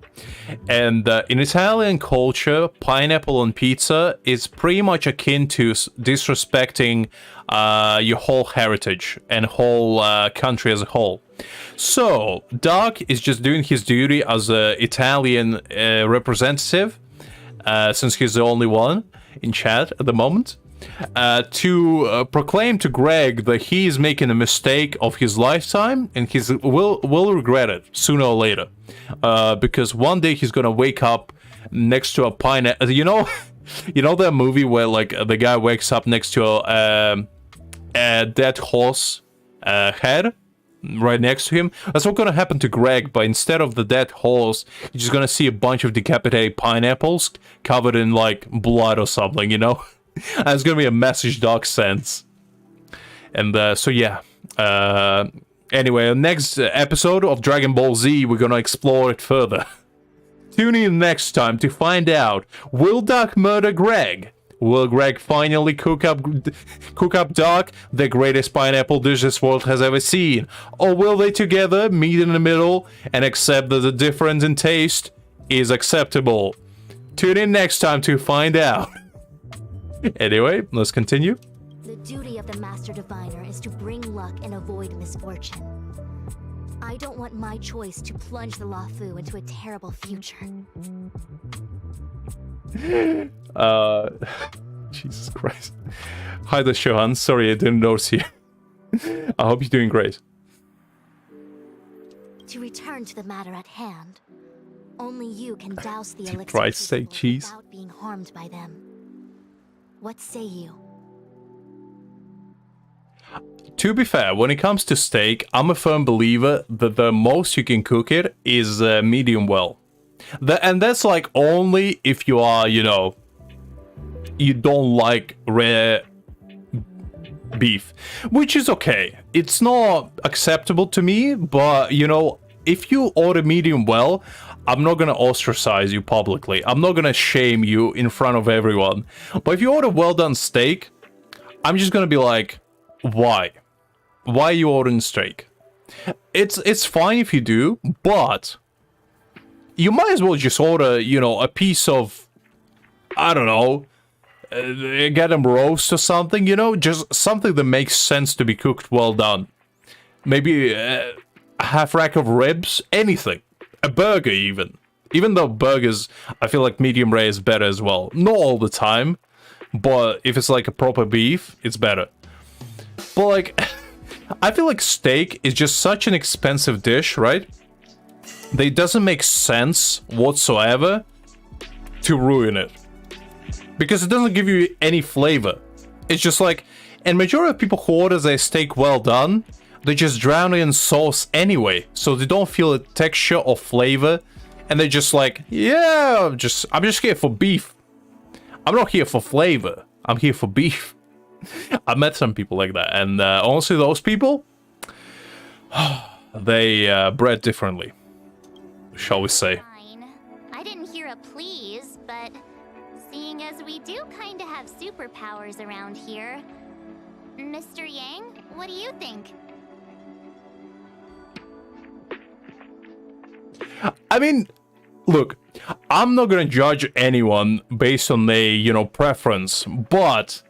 S1: And in Italian culture, pineapple on pizza is pretty much akin to disrespecting your whole heritage and whole country as a whole. So, Doc is just doing his duty as an Italian representative, since he's the only one in chat at the moment, to proclaim to Greg that he is making a mistake of his lifetime and he will regret it sooner or later. Because one day he's gonna wake up next to a pineapple. You know that movie where like the guy wakes up next to a dead horse head right next to him? That's what's gonna happen to Greg, but instead of the dead horse, you're just gonna see a bunch of decapitated pineapples covered in like blood or something, you know? And it's gonna be a message Doc sends. And so yeah. Anyway, next episode of Dragon Ball Z, we're gonna explore it further. Tune in next time to find out, will Doc murder Greg? Will Greg finally cook up Doc, the greatest pineapple dish this world has ever seen? Or will they together meet in the middle and accept that the difference in taste is acceptable? Tune in next time to find out. Anyway, let's continue.
S10: The duty of the Master Diviner is to bring luck and avoid misfortune. I don't want my choice to plunge the Luofu into a terrible future.
S1: Jesus Christ. Hi there, Shohan. Sorry I didn't notice you. I hope you're doing great.
S10: To return to the matter at hand, only you can douse the elixir
S1: Christ's sake, cheese.
S10: without being harmed by them. What say you?
S1: To be fair, when it comes to steak, I'm a firm believer that the most you can cook it is medium well. And that's like only if you are, you know, you don't like rare beef, which is okay. It's not acceptable to me, but you know, if you order medium well, I'm not gonna ostracize you publicly. I'm not gonna shame you in front of everyone. But if you order well done steak, I'm just gonna be like, why? Why are you ordering steak? It's fine if you do, but you might as well just order, you know, a piece of, I don't know, get them roast or something, you know, just something that makes sense to be cooked well done. Maybe a half rack of ribs, anything. A burger even. Even though burgers, I feel like medium rare is better as well. Not all the time, but if it's like a proper beef, it's better. But like, I feel like steak is just such an expensive dish, right? That it doesn't make sense whatsoever to ruin it. Because it doesn't give you any flavor. It's just like, and majority of people who order their steak well done, they just drown it in sauce anyway. So they don't feel a texture or flavor. And they're just like, yeah, I'm just here for beef. I'm not here for flavor. I'm here for beef. I met some people like that, and honestly, those people, they bred differently, shall we say.
S2: Fine. I didn't hear a please, but seeing as we do kind of have superpowers around here, Mr. Yang, what do you think?
S1: I mean, look, I'm not gonna judge anyone based on their, you know, preference, but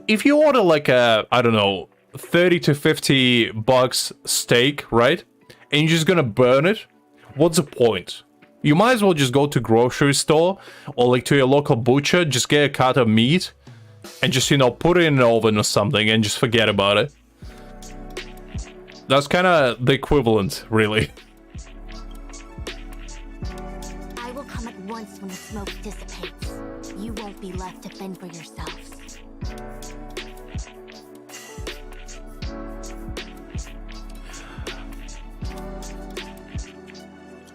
S1: if you order like a, I don't know, 30 to 50 bucks steak, right? And you're just gonna burn it, what's the point? You might as well just go to grocery store or like to your local butcher, just get a cut of meat and just, you know, put it in an oven or something and just forget about it. That's kind of the equivalent, really.
S10: I will come at once when the smoke dissipates. You won't be left to fend for yourselves.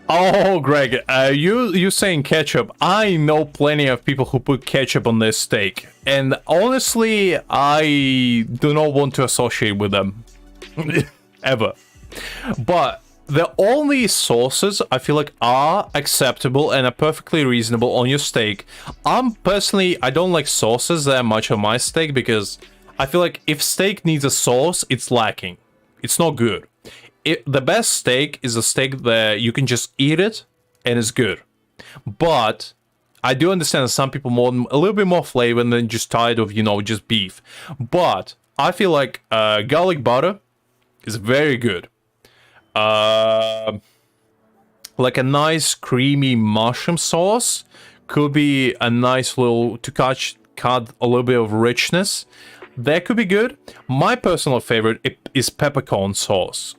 S1: Oh, Greg, you saying ketchup. I know plenty of people who put ketchup on their steak. And honestly, I do not want to associate with them. Ever. But the only sauces I feel like are acceptable and are perfectly reasonable on your steak. Personally, I don't like sauces that much on my steak because I feel like if steak needs a sauce, it's lacking. It's not good. The best steak is a steak that you can just eat it and it's good. But I do understand that some people want a little bit more flavor and then just tired of, you know, just beef. But I feel like garlic butter is very good. Like a nice creamy mushroom sauce could be a nice little to cut a little bit of richness. That could be good. My personal favorite is peppercorn sauce.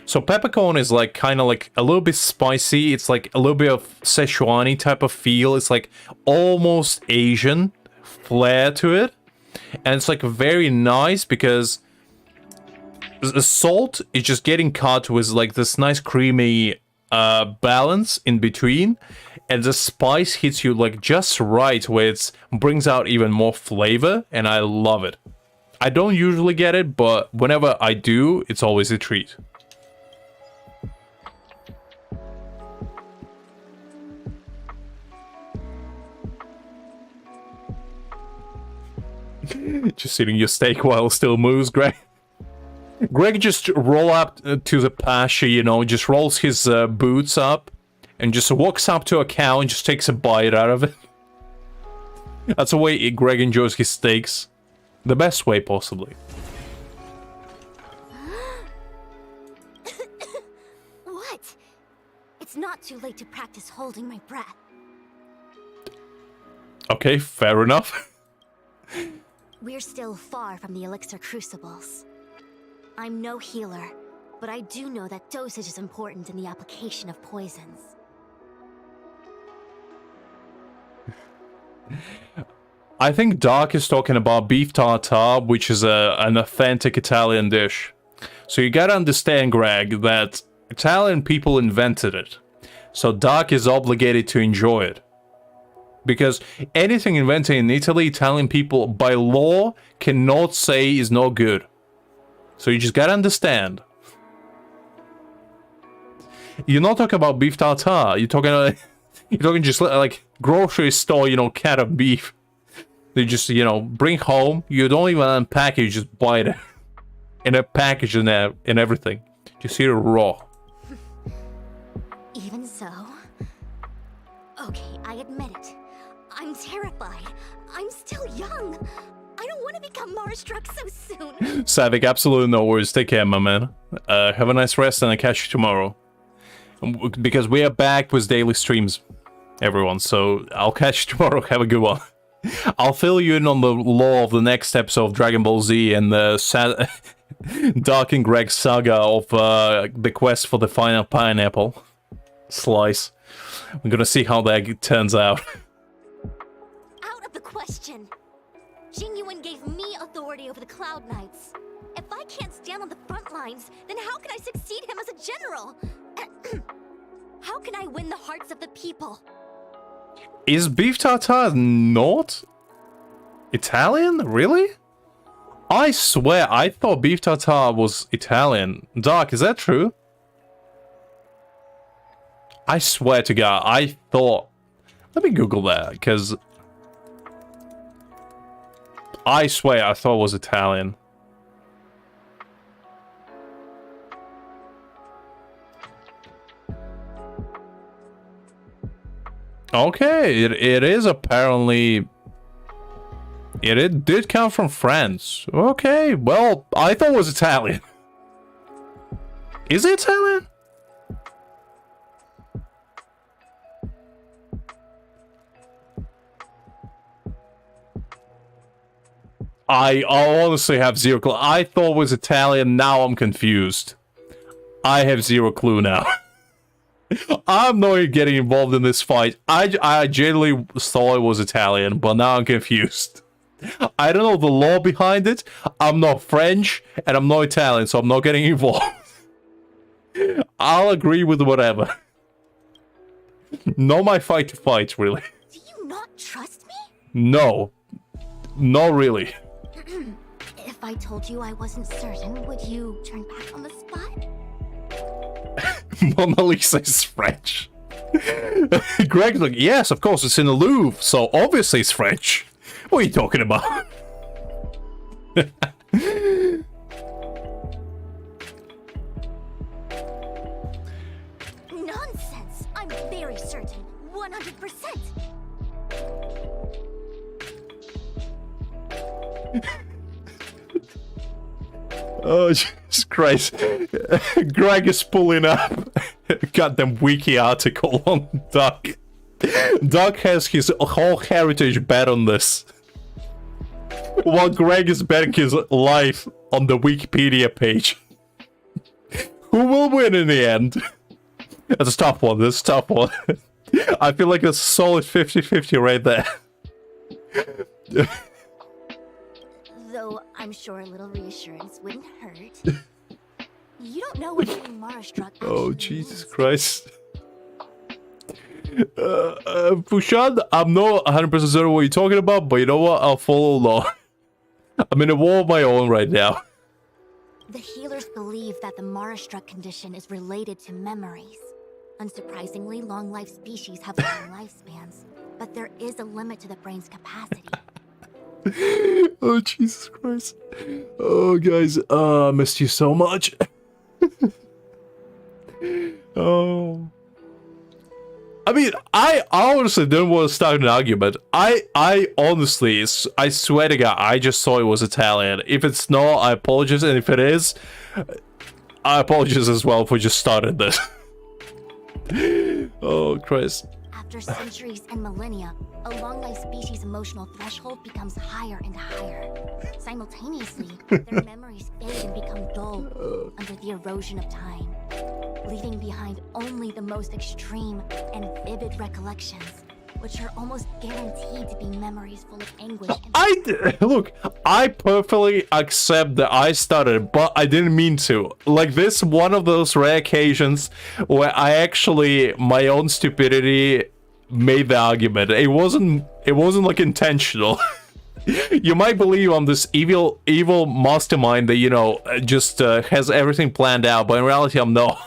S1: So peppercorn is like kind of like a little bit spicy. It's like a little bit of Szechuan type of feel. It's like almost Asian flair to it. And it's like very nice because the salt is just getting cut with like this nice creamy balance in between. And the spice hits you like just right where it brings out even more flavor. And I love it. I don't usually get it, but whenever I do, it's always a treat. Just eating your steak while it still moves, Greg. Greg just roll up to the pasture, you know, just rolls his boots up and just walks up to a cow and just takes a bite out of it. That's the way Greg enjoys his steaks. The best way, possibly.
S10: What? It's not too late to practice holding my breath.
S1: Okay, fair enough.
S10: We're still far from the elixir crucibles. I'm no healer, but I do know that dosage is important in the application of poisons.
S1: I think Doc is talking about beef tartare, which is an authentic Italian dish. So you gotta understand, Greg, that Italian people invented it. So Doc is obligated to enjoy it. Because anything invented in Italy, Italian people, by law, cannot say is no good. So you just gotta understand. You're not talking about beef tartare. You're talking just like grocery store, you know, cat of beef. They just, you know, bring home. You don't even unpack it. You just bite it in a package and everything. Just eat it raw.
S10: Even so, okay, I admit it. I'm terrified. I'm still young. I don't want to become Mars-struck so soon.
S1: Savik, absolutely no worries. Take care, my man. Have a nice rest and I'll catch you tomorrow. Because we are back with daily streams, everyone. So I'll catch you tomorrow. Have a good one. I'll fill you in on the lore of the next episode of Dragon Ball Z and the Dark and Greg saga of the quest for the final pineapple slice. We're gonna see how that turns out.
S10: Out of the question. Jingyuan gave me authority over the Cloud Knights. If I can't stand on the front lines, then how can I succeed him as a general? How can I win the hearts of the people?
S1: Is beef tartare not Italian? Really? I swear, I thought beef tartare was Italian. Dark, is that true? I swear to God, I thought... Let me Google that, because... I swear, I thought it was Italian. Okay, it is apparently... It did come from France. Okay, well, I thought it was Italian. Is it Italian? I honestly have zero clue. I thought it was Italian, now I'm confused. I have zero clue now. I'm not getting involved in this fight. I genuinely thought it was Italian, but now I'm confused. I don't know the law behind it. I'm not French, and I'm not Italian, so I'm not getting involved. I'll agree with whatever. Not my fight to fight, really.
S10: Do you not trust me?
S1: No. Not really.
S10: If I told you I wasn't certain, would you turn back on the spot?
S1: Mona Lisa is French. Greg's like, yes, of course, it's in the Louvre, so obviously it's French. What are you talking about?
S10: Nonsense! I'm very certain. 100%.
S1: Oh, Jesus Christ. Greg is pulling up a goddamn wiki article on Duck. Duck has his whole heritage bet on this. While Greg is betting his life on the Wikipedia page. Who will win in the end? That's a tough one, that's a tough one. I feel like it's a solid 50-50 right there.
S10: Though I'm sure a little reassurance wouldn't hurt. You don't know what being Mara-struck
S1: Oh,
S10: actually
S1: Jesus
S10: means.
S1: Christ. Fushan, I'm not 100% certain what you're talking about, but you know what? I'll follow along. I'm in a war of my own right now.
S10: The healers believe that the Mara-struck condition is related to memories. Unsurprisingly, long-life species have long lifespans, but there is a limit to the brain's capacity.
S1: Oh, Jesus Christ. Oh, guys, I missed you so much. Oh. I mean, I honestly didn't want to start an argument. I honestly, I swear to God, I just saw it was Italian. If it's not, I apologize. And if it is, I apologize as well for just starting this. Oh, Christ.
S10: After centuries and millennia, a long-life species' emotional threshold becomes higher and higher. Simultaneously, their memories fade and become dull under the erosion of time, leaving behind only the most extreme and vivid recollections, which are almost guaranteed to be memories full of anguish and...
S1: Look, I perfectly accept that I started, but I didn't mean to. Like, this one of those rare occasions where I actually, my own stupidity made the argument. It wasn't like intentional. You might believe I'm this evil mastermind that, you know, just has everything planned out, but in reality I'm not.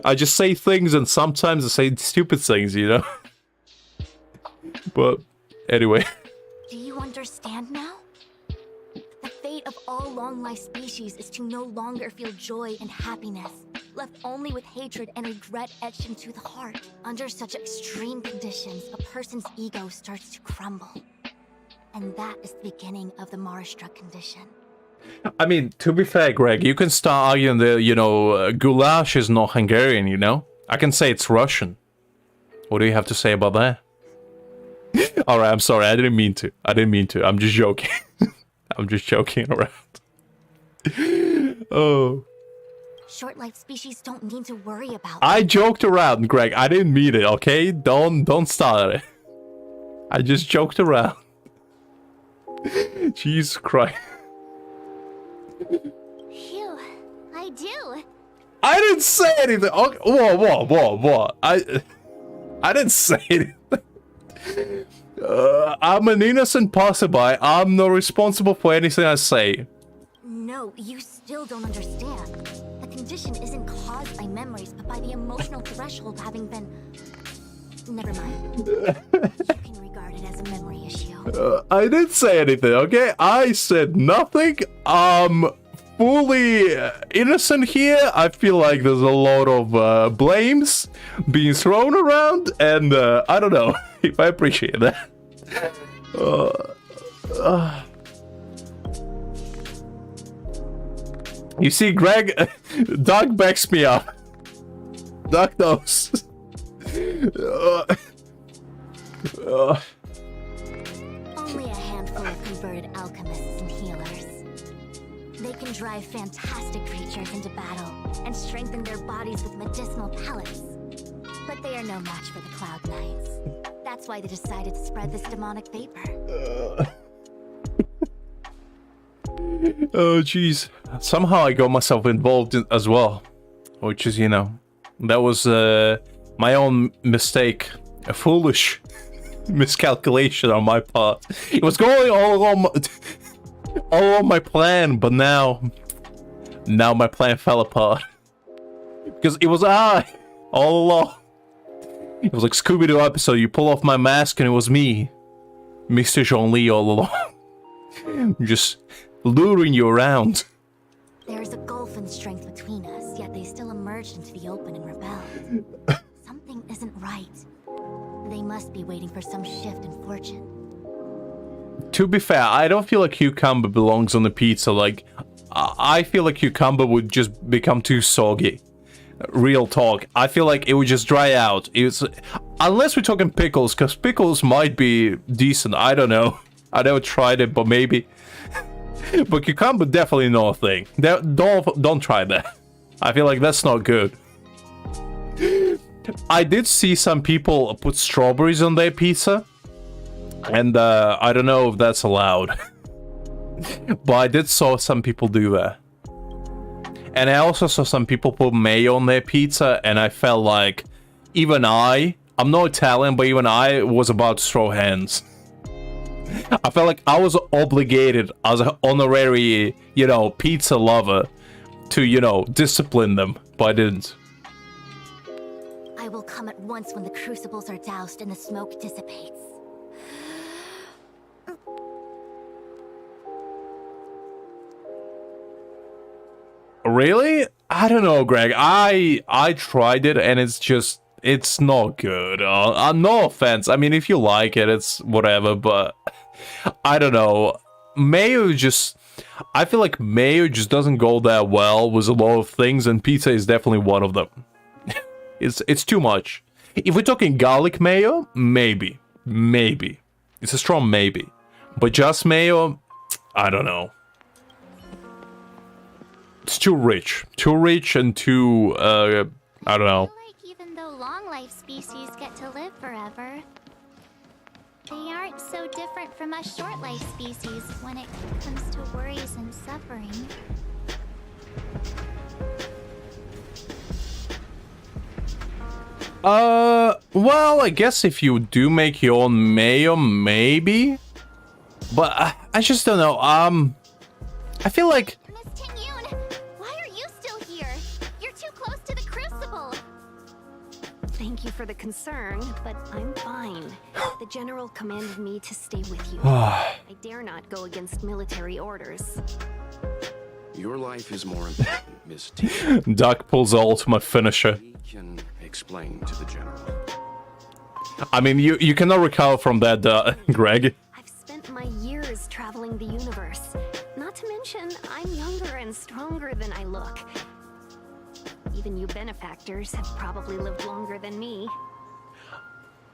S1: I just say things, and sometimes I say stupid things, you know. But anyway.
S10: Do you understand now? The fate of all long-life species is to no longer feel joy and happiness, left only with hatred and regret etched into the heart. Under such extreme conditions, a person's ego starts to crumble. And that is the beginning of the Mars-struck condition.
S1: I mean, to be fair, Greg, you can start arguing that, you know, goulash is not Hungarian, you know? I can say it's Russian. What do you have to say about that? Alright, I'm sorry, I didn't mean to. I'm just joking. I'm just joking around. Oh.
S10: Short-lived species don't need to worry about...
S1: I joked around, Greg. I didn't mean it, okay? Don't start it. I just joked around. Jesus Christ.
S2: Phew, I do.
S1: I didn't say anything. Okay. Whoa. I didn't say anything. I'm an innocent passerby. I'm not responsible for anything I say.
S10: No, you still don't understand. The condition isn't caused by memories, but by the emotional threshold having been... Never mind. You can regard it as a memory issue.
S1: I didn't say anything, okay? I said nothing. I'm fully innocent here. I feel like there's a lot of blames being thrown around, and I don't know if I appreciate that. You see, Greg, Doug backs me up. Doug knows.
S10: Only a handful of converted alchemists and healers. They can drive fantastic creatures into battle and strengthen their bodies with medicinal pellets. But they are no match for the Cloud Knights. That's why they decided to spread this demonic vapor.
S1: Oh, jeez. Somehow I got myself involved as well. Which is, you know, that was my own mistake. A foolish miscalculation on my part. It was going all along my plan, but now my plan fell apart. Because it was I all along. It was like Scooby-Doo episode. You pull off my mask and it was me, Mr. Jean-Lee, all along. Just luring you around.
S10: There is a gulf in strength between us, yet they still emerged into the open and rebelled. Something isn't right. They must be waiting for some shift in fortune.
S1: To be fair, I don't feel like cucumber belongs on the pizza. Like, I feel like cucumber would just become too soggy. Real talk. I feel like it would just dry out. Unless we're talking pickles, because pickles might be decent. I don't know. I never tried it, but maybe. But cucumber definitely not a thing. Don't try that. I feel like that's not good. I did see some people put strawberries on their pizza, and I don't know if that's allowed. But I did saw some people do that. And I also saw some people put mayo on their pizza, and I felt like even I'm not Italian, but even I was about to throw hands. I felt like I was obligated as an honorary, you know, pizza lover to, you know, discipline them, but I didn't.
S10: I will come at once when the crucibles are doused and the smoke dissipates.
S1: Really? I don't know, Greg. I tried it and it's not good. No offense. I mean, if you like it, it's whatever, but I don't know. Mayo just... I feel like mayo just doesn't go that well with a lot of things, and pizza is definitely one of them. It's too much. If we're talking garlic mayo, maybe. Maybe. It's a strong maybe. But just mayo, I don't know. It's too rich. Too rich and too, I don't know.
S2: I feel like even though long-life species get to live forever, they aren't so different from us short-life species when it comes to worries and suffering.
S1: Well, I guess if you do make your own mayo, maybe. But I just don't know. I feel like...
S2: Miss Ting-Yun, why are you still here? You're too close to the Crucible.
S3: Thank you for the concern, but I'm fine. The General commanded me to stay with you.
S1: Ah.
S3: I dare not go against military orders.
S4: Your life is more important, Miss T.
S1: Duck pulls the ultimate finisher.
S4: We can explain to the General.
S1: I mean, you cannot recover from that, Greg.
S3: I've spent my years traveling the universe. Not to mention, I'm younger and stronger than I look. Even you benefactors have probably lived longer than me.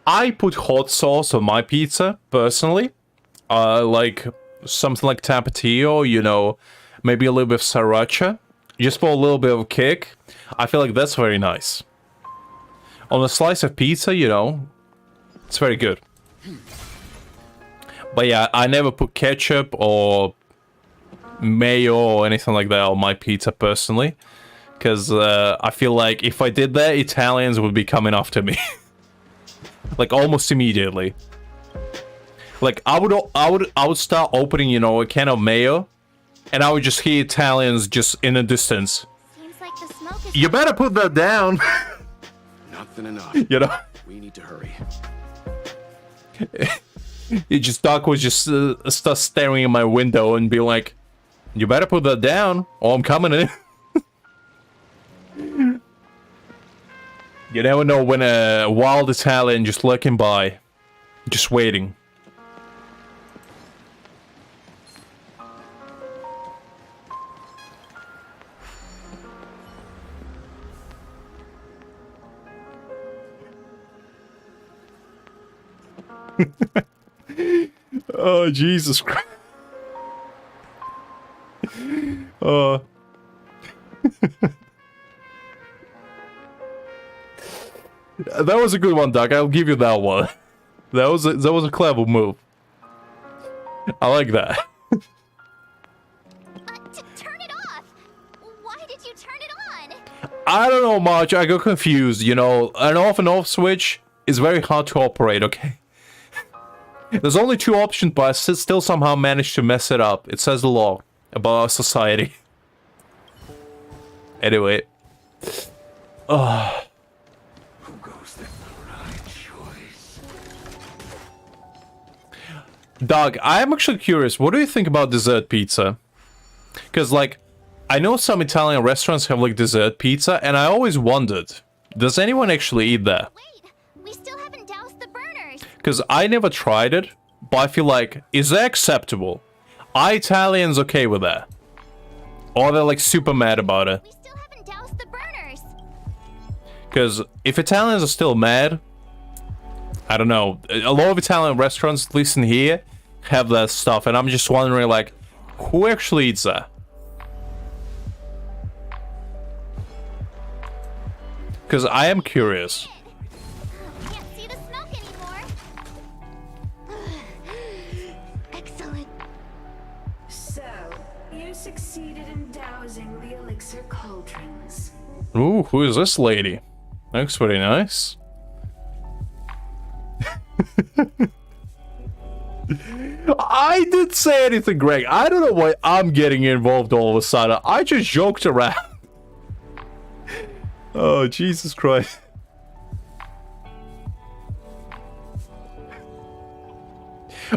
S1: I put hot sauce on my pizza, personally. Like, something like Tapatio, you know, maybe a little bit of sriracha. Just for a little bit of a kick. I feel like that's very nice. On a slice of pizza, you know, it's very good. But yeah, I never put ketchup or mayo or anything like that on my pizza, personally. Because I feel like if I did that, Italians would be coming after me. Like, almost immediately. Like, I would start opening, you know, a can of mayo, and I would just hear Italians just in the distance.
S2: Seems like the smoke is...
S1: You better put that down.
S4: Nothing enough.
S1: You know?
S4: We need to hurry.
S1: Doc would just start staring in my window and be like, you better put that down, or I'm coming in. You never know when a wild Italian just lurking by, just waiting. Oh, Jesus Christ. That was a good one, Doc. I'll give you that one. That was a clever move. I like that.
S2: Turn it off! Why did you turn it on?
S1: I don't know much. I got confused, you know. An off and off switch is very hard to operate, okay? There's only two options, but I still somehow managed to mess it up. It says the law about our society. Anyway. Doug, I am actually curious. What do you think about dessert pizza? Because, like, I know some Italian restaurants have, like, dessert pizza, and I always wondered, does anyone actually eat that?
S2: Wait, we still haven't doused the burners.
S1: Because I never tried it, but I feel like, is that acceptable? Are Italians okay with that? Or are they, like, super mad about it?
S2: We still haven't doused the burners.
S1: Because if Italians are still mad, I don't know. A lot of Italian restaurants, at least in here, have that stuff, and I'm just wondering, like, who actually eats that? Because I am curious.
S2: Can't see the smoke anymore.
S11: Excellent. So, you succeeded in dousing the elixir cauldrons.
S1: Ooh, who is this lady? Looks pretty nice. I didn't say anything, Greg. I don't know why I'm getting involved all of a sudden. I just joked around. Oh, Jesus Christ.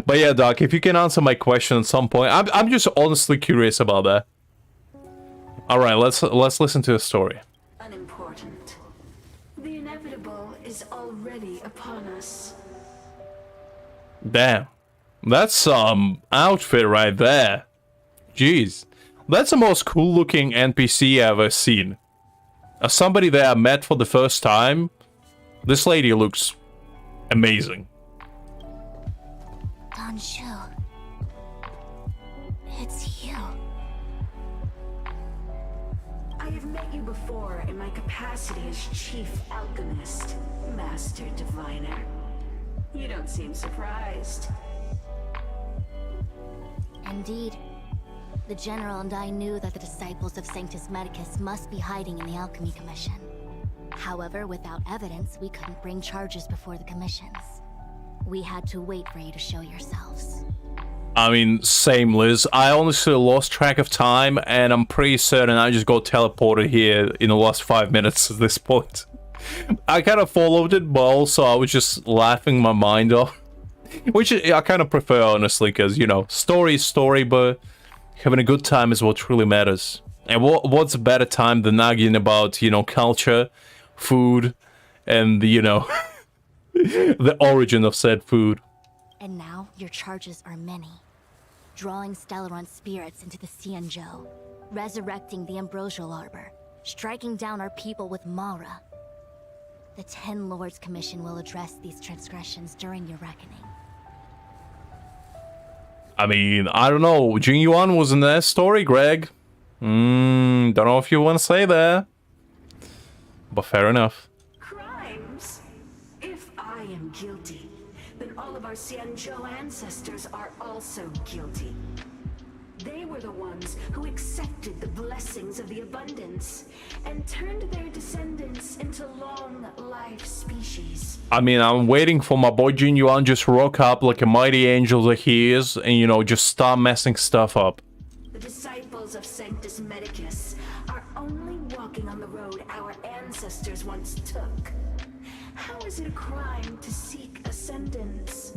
S1: But yeah, Doc, if you can answer my question at some point. I'm just honestly curious about that. All right, let's listen to the story.
S11: Unimportant. The inevitable is already upon us.
S1: Damn, that's some outfit right there. Jeez, that's the most cool-looking NPC I've ever seen. As somebody that I met for the first time, this lady looks amazing.
S10: Danshu. It's you.
S11: I have met you before in my capacity as Chief Alchemist, Master Diviner. You don't seem surprised.
S10: Indeed. The General and I knew that the disciples of Sanctus Medicus must be hiding in the Alchemy Commission. However, without evidence, we couldn't bring charges before the commissions. We had to wait for you to show yourselves.
S1: I mean, same, Liz. I honestly lost track of time, and I'm pretty certain I just got teleported here in the last 5 minutes at this point. I kind of followed it, but also I was just laughing my mind off. Which I kind of prefer, honestly, because, you know, story is story, but having a good time is what truly matters. And what's a better time than arguing about, you know, culture, food, and, you know, the origin of said food.
S10: And now, your charges are many. Drawing Stellaron spirits into the Xianzhou, resurrecting the Ambrosial Arbor, striking down our people with Mara. The Ten Lords Commission will address these transgressions during your reckoning.
S1: I mean, I don't know. Jing Yuan was in that story, Greg. Don't know if you want to say that. But fair enough.
S11: Crimes? If I am guilty, then all of our Xianzhou ancestors are also guilty. They were the ones who accepted the blessings of the abundance and turned their descendants into long-life species.
S1: I mean, I'm waiting for my boy Jing Yuan just rock up like a mighty angel that he is and, you know, just start messing stuff up.
S11: The disciples of Sanctus Medicus are only walking on the road our ancestors once took. How is it a crime to seek ascendance?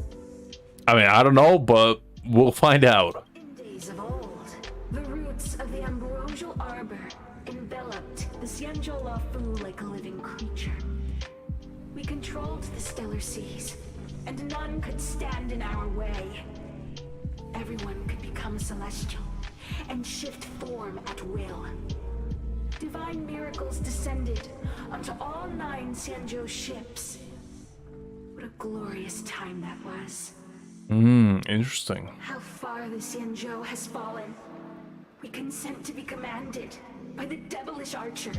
S1: I mean, I don't know, but we'll find out.
S11: In days of old, the roots of the Ambrosial Arbor enveloped the Xianzhou Luofu like a living creature. We controlled the stellar seas, and none could stand in our way. Everyone could become celestial and shift form at will. Divine miracles descended onto all 9 Xianzhou ships. What a glorious time that was.
S1: Interesting.
S11: How far the Xianzhou has fallen. We consent to be commanded by the devilish archer.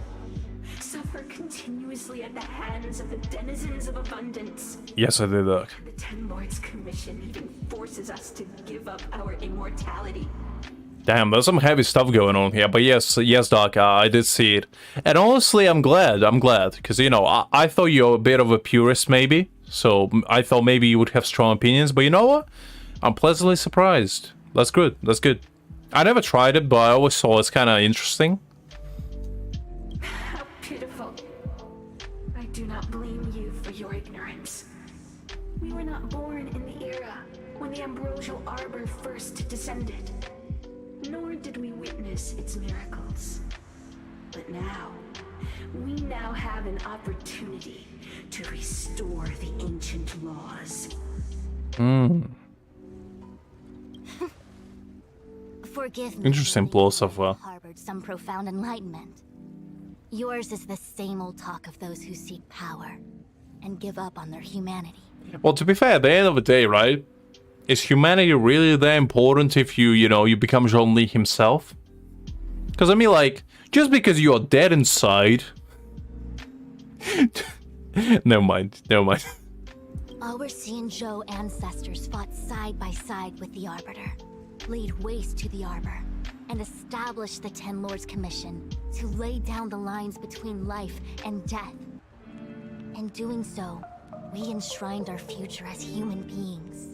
S11: Suffer continuously at the hands of the denizens of abundance.
S1: Yes, I did that.
S11: The Ten Lords Commission even forces us to give up our immortality.
S1: Damn, there's some heavy stuff going on here. But yes, Doc, I did see it. And honestly, I'm glad. Because, you know, I thought you were a bit of a purist, maybe. So I thought maybe you would have strong opinions. But you know what? I'm pleasantly surprised. That's good. That's good. I never tried it, but I always saw it's kind of interesting.
S11: How pitiful. I do not blame you for your ignorance. We were not born in the era when the Ambrosial Arbor first descended. Nor did we witness its miracles. But now, we now have an opportunity to restore the ancient laws.
S10: Forgive me.
S1: Interesting blow so far.
S10: Harbored some profound enlightenment. Yours is the same old talk of those who seek power and give up on their humanity.
S1: Well, to be fair, at the end of the day, right? Is humanity really that important if you know, you become Zhongli himself? Because, I mean, like, just because you are dead inside... Never mind.
S10: Our Xianzhou ancestors fought side by side with the Arbiter, laid waste to the Arbor, and established the Ten Lords Commission to lay down the lines between life and death. In doing so, we enshrined our future as human beings.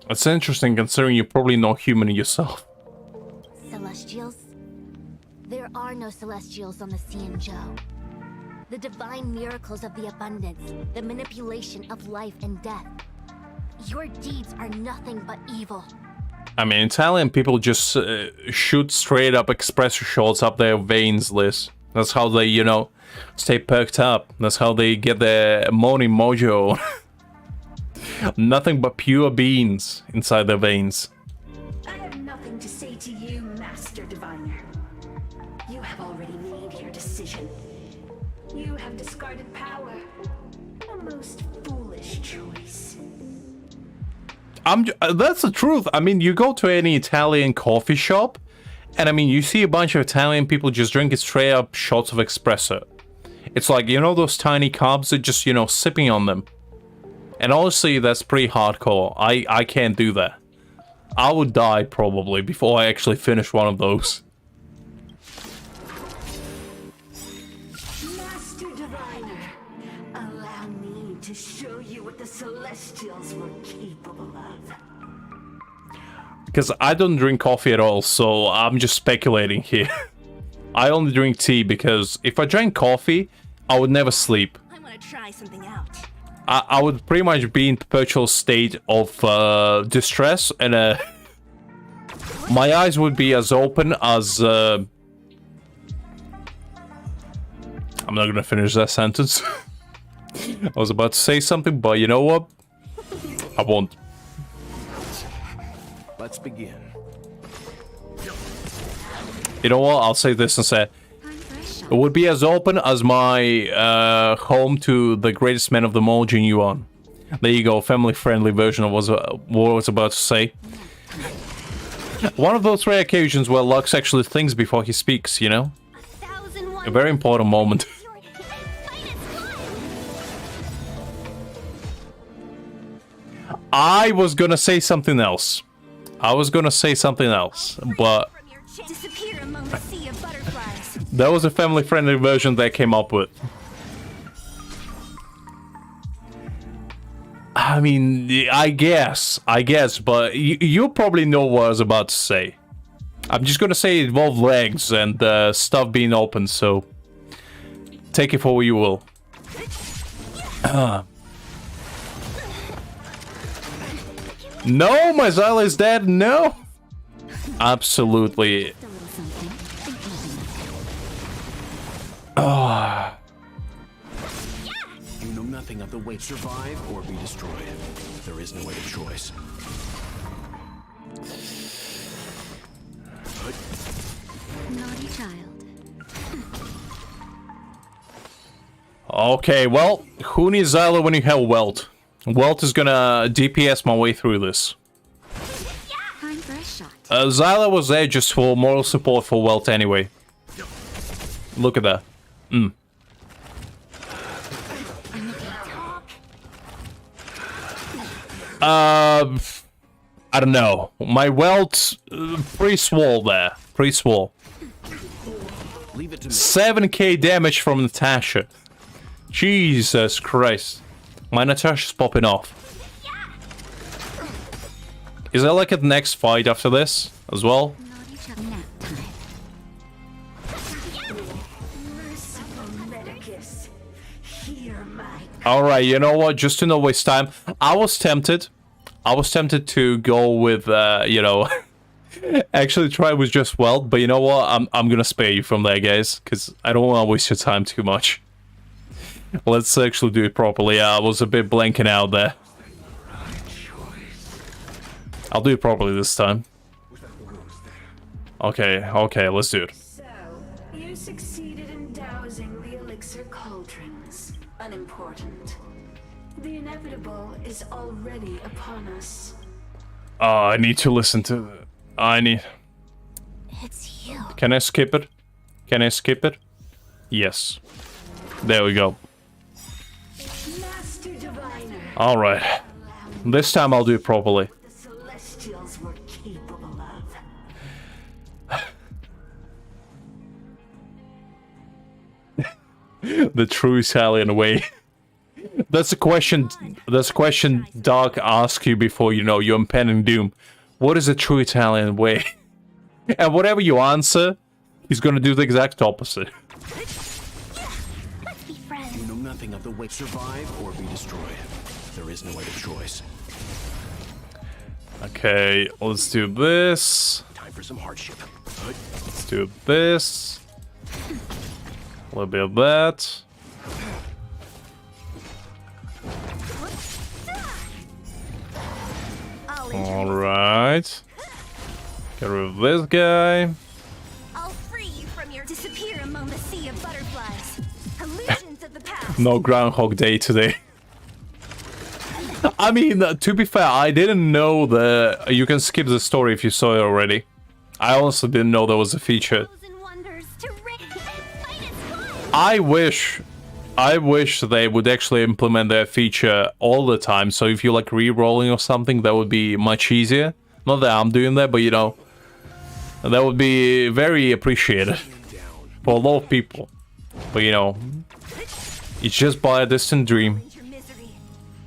S1: It's interesting considering you're probably not human yourself.
S10: Celestials? There are no Celestials on the Xianzhou. The divine miracles of the abundance, the manipulation of life and death. Your deeds are nothing but evil.
S1: I mean, Italian people just shoot straight up espresso shots up their veins, Liz. That's how they, you know, stay perked up. That's how they get their morning mojo. Nothing but pure beans inside their veins.
S11: I have nothing to say to you, Master Diviner. You have already made your decision. You have discarded power. A most foolish choice.
S1: That's the truth. I mean, you go to any Italian coffee shop, and I mean, you see a bunch of Italian people just drinking straight up shots of espresso. It's like, you know, those tiny cups that just, you know, sipping on them. And honestly, that's pretty hardcore. I can't do that. I would die probably before I actually finish one of those.
S11: Master Diviner, allow me to show you what the Celestials were capable of.
S1: Because I don't drink coffee at all, so I'm just speculating here. I only drink tea because if I drank coffee, I would never sleep.
S10: I want to try something out.
S1: I would pretty much be in perpetual state of distress, and my eyes would be as open as... I'm not gonna finish that sentence. I was about to say something, but you know what? I won't.
S7: Let's begin.
S1: You know what? I'll say this instead. It would be as open as my home to the greatest man of them all, Jin Yuan. There you go, family-friendly version of what I was about to say. One of those rare occasions where Lux actually thinks before he speaks, you know? A very important moment. I was gonna say something else. But
S10: Disappear among the sea of butterflies.
S1: that was a family-friendly version they came up with. I mean, I guess, but you probably know what I was about to say. I'm just gonna say it involved legs and stuff being open, so take it for what you will. No, my Zyla is dead. No, absolutely.
S4: You know nothing of the way to survive or be destroyed. There is no other choice.
S10: Naughty child.
S1: Okay, well, who needs Zyla when you have Welt? Welt is gonna DPS my way through this.
S10: Time for a shot.
S1: Zyla was there just for moral support for Welt anyway. Look at that. I don't know. My Welt, pretty swole there. Pretty swole. 7k damage from Natasha. Jesus Christ. My Natasha's popping off. Is that like a next fight after this as well?
S10: Naughty child. Nap time.
S11: Merciful Medicus, hear my
S1: Alright, you know what? Just to not waste time. I was tempted to go with, you know, actually try with just Welt, but you know what? I'm gonna spare you from there, guys, because I don't want to waste your time too much. Let's actually do it properly. I was a bit blanking out there. I'll do it properly this time. Okay, let's do it.
S11: So, you succeeded in dousing the elixir cauldrons. Unimportant. The inevitable is already upon us.
S1: Oh, I need to listen to...
S10: It's you.
S1: Can I skip it? Yes. There we go.
S11: Master Diviner,
S1: Alright. This time I'll do it properly.
S11: the Celestials were capable of.
S1: The true Italian way. That's a question Doc asks you before, you know, your impending doom. What is a true Italian way? And whatever you answer, he's gonna do the exact opposite.
S10: Let's be friends.
S4: You know nothing of the way to survive or be destroyed. There is no other choice.
S1: Okay, let's do this.
S4: Time for some hardship.
S1: Let's do this. A little bit of that. Alright. Get rid of this guy.
S3: I'll free you from your disappear among the sea of butterflies. Illusions of the past.
S1: No Groundhog Day today. I mean, to be fair, I didn't know that you can skip the story if you saw it already. I honestly didn't know there was a feature. I wish they would actually implement their feature all the time. So if you like re-rolling or something, that would be much easier. Not that I'm doing that, but you know, that would be very appreciated for a lot of people. But you know, it's just by a distant dream.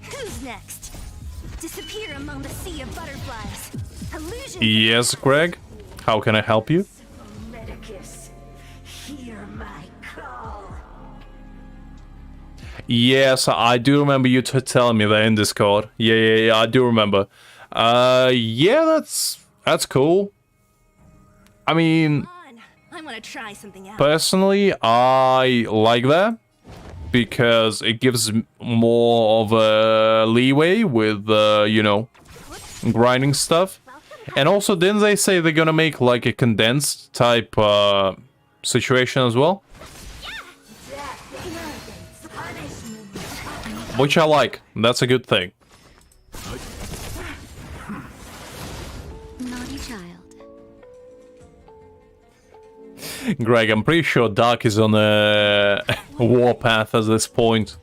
S3: Who's next? Disappear among the sea of butterflies. Illusions.
S1: Yes, Greg. How can I help you?
S11: Medicus, hear my call.
S1: Yes, I do remember you telling me that in Discord. Yeah, I do remember. Yeah, that's cool. I mean,
S3: I want to try something out.
S1: personally, I like that because it gives more of a leeway with, you know, grinding stuff. And also, didn't they say they're gonna make like a condensed type situation as well? Which I like. That's a good thing.
S10: Naughty child.
S1: Greg, I'm pretty sure Dark is on a warpath at this point.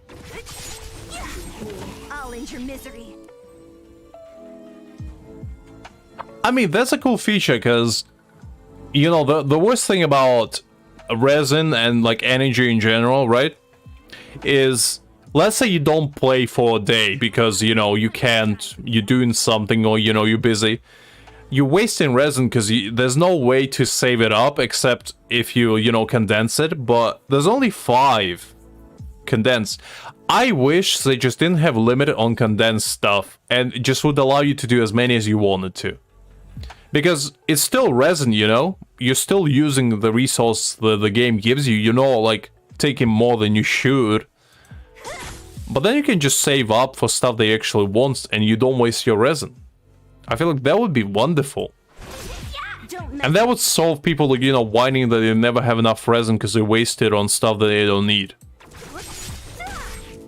S3: I'll end your misery.
S1: I mean, that's a cool feature because, you know, the worst thing about resin and like energy in general, right, is let's say you don't play for a day because, you know, you can't, you're doing something or, you know, you're busy. You're wasting resin because there's no way to save it up except if you know, condense it, but there's only 5 condensed. I wish they just didn't have limit on condensed stuff and it just would allow you to do as many as you wanted to. Because it's still resin, you know? You're still using the resource the game gives you. You're not, like, taking more than you should. But then you can just save up for stuff they actually want and you don't waste your resin. I feel like that would be wonderful. And that would solve people, like, you know, whining that they never have enough resin because they waste it on stuff that they don't need.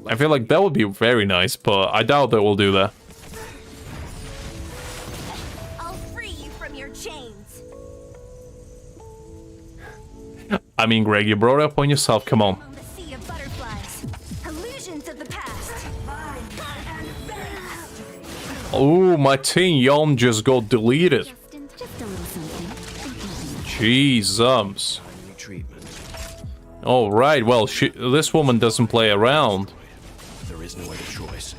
S1: I feel like that would be very nice, but I doubt they will do that. I mean, Greg, you brought it up on yourself. Come on. Oh, my Teen Yon just got deleted. Jesus. All right. Well, this woman doesn't play around.
S4: There is no other choice.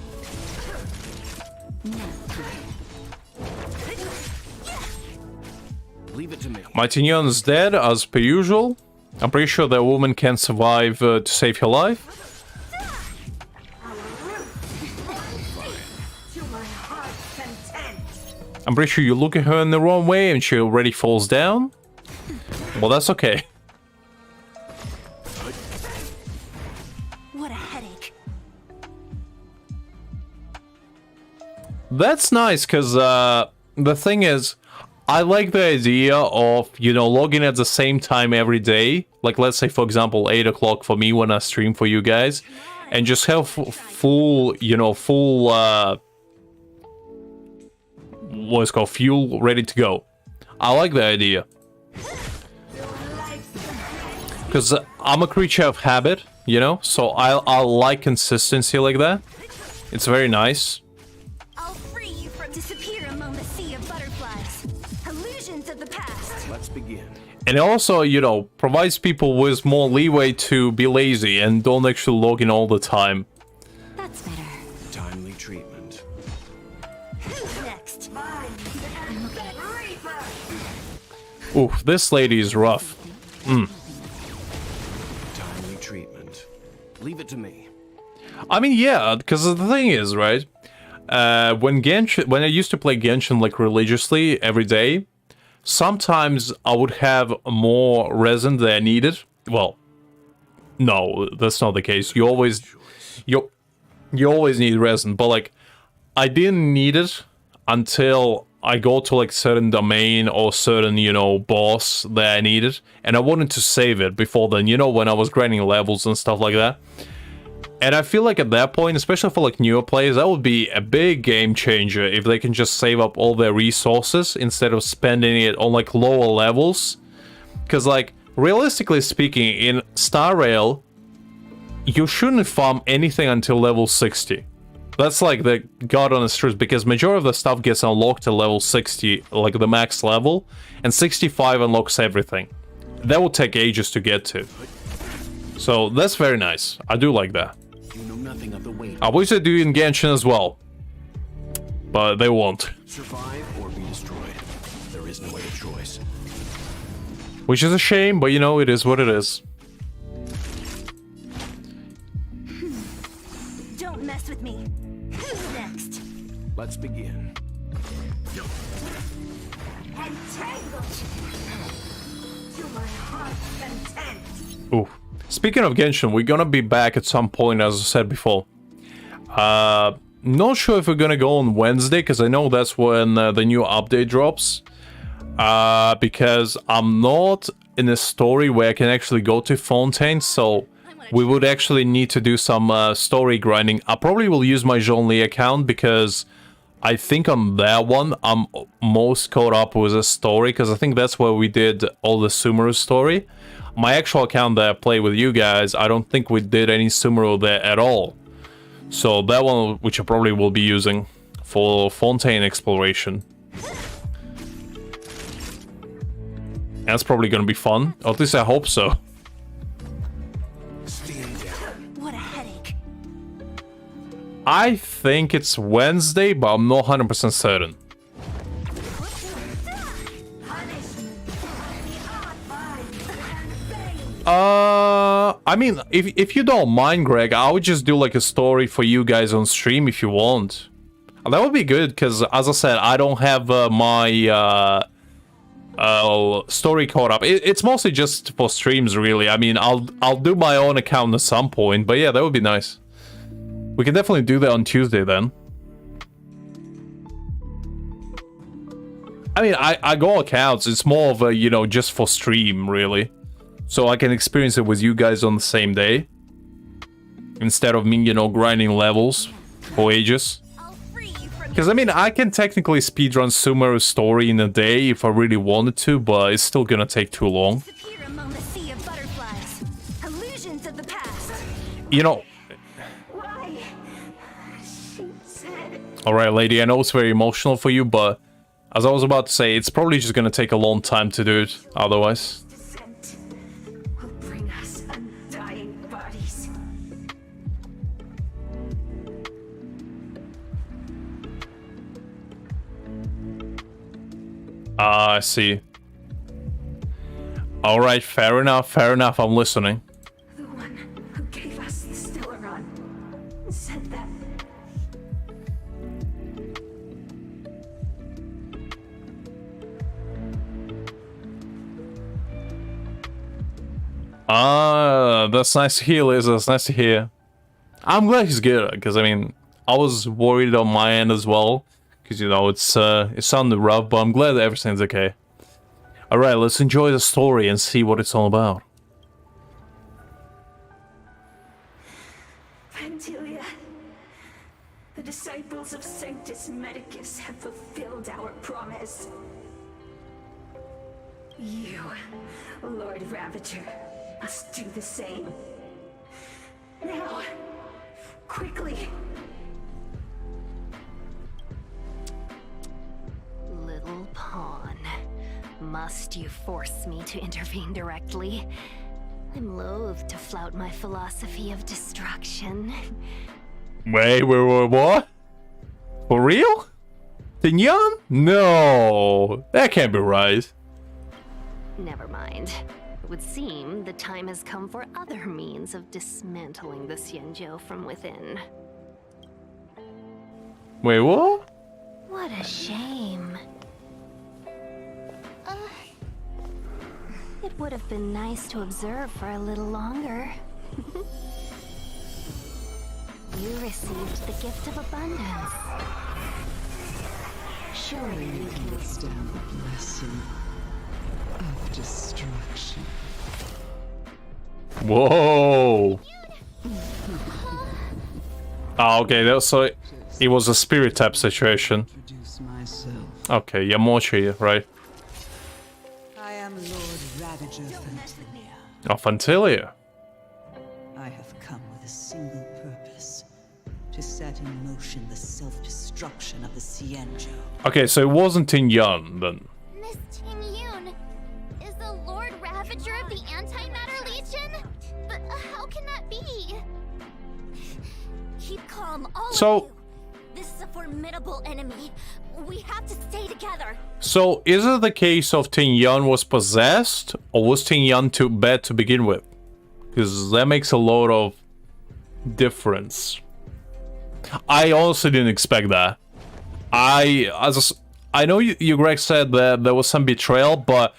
S4: Leave it to me.
S1: My Teen Yon's dead, as per usual. I'm pretty sure that woman can survive to save her life. I'm pretty sure you look at her in the wrong way and she already falls down. Well, that's okay.
S3: What a headache.
S1: That's nice, because the thing is, I like the idea of, you know, logging at the same time every day. Like, let's say, for example, 8 o'clock for me when I stream for you guys. And just have full, you know, what's called fuel ready to go. I like the idea. Because I'm a creature of habit, you know? So I like consistency like that. It's very nice.
S3: I'll free you from disappear among the sea of butterflies. Illusions of the past.
S4: Let's begin.
S1: And it also, you know, provides people with more leeway to be lazy and don't actually log in all the time.
S10: That's better.
S4: Timely treatment.
S3: Who's next?
S1: Oof, this lady is rough.
S4: Timely treatment. Leave it to me.
S1: I mean, yeah, because the thing is, right? when I used to play Genshin like religiously every day, sometimes I would have more resin than I needed. Well, no, that's not the case. You always need resin, but like I didn't need it until I go to like certain domain or certain, you know, boss that I needed, and I wanted to save it before then, you know, when I was grinding levels and stuff like that. And I feel like at that point, especially for like newer players, that would be a big game changer if they can just save up all their resources instead of spending it on like lower levels. Because like, realistically speaking, in StarRail, you shouldn't farm anything until level 60. That's like the god honest truth, because majority of the stuff gets unlocked at level 60, like the max level, and 65 unlocks everything. That will take ages to get to. So that's very nice. I do like that.
S4: You know nothing of the weight.
S1: I wish they do in Genshin as well, but they won't.
S4: Survive or be destroyed. There is no other choice.
S1: Which is a shame, but you know, it is what it is.
S10: Don't mess with me. Who's next?
S4: Let's begin.
S11: Entangled to my heart's content.
S1: Ooh. Speaking of Genshin, we're gonna be back at some point, as I said before. Not sure if we're gonna go on Wednesday, because I know that's when the new update drops. Because I'm not in a story where I can actually go to Fontaine, so we would actually need to do some story grinding. I probably will use my Zhongli account, because I think on that one I'm most caught up with a story, because I think that's where we did all the Sumeru story. My actual account that I play with you guys, I don't think we did any Sumeru there at all. So that one, which I probably will be using for Fontaine exploration. That's probably gonna be fun. Or at least I hope so.
S10: What a headache.
S1: I think it's Wednesday, but I'm not 100% certain. I mean, if you don't mind, Greg, I would just do like a story for you guys on stream if you want. That would be good, because as I said, I don't have my story caught up. It's mostly just for streams, really. I mean, I'll do my own account at some point, but yeah, that would be nice. We can definitely do that on Tuesday then. I mean, I go accounts. It's more of a, you know, just for stream, really. So I can experience it with you guys on the same day. Instead of me, you know, grinding levels for ages. Because, I mean, I can technically speedrun Sumeru's story in a day if I really wanted to, but it's still gonna take too long. You know... Alright, lady, I know it's very emotional for you, but... As I was about to say, it's probably just gonna take a long time to do it, otherwise. Ah, I see. Alright, fair enough, I'm listening.
S11: The one who gave us the Stellaron said that.
S1: Ah, that's nice to hear, Liz, that's nice to hear. I'm glad he's good, because, I mean, I was worried on my end as well. Because, you know, it sounded rough, but I'm glad that everything's okay. Alright, let's enjoy the story and see what it's all about.
S11: Vantilia, the disciples of Sanctus Medicus have fulfilled our promise. You, Lord Ravager, must do the same. Now, quickly.
S3: Little pawn. Must you force me to intervene directly? I'm loath to flout my philosophy of destruction.
S1: Wait, what? For real? Tignan? No, that can't be right.
S3: Never mind. It would seem the time has come for other means of dismantling the Xianzhou from within.
S1: Wait, what?
S3: What a shame. It would have been nice to observe for a little longer. You received the gift of abundance.
S12: Surely you can withstand the blessing of destruction.
S1: Whoa. Ah, okay, that was, so it was a spirit type situation.
S12: Introduce myself.
S1: Okay, Yamochi, right?
S12: I am Lord Ravager Fantilia.
S1: Oh, Fantilia.
S12: I have come with a single purpose. To set in motion the self-destruction of the Xianzhou.
S1: Okay, so it wasn't Ting Yun then.
S2: Miss Ting Yun is the Lord Ravager of the Antimatter Legion? But how can that be?
S10: Keep calm, all
S1: So-
S10: of you. This is a formidable enemy. We have to stay together.
S1: So, is it the case of Ting Yun was possessed, or was Ting Yun too bad to begin with? Because that makes a lot of difference. I honestly didn't expect that. I know you Greg said that there was some betrayal, but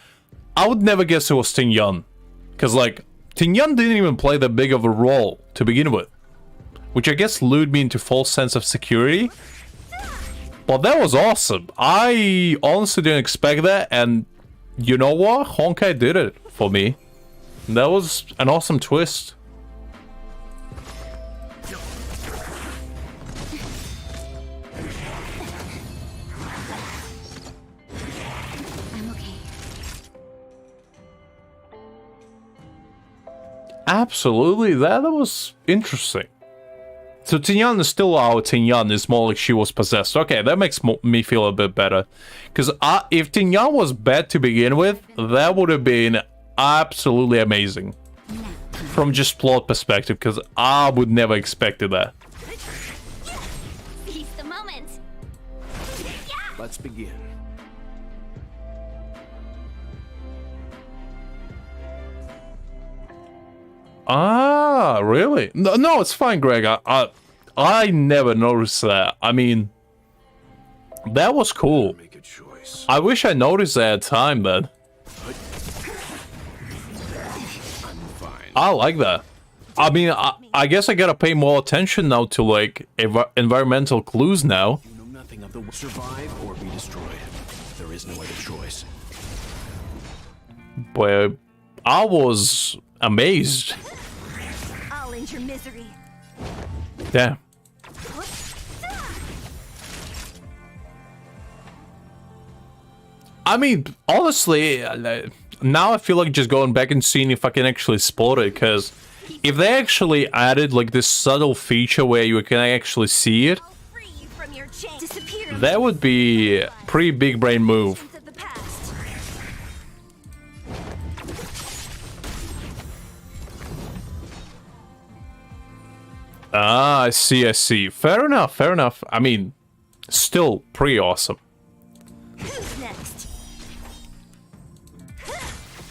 S1: I would never guess it was Ting Yun. Because, like, Ting Yun didn't even play that big of a role to begin with. Which I guess lured me into false sense of security. But that was awesome. I honestly didn't expect that, and you know what? Honkai did it for me. That was an awesome twist.
S10: I'm okay.
S1: Absolutely, that was interesting. So Ting Yun is still our Ting Yun, it's more like she was possessed. Okay, that makes me feel a bit better. Because if Ting Yun was bad to begin with, that would have been absolutely amazing. From just plot perspective, because I would never expected that.
S2: Seize the moment.
S4: Let's begin.
S1: Ah, really? No, it's fine, Greg. I never noticed that. I mean, that was cool.
S4: Make a choice.
S1: I wish I noticed that at time then.
S4: I'm fine.
S1: I like that. I mean, I guess I gotta pay more attention now to, like, environmental clues now.
S4: You know nothing of the survive or be destroyed. There is no other choice.
S1: But I was amazed.
S10: I'll end your misery.
S1: Damn. I mean, honestly, now I feel like just going back and seeing if I can actually spot it, because if they actually added, like, this subtle feature where you can actually see it,
S10: I'll free you from your chain. Disappear.
S1: that would be a pretty big brain move.
S10: Of the past.
S1: Ah, I see, I see. Fair enough, fair enough. I mean, still pretty awesome.
S10: Who's next?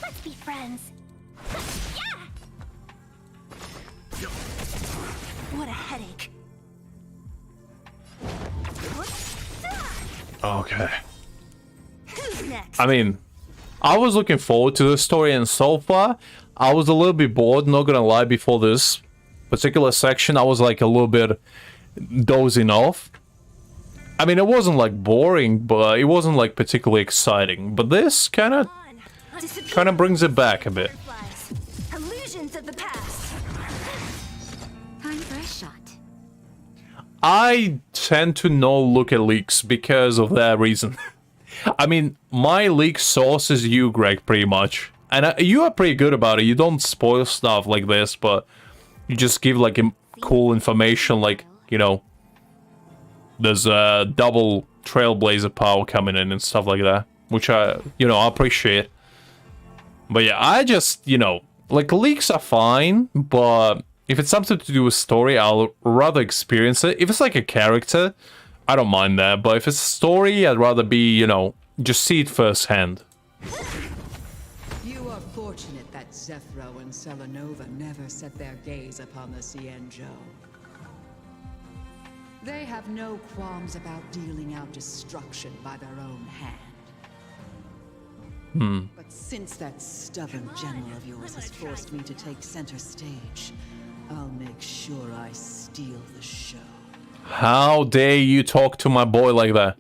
S2: Let's be friends.
S10: What a headache.
S1: Okay.
S10: Who's next?
S1: I mean, I was looking forward to this story, and so far, I was a little bit bored, not gonna lie, before this particular section. I was like a little bit dozing off. I mean, it wasn't like boring, but it wasn't like particularly exciting. But this kind of brings it back a bit.
S10: Illusions of the past.
S3: Time for a shot.
S1: I tend to not look at leaks because of that reason. I mean, my leak source is you, Greg, pretty much. And you are pretty good about it. You don't spoil stuff like this, but you just give, like, cool information, like, you know, there's a double Trailblazer power coming in and stuff like that, which I appreciate. But yeah, I just, like, leaks are fine, but if it's something to do with story, I'll rather experience it. If it's like a character, I don't mind that, but if it's a story, I'd rather be, just see it firsthand.
S12: You are fortunate that Zephyro and Selenova never set their gaze upon the Xianzhou. They have no qualms about dealing out destruction by their own hand. But since that stubborn general of yours has forced me to take center stage, I'll make sure I steal the show.
S1: How dare you talk to my boy like that?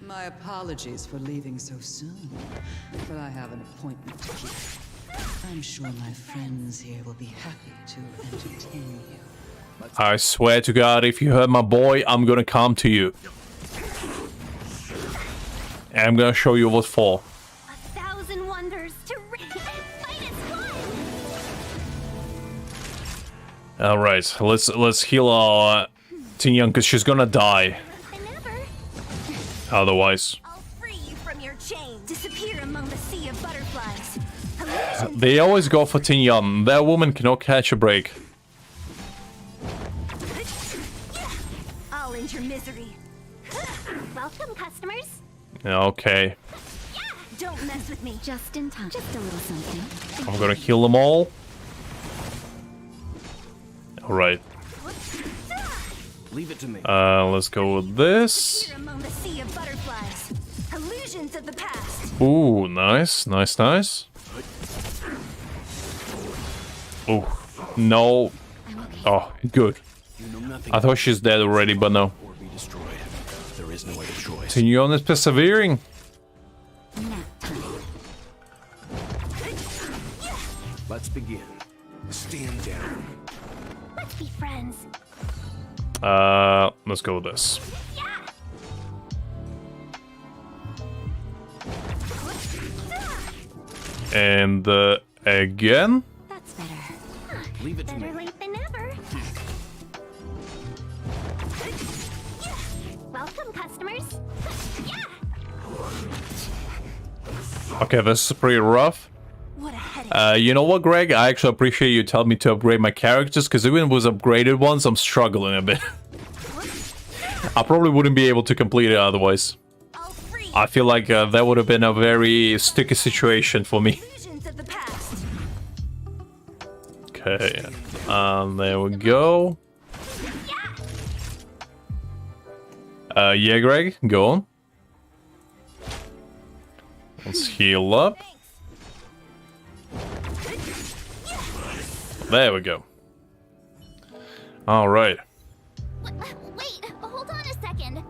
S12: My apologies for leaving so soon, but I have an appointment to keep. I'm sure my friends here will be happy to entertain you.
S1: I swear to God, if you hurt my boy, I'm gonna come to you. And I'm gonna show you what for.
S2: 1,000 wonders to fight is fun.
S1: Alright, let's heal our Tin Young, because she's gonna die. Otherwise.
S2: I'll free you from your chain. Disappear among the sea of butterflies.
S1: They always go for Tin Young. That woman cannot catch a break.
S2: I'll end your misery. Welcome, customers.
S1: Okay.
S2: Don't mess with me. Just in time. Just a little something.
S1: I'm gonna heal them all. Alright.
S4: Leave it to me.
S1: Let's go with this.
S2: Among the sea of butterflies. Illusions of the past.
S1: Ooh, nice, nice, nice. Oh, no. Oh, good. I thought she's dead already, but no.
S4: There is no other choice.
S1: Tin Young is persevering.
S4: Let's begin. Stand down.
S2: Let's be friends.
S1: Let's go with this. And again.
S2: That's better.
S4: Leave it to me.
S2: Better late than never. Welcome, customers.
S1: Okay, this is pretty rough.
S2: What a headache.
S1: You know what, Greg? I actually appreciate you telling me to upgrade my characters, because even with upgraded ones, I'm struggling a bit. I probably wouldn't be able to complete it otherwise. I feel like that would have been a very sticky situation for me. Okay, there we go. Yeah, Greg, go on. Let's heal up. There we go. All right.
S2: Wait, hold on a second.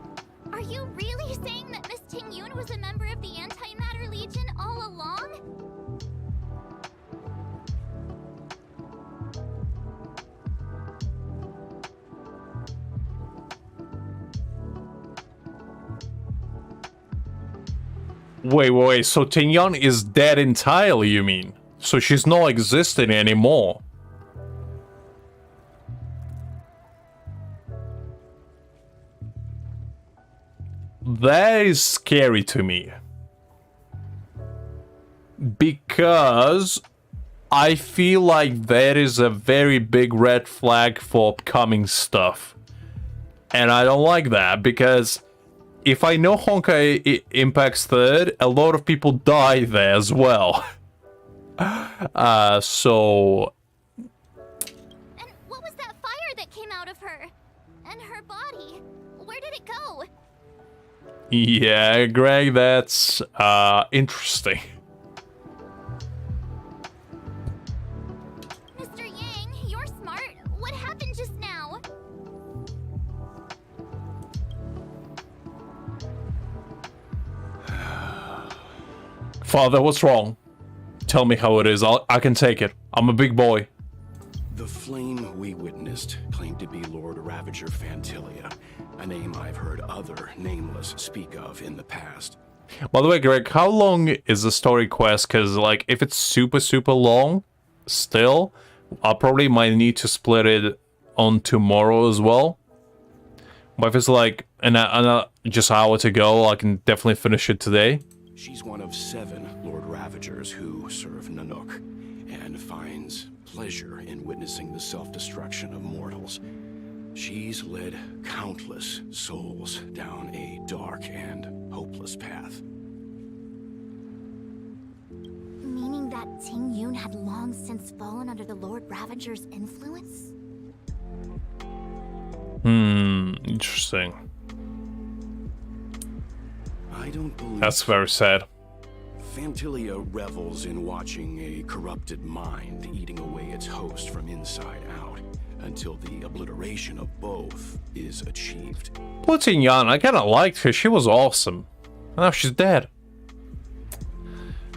S2: Are you really saying that Miss Ting-Yun was a member of the Antimatter Legion all along?
S1: Wait, so Tin Young is dead entirely, you mean? So she's not existing anymore? That is scary to me. Because I feel like that is a very big red flag for upcoming stuff. And I don't like that, because if I know Honkai impacts third, a lot of people die there as well. So...
S2: And what was that fire that came out of her? And her body? Where did it go?
S1: Yeah, Greg, that's interesting.
S2: Mr. Yang, you're smart. What happened just now?
S1: Father, what's wrong? Tell me how it is. I can take it. I'm a big boy.
S4: The flame we witnessed claimed to be Lord Ravager Fantilia, a name I've heard other Nameless speak of in the past.
S1: By the way, Greg, how long is the story quest? Because, like, if it's super long, still, I probably might need to split it on tomorrow as well. But if it's like just an hour to go, I can definitely finish it today.
S4: She's one of 7 Lord Ravagers who serve Nanook, and finds pleasure in witnessing the self-destruction of mortals. She's led countless souls down a dark and hopeless path.
S10: Meaning that Ting-Yun had long since fallen under the Lord Ravager's influence?
S1: Interesting.
S4: I don't believe
S1: That's very sad.
S4: Fantilia revels in watching a corrupted mind eating away its host from inside out until the obliteration of both is achieved.
S1: Putting Yan, I kinda liked her. She was awesome. Now she's dead.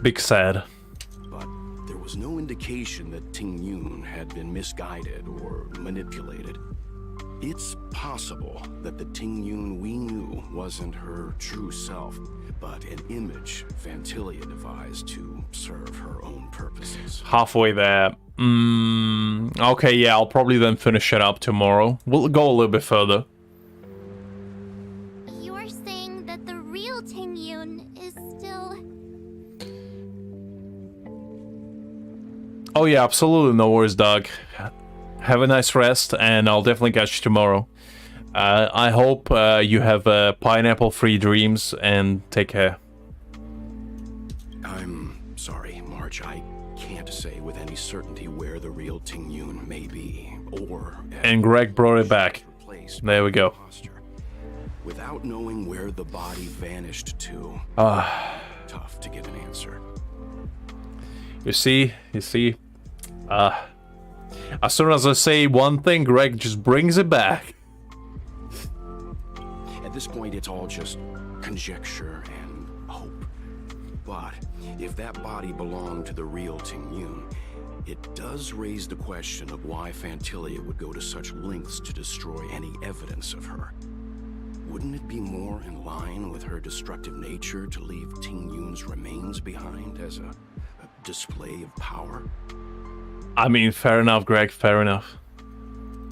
S1: Big sad.
S4: But there was no indication that Ting Yun had been misguided or manipulated. It's possible that the Ting Yun we knew wasn't her true self, but an image Fantilia devised to serve her own purposes.
S1: Halfway there. Okay, yeah, I'll probably then finish it up tomorrow. We'll go a little bit further.
S2: You're saying that the real Ting Yun is still...
S1: Oh yeah, absolutely, no worries, Doug. Have a nice rest, and I'll definitely catch you tomorrow. I hope you have pineapple-free dreams, and take care.
S4: I'm sorry, March. I can't say with any certainty where the real Ting Yun may be, or...
S1: And Greg brought it back. There we go.
S4: Without knowing where the body vanished to, tough to give an answer.
S1: You see, as soon as I say one thing, Greg just brings it back.
S4: At this point, it's all just conjecture and hope. But if that body belonged to the real Ting Yun, it does raise the question of why Fantilia would go to such lengths to destroy any evidence of her. Wouldn't it be more in line with her destructive nature to leave Ting Yun's remains behind as a display of power?
S1: I mean, fair enough, Greg, fair enough.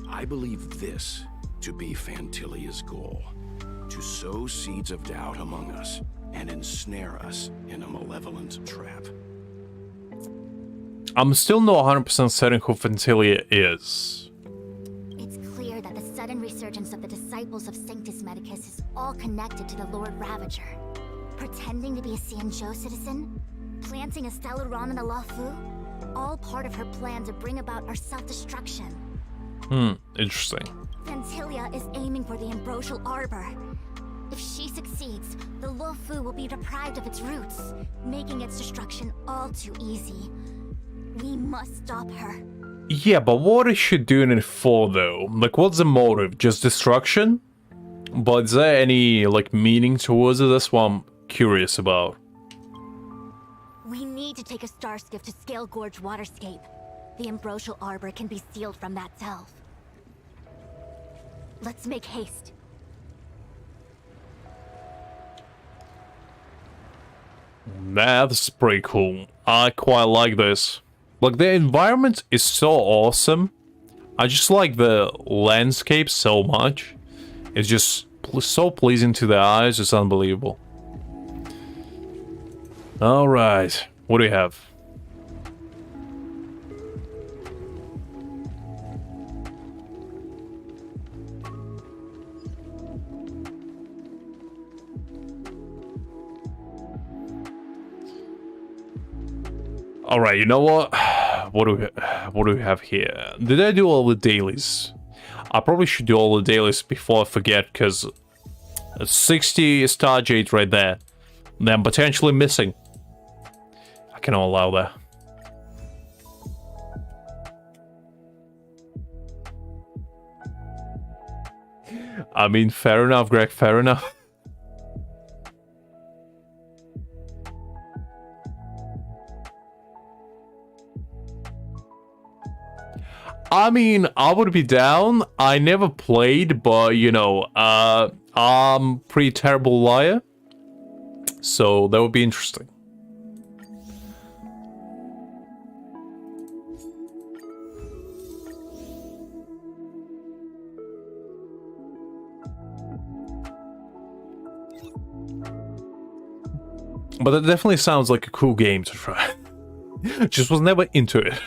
S4: I believe this to be Fantilia's goal. To sow seeds of doubt among us and ensnare us in a malevolent trap.
S1: I'm still not 100% certain who Fantilia is.
S10: It's clear that the sudden resurgence of the disciples of Sanctus Medicus is all connected to the Lord Ravager. Pretending to be a Xianzhou citizen? Planting a Stellaron in the Luofu? All part of her plan to bring about our self-destruction.
S1: Interesting.
S10: Fantilia is aiming for the Ambrosial Arbor. If she succeeds, the Luofu will be deprived of its roots, making its destruction all too easy. We must stop her.
S1: Yeah, but what is she doing it for, though? Like, what's the motive? Just destruction? But is there any, like, meaning towards it? That's what I'm curious about.
S10: We need to take a star skiff to Scale Gorge Waterscape. The Ambrosial Arbor can be sealed from that delve. Let's make haste.
S1: That's pretty cool. I quite like this. Like, the environment is so awesome. I just like the landscape so much. It's just so pleasing to the eyes. It's unbelievable. Alright, what do we have? Alright, you know what? What do we have here? Did I do all the dailies? I probably should do all the dailies before I forget, because 60 star jade right there. That I'm potentially missing. I cannot allow that. I mean, fair enough, Greg, fair enough. I mean, I would be down. I never played, but, you know, I'm pretty terrible liar. So that would be interesting. But that definitely sounds like a cool game to try. Just was never into it.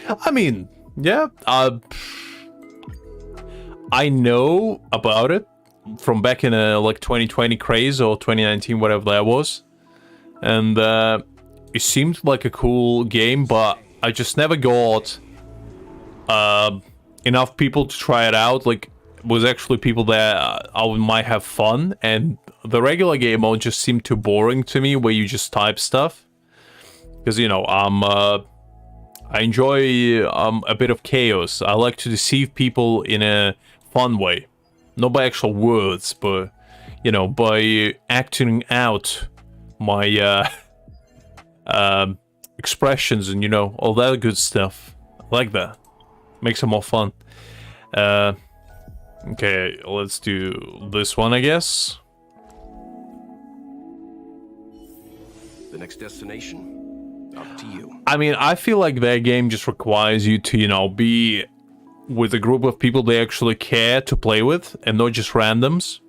S1: I mean, yeah, I know about it from back in like 2020 craze or 2019, whatever that was. And it seemed like a cool game, but I just never got enough people to try it out. Like, was actually people that I might have fun, and the regular game mode just seemed too boring to me, where you just type stuff. Because, you know, I enjoy a bit of chaos. I like to deceive people in a fun way. Not by actual words, but, you know, by acting out my expressions and, you know, all that good stuff. I like that. Makes it more fun. Okay, let's do this one, I guess.
S4: The next destination? Up to you.
S1: I mean, I feel like that game just requires you to, you know, be with a group of people they actually care to play with, and not just randoms.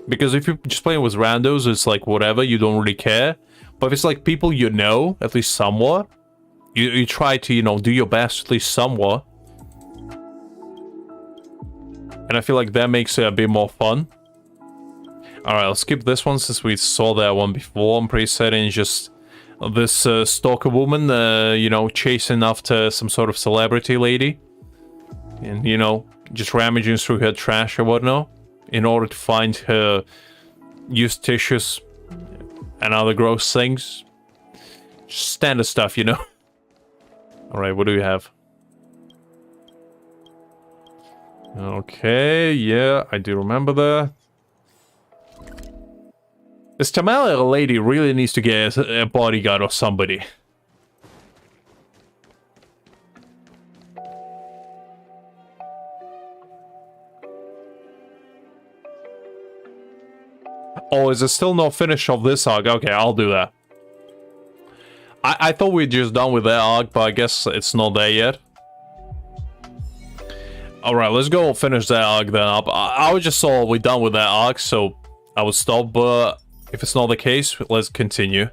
S1: Because if you're just playing with randos, it's like whatever, you don't really care. But if it's like people you know, at least somewhat, you try to, you know, do your best at least somewhat. And I feel like that makes it a bit more fun. Alright, I'll skip this one since we saw that one before. I'm pretty certain it's just this stalker woman, you know, chasing after some sort of celebrity lady. And, you know, just rummaging through her trash or whatnot in order to find her used tissues and other gross things. Just standard stuff, you know. Alright, what do we have? Okay, yeah, I do remember that. This Tamala lady really needs to get a bodyguard or somebody. Oh, is there still no finish of this arc? Okay, I'll do that. I thought we'd just done with that arc, but I guess it's not there yet. Alright, let's go finish that arc then up. I was just saw we're done with that arc, so I would stop, but if it's not the case, let's continue.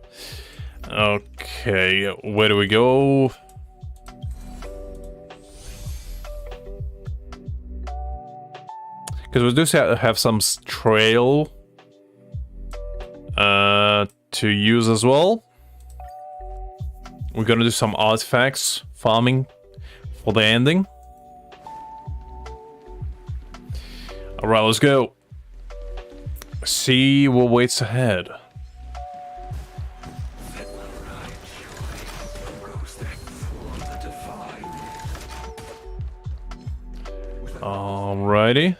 S1: Okay, where do we go? Because we do have some trail to use as well. We're gonna do some artifacts farming for the ending. Alright, let's go. See what waits ahead. Alrighty.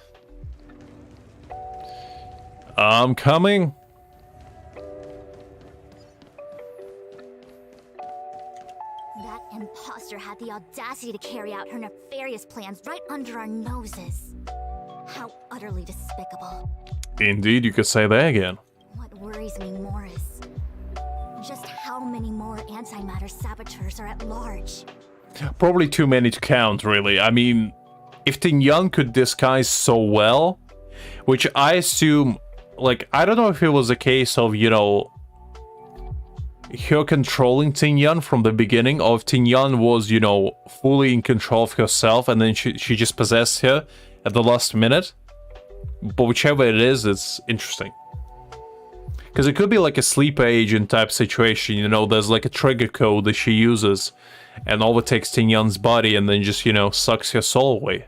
S1: I'm coming.
S10: That imposter had the audacity to carry out her nefarious plans right under our noses. How utterly despicable.
S1: Indeed, you could say that again.
S10: What worries me more is just how many more antimatter saboteurs are at large.
S1: Probably too many to count, really. I mean, if Ting Yun could disguise so well, which I assume, like, I don't know if it was a case of, you know, her controlling Ting Yun from the beginning, or if Ting Yun was, you know, fully in control of herself and then she just possessed her at the last minute. But whichever it is, it's interesting. Because it could be like a sleeper agent type situation, you know, there's like a trigger code that she uses and overtakes Ting Yun's body and then just, you know, sucks her soul away.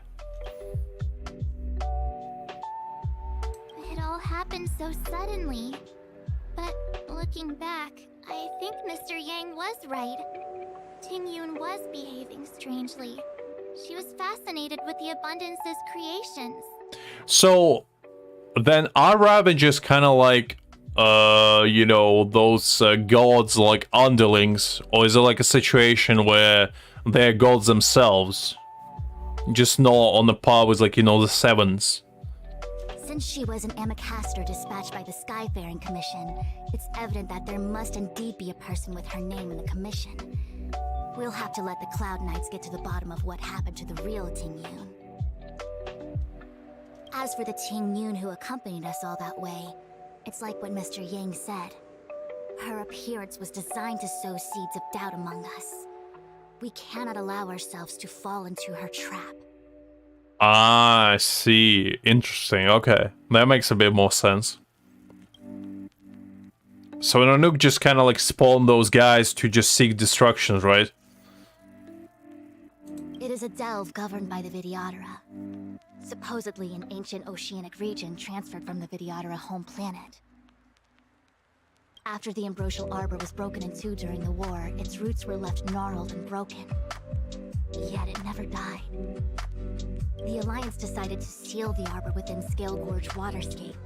S2: It all happened so suddenly. But looking back, I think Mr. Yang was right. Ting Yun was behaving strangely. She was fascinated with the Abundance's creations.
S1: So, then I'd rather just kind of like, you know, those gods like underlings, or is it like a situation where they're gods themselves? Just not on the par with, like, you know, the Sevens.
S10: Since she was an Amakaster dispatched by the Skyfaring Commission, it's evident that there must indeed be a person with her name in the commission. We'll have to let the Cloud Knights get to the bottom of what happened to the real Ting Yun. As for the Ting Yun who accompanied us all that way, it's like what Mr. Yang said. Her appearance was designed to sow seeds of doubt among us. We cannot allow ourselves to fall into her trap.
S1: Ah, I see. Interesting. Okay. That makes a bit more sense. So Nanook just kind of like spawned those guys to just seek destructions, right?
S10: It is is a delve governed by the Vidyadhara. Supposedly an ancient oceanic region transferred from the Vidyadhara home planet. After the Ambrosial Arbor was broken in two during the war, its roots were left gnarled and broken. Yet it never died. The Alliance decided to seal the arbor within Scale Gorge Waterscape,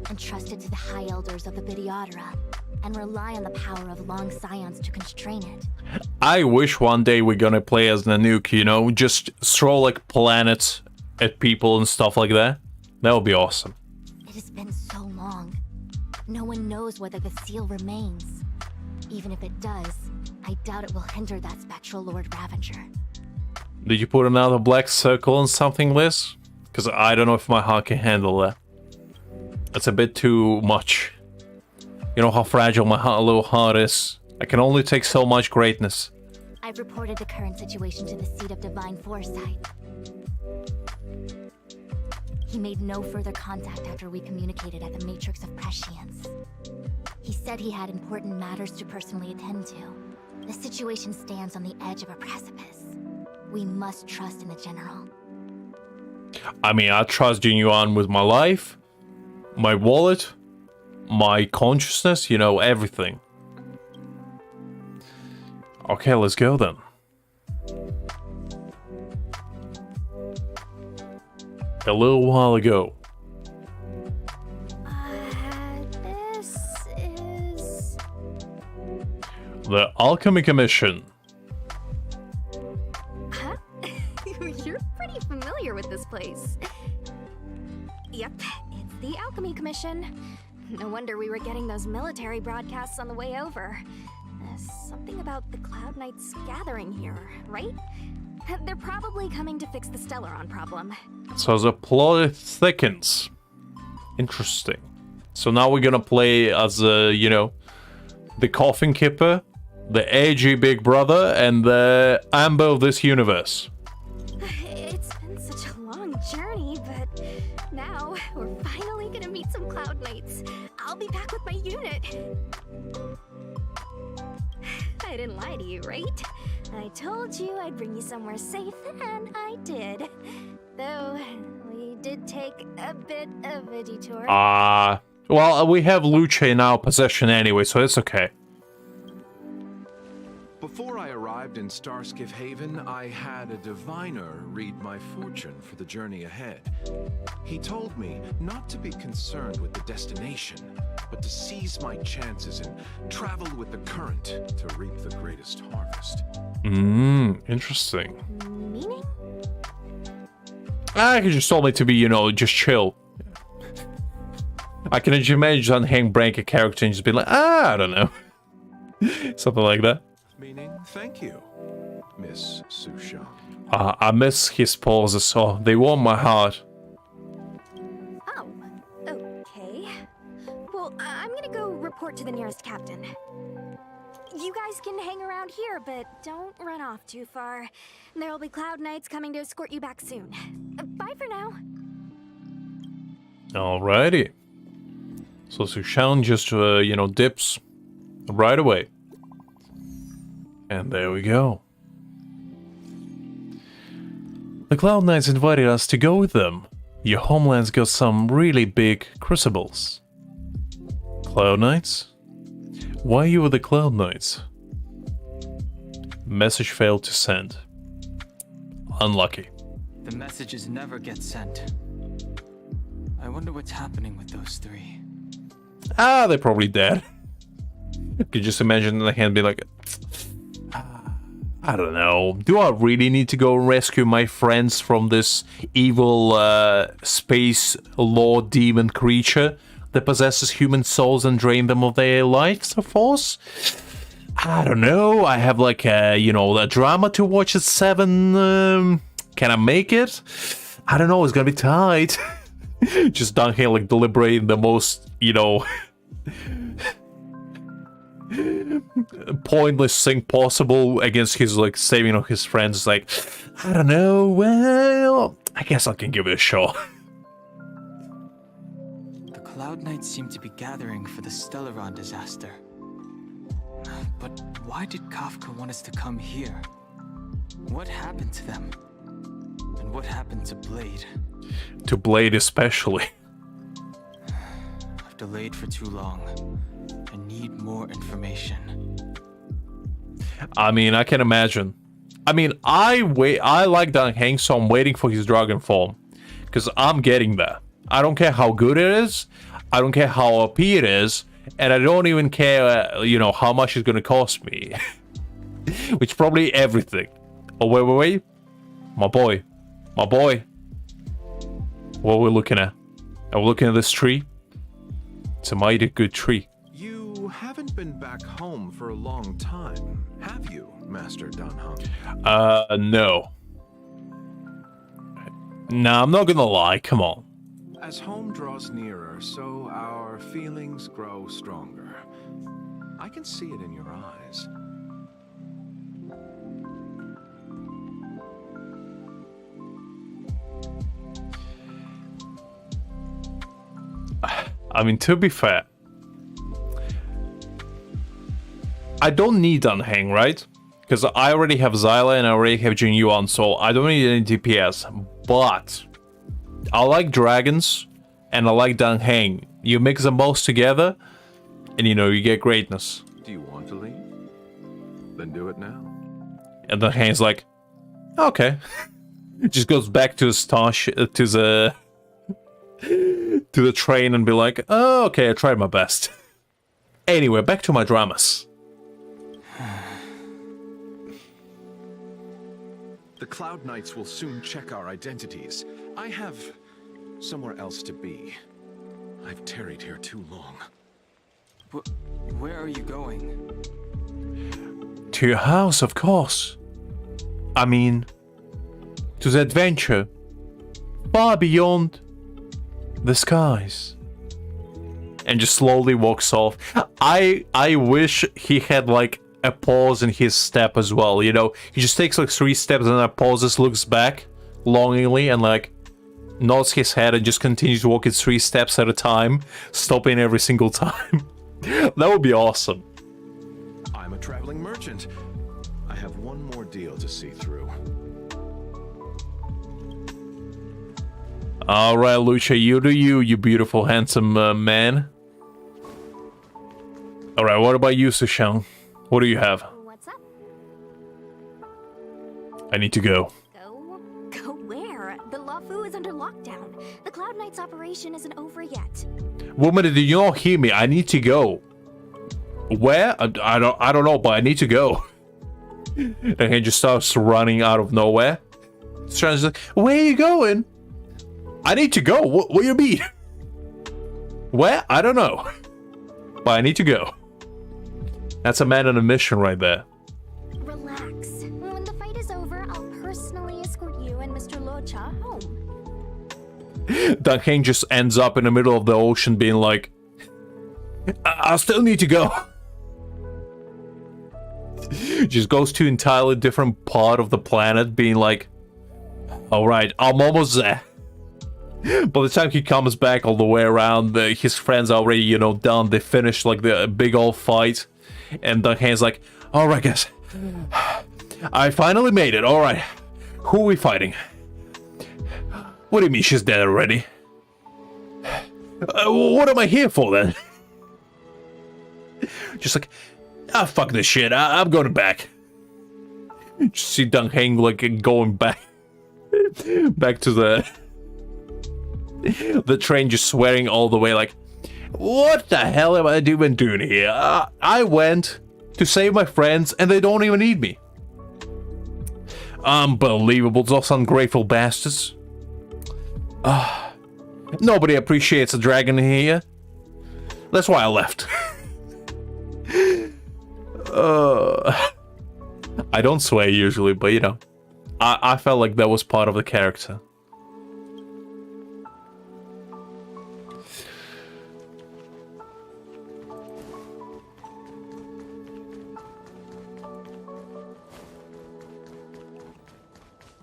S10: and trust it to the High Elders of the Vidyadhara, and rely on the power of Long Scions to constrain it.
S1: I wish one day we're gonna play as Nanook, you know, just throw like planets at people and stuff like that. That would be awesome.
S10: It has been so long. No one knows whether the seal remains. Even if it does, I doubt it will hinder that spectral Lord Ravager.
S1: Did you put another black circle on something, Liz? Because I don't know if my heart can handle that. That's a bit too much. You know how fragile my little heart is. I can only take so much greatness.
S10: I've reported the current situation to the Seat of Divine Foresight. He made no further contact after we communicated at the Matrix of Prescience. He said he had important matters to personally attend to. The situation stands on the edge of a precipice. We must trust in the General.
S1: I mean, I trust Jinyuan with my life, my wallet, my consciousness, you know, everything. Okay, let's go then. A little while ago.
S10: This is...
S1: The Alchemy Commission.
S3: Huh? You're pretty familiar with this place. Yep, it's the Alchemy Commission. No wonder we were getting those military broadcasts on the way over. Something about the Cloud Knights gathering here, right? They're probably coming to fix the Stellaron problem.
S1: So the plot thickens. Interesting. So now we're gonna play as, you know, the Coffin Kipper, the edgy big brother, and the Amber of this universe.
S3: It's been such a long journey, but now we're finally gonna meet some Cloud Knights. I'll be back with my unit. I didn't lie to you, right? I told you I'd bring you somewhere safe, and I did. Though, we did take a bit of a detour.
S1: Well, we have Lucha in our possession anyway, so it's okay.
S4: Before I arrived in Starskiff Haven, I had a diviner read my fortune for the journey ahead. He told me not to be concerned with the destination, but to seize my chances and travel with the current to reap the greatest harvest.
S1: Interesting.
S3: Meaning?
S1: He just told me to be, you know, just chill. I can just imagine Hank Brank a character and just be like, I don't know. Something like that.
S4: Meaning, thank you, Miss Sushan.
S1: I miss his pauses, so they warm my heart.
S3: Oh, okay. Well, I'm gonna go report to the nearest captain. You guys can hang around here, but don't run off too far. There'll be Cloud Knights coming to escort you back soon. Bye for now.
S1: Alrighty. So Sushan just, you know, dips right away. And there we go. The Cloud Knights invited us to go with them. Your homeland's got some really big crucibles. Cloud Knights? Why are you with the Cloud Knights? Message failed to send. Unlucky.
S9: The messages never get sent. I wonder what's happening with those three.
S1: They're probably dead. You could just imagine the hand be like, I don't know. Do I really need to go rescue my friends from this evil space lord demon creature that possesses human souls and drain them of their lives or force? I don't know. I have like you know, a drama to watch at 7. Can I make it? I don't know. It's gonna be tight. Just down here like deliberating the most, you know, pointless thing possible against his like saving of his friends. Like, I don't know. Well, I guess I can give it a shot.
S9: The Cloud Knights seem to be gathering for the Stellaron disaster. But why did Kafka want us to come here? What happened to them? What happened to Blade?
S1: To Blade especially.
S9: I've delayed for too long. I need more information.
S1: I mean, I can imagine. I mean, I like Dan Heng, so I'm waiting for his dragon form. Because I'm getting that. I don't care how good it is. I don't care how OP it is. And I don't even care, you know, how much it's going to cost me. Which probably everything. Oh, wait. My boy. What are we looking at? Are we looking at this tree? It's a mighty good tree.
S7: You haven't been back home for a long time, have you, Master Dan Heng?
S1: No. Nah, I'm not gonna lie, come on.
S7: As home draws nearer, so our feelings grow stronger. I can see it in your eyes.
S1: I mean, to be fair, I don't need Dan Heng, right? Because I already have Zyla and I already have Jin Yuan, so I don't need any DPS. But I like dragons and I like Dan Heng. You mix them both together and you know, you get greatness.
S7: Do you want to leave? Then do it now.
S1: And Dan Heng's like, okay. Just goes back to his to the train and be like, oh, okay, I tried my best. Anyway, back to my dramas.
S7: The Cloud Knights will soon check our identities. I have somewhere else to be. I've tarried here too long.
S9: Where are you going?
S1: To your house, of course. I mean, to the adventure. Far beyond the skies. And just slowly walks off. I wish he had like a pause in his step as well, you know? He just takes like 3 steps and then pauses, looks back longingly and like nods his head and just continues walking 3 steps at a time, stopping every single time. That would be awesome.
S7: I'm a traveling merchant. I have one more deal to see through.
S1: Alright, Lucha, you do you beautiful, handsome man. Alright, what about you, Sushang? What do you have?
S3: What's up?
S1: I need to go.
S3: Go where? The Luofu is under lockdown. The Cloud Knight's operation isn't over yet.
S1: Woman, did you not hear me? I need to go. Where? I don't know, but I need to go. And he just starts running out of nowhere. Stranger's like, where are you going? I need to go. What do you mean? Where? I don't know. But I need to go. That's a man on a mission right there.
S3: Relax. When the fight is over, I'll personally escort you and Mr. Locha home.
S1: Dan Heng just ends up in the middle of the ocean being like, I still need to go. Just goes to an entirely different part of the planet being like, alright, I'm almost there. By the time he comes back all the way around, his friends are already, you know, done. They finished like the big old fight. And Dan Heng's like, alright guys, I finally made it, alright. Who are we fighting? What do you mean she's dead already? What am I here for then? Just like, fuck this shit, I'm going back. Just see Dan Heng like going back. Back to the train, just swearing all the way like, what the hell am I even doing here? I went to save my friends and they don't even need me. Unbelievable, those ungrateful bastards. Nobody appreciates a dragon here. That's why I left. I don't swear usually, but you know, I felt like that was part of the character.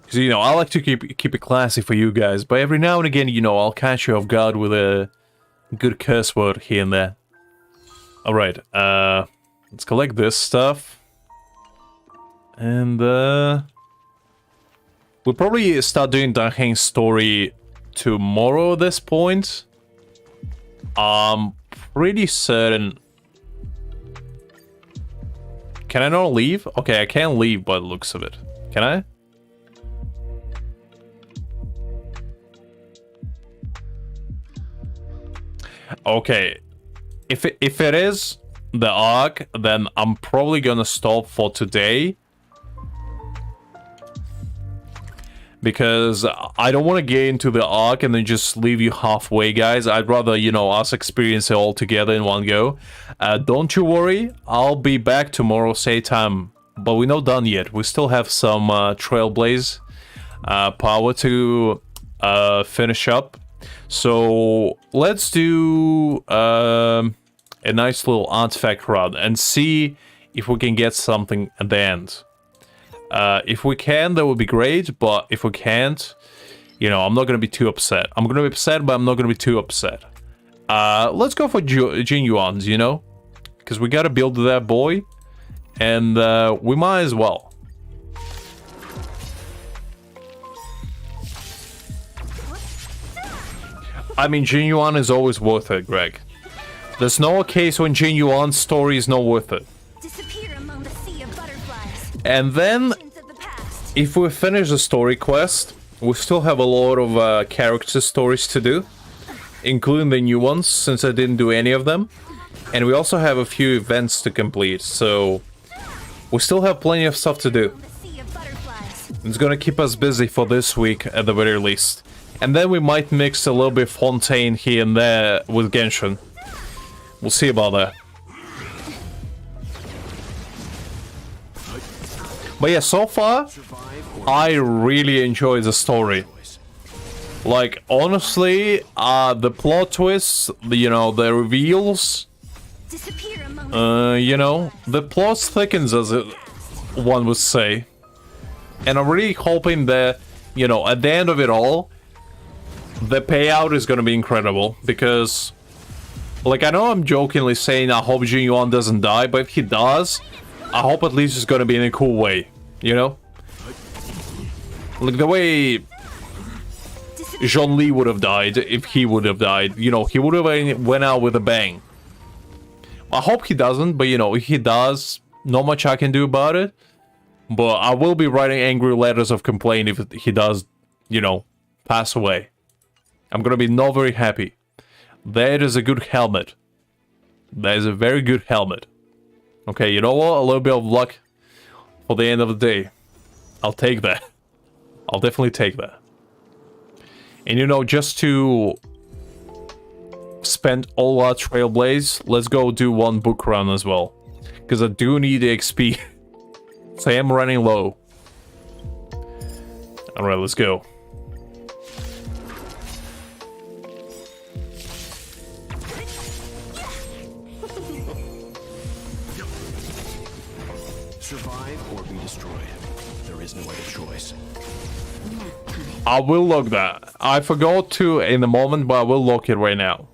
S1: Because, you know, I like to keep it classy for you guys, but every now and again, you know, I'll catch you off guard with a good curse word here and there. Alright, let's collect this stuff. And, We'll probably start doing Dunhang's story tomorrow at this point. I'm pretty certain. Can I not leave? Okay, I can't leave by the looks of it. Can I? Okay. If it is the arc, then I'm probably gonna stop for today. Because I don't want to get into the arc and then just leave you halfway, guys. I'd rather, you know, us experience it all together in one go. Don't you worry, I'll be back tomorrow, same time. But we're not done yet. We still have some Trailblaze power to finish up. So let's do a nice little artifact run and see if we can get something at the end. If we can, that would be great, but if we can't, you know, I'm not gonna be too upset. I'm gonna be upset, but I'm not gonna be too upset. Let's go for Jing Yuan's, you know? Because we gotta build that boy, and we might as well. I mean, Jing Yuan is always worth it, Greg. There's no case when Jing Yuan's story is not worth it. And then, if we finish the story quest, we still have a lot of character stories to do, including the new ones, since I didn't do any of them. And we also have a few events to complete, so we still have plenty of stuff to do. It's gonna keep us busy for this week, at the very least. And then we might mix a little bit of Fontaine here and there with Genshin. We'll see about that. But yeah, so far, I really enjoy the story. Like, honestly, the plot twists, you know, the reveals, you know, the plot thickens, as one would say. And I'm really hoping that, you know, at the end of it all, the payout is gonna be incredible. Because, like, I know I'm jokingly saying I hope Jing Yuan doesn't die, but if he does, I hope at least it's gonna be in a cool way, you know? Like the way Zhongli would have died if he would have died, you know, he would have went out with a bang. I hope he doesn't, but you know, if he does, not much I can do about it. But I will be writing angry letters of complaint if he does, you know, pass away. I'm gonna be not very happy. That is a good helmet. That is a very good helmet. Okay, you know what? A little bit of luck for the end of the day. I'll take that. I'll definitely take that. And you know, just to spend all our Trailblaze, let's go do one book run as well. Because I do need the XP. So I am running low. Alright, let's go.
S4: Survive or be destroyed. There is no other choice.
S1: I will lock that. I forgot to in the moment, but I will lock it right now.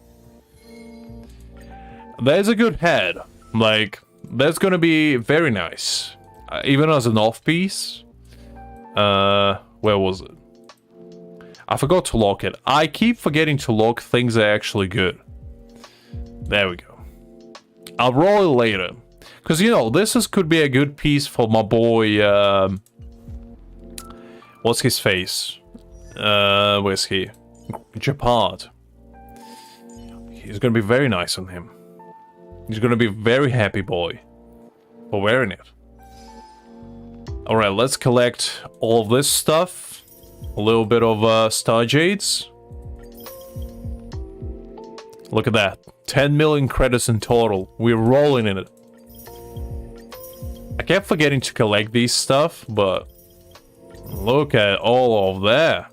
S1: There's a good head. Like, that's gonna be very nice. Even as an off-piece. Where was it? I forgot to lock it. I keep forgetting to lock things that are actually good. There we go. I'll roll it later. Because, you know, could be a good piece for my boy, what's his face? Where's he? Japard. He's gonna be very nice on him. He's gonna be a very happy boy for wearing it. Alright, let's collect all of this stuff. A little bit of Star Jades. Look at that. 10 million credits in total. We're rolling in it. I kept forgetting to collect these stuff, but look at all of that.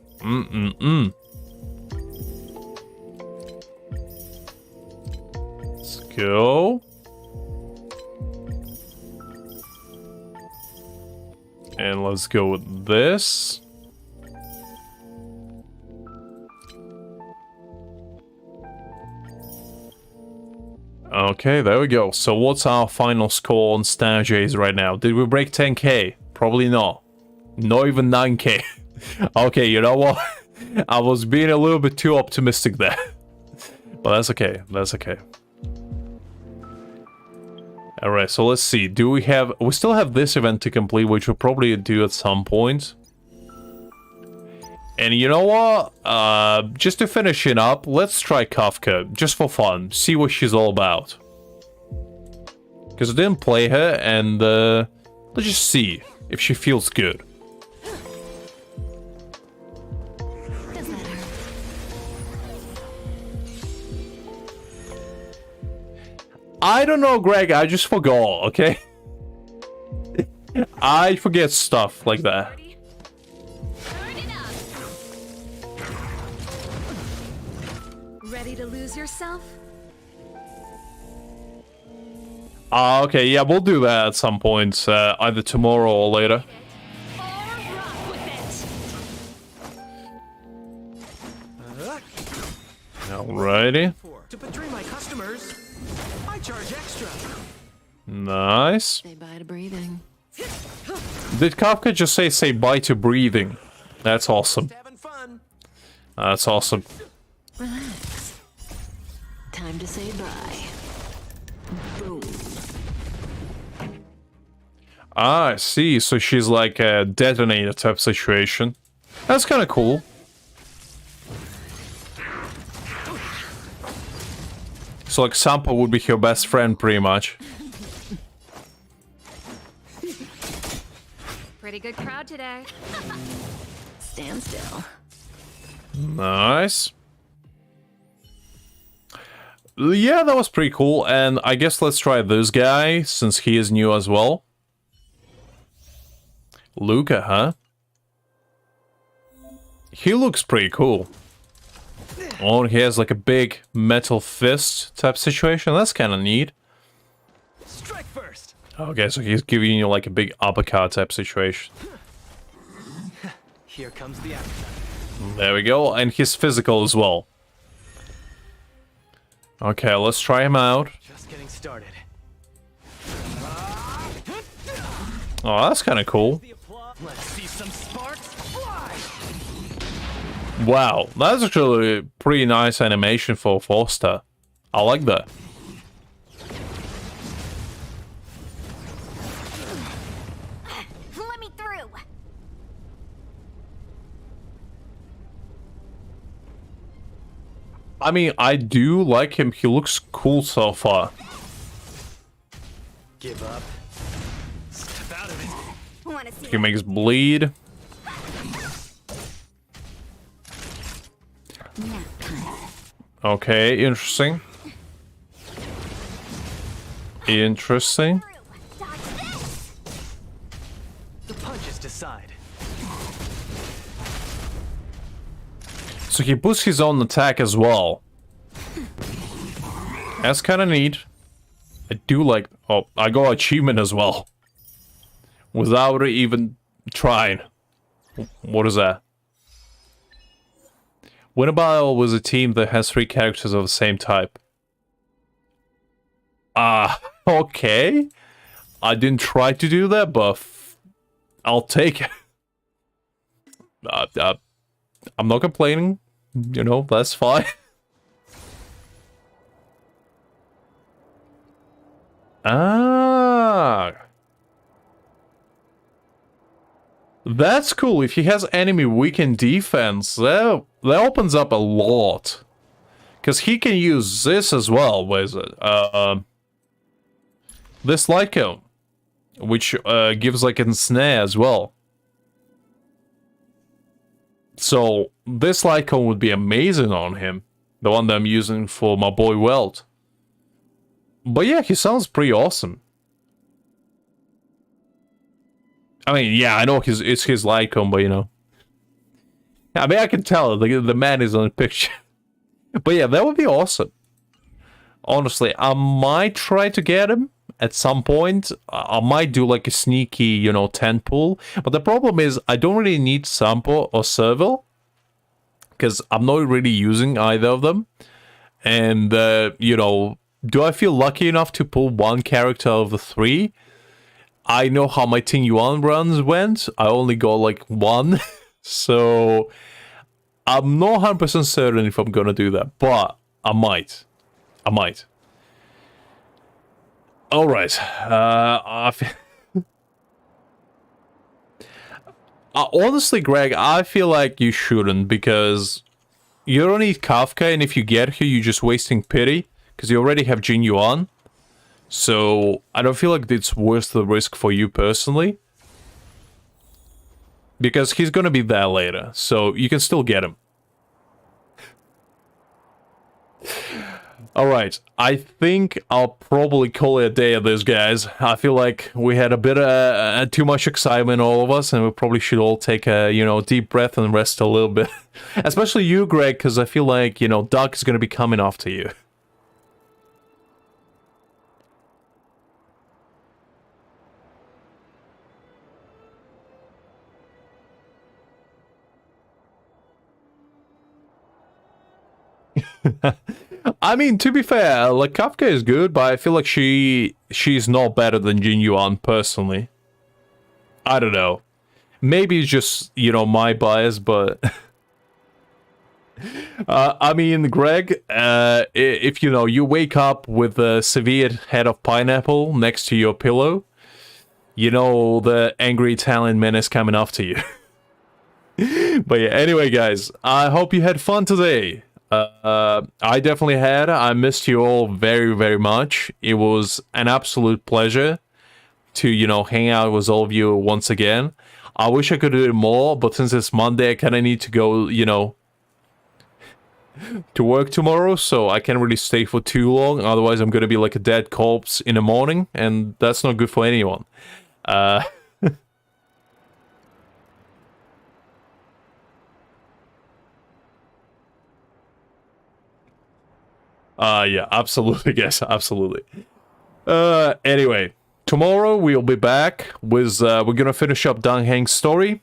S1: Let's go. And let's go with this. Okay, there we go. So what's our final score on Star J's right now? Did we break 10k? Probably not. Not even 9k. Okay, you know what? I was being a little bit too optimistic there. But that's okay. That's okay. Alright, so let's see. We still have this event to complete, which we'll probably do at some point. And you know what? Just to finish it up, let's try Kafka, just for fun. See what she's all about. Because I didn't play her, and let's just see if she feels good. I don't know, Greg, I just forgot, okay? I forget stuff like that.
S3: Ready to lose yourself?
S1: Okay, yeah, we'll do that at some point, either tomorrow or later. Alrighty.
S8: To betray my customers, I charge extra.
S1: Nice.
S5: Say bye to breathing.
S1: Did Kafka just say bye to breathing? That's awesome.
S8: Having fun.
S1: That's awesome.
S5: Relax. Time to say bye. Boom.
S1: Ah, I see. So she's like a detonator type situation. That's kind of cool. So like Sampo would be your best friend pretty much.
S3: Pretty good crowd today.
S5: Stand still.
S1: Nice. Yeah, that was pretty cool. And I guess let's try this guy since he is new as well. Luca, huh? He looks pretty cool. Oh, he has like a big metal fist type situation. That's kind of neat.
S8: Strike first.
S1: Okay, so he's giving you like a big uppercut type situation.
S8: Here comes the action.
S1: There we go. And he's physical as well. Okay, let's try him out.
S8: Just getting started.
S1: Oh, that's kind of cool.
S8: Let's see some sparks fly.
S1: Wow, that's actually a pretty nice animation for Foster. I like that.
S2: Let me through.
S1: I mean, I do like him. He looks cool so far.
S8: Give up. Step out of it.
S2: Wanna see
S1: He makes bleed. Okay, interesting. Interesting.
S8: The punches decide.
S1: So he boosts his own attack as well. That's kind of neat. I do like... Oh, I got achievement as well. Without even trying. What is that? Win a battle with a team that has 3 characters of the same type. Okay. I didn't try to do that, but I'll take it. I'm not complaining. You know, that's fine. That's cool. If he has enemy weak in defense, that opens up a lot. Because he can use this as well. What is it? This light cone. Which gives like a snare as well. So this light cone would be amazing on him. The one that I'm using for my boy Welt. But yeah, he sounds pretty awesome. I mean, yeah, I know it's his light cone, but you know. I mean, I can tell the man is on the picture. But yeah, that would be awesome. Honestly, I might try to get him at some point. I might do like a sneaky, you know, 10 pull. But the problem is, I don't really need Sampo or Serval. Because I'm not really using either of them. And, you know, do I feel lucky enough to pull one character out of the 3? I know how my Ting Yuan runs went. I only got like 1 So I'm not 100% certain if I'm gonna do that, but I might. All right. Honestly, Greg, I feel like you shouldn't, because you don't need Kafka, and if you get here, you're just wasting pity, because you already have Jin Yuan. So I don't feel like it's worth the risk for you personally, because he's gonna be there later, so you can still get him. Alright, I think I'll probably call it a day of this, guys. I feel like we had a bit too much excitement, all of us, and we probably should all take a, deep breath and rest a little bit. Especially you, Greg, because I feel like, Doug is going to be coming after you. I mean, to be fair, like, Kafka is good, but I feel like she's not better than Jin Yuan, personally. I don't know. Maybe it's just, my bias, but... I mean, Greg, if, you wake up with a severed head of pineapple next to your pillow, the angry Italian man is coming after you. But yeah, anyway, guys, I hope you had fun today. I definitely had. I missed you all very, very much. It was an absolute pleasure to, hang out with all of you once again. I wish I could do it more, but since it's Monday, I kind of need to go, to work tomorrow, so I can't really stay for too long. Otherwise, I'm going to be like a dead corpse in the morning, and that's not good for anyone. Yeah, absolutely, guys, absolutely. Anyway, tomorrow we'll be back with, we're gonna finish up Dang Heng's story.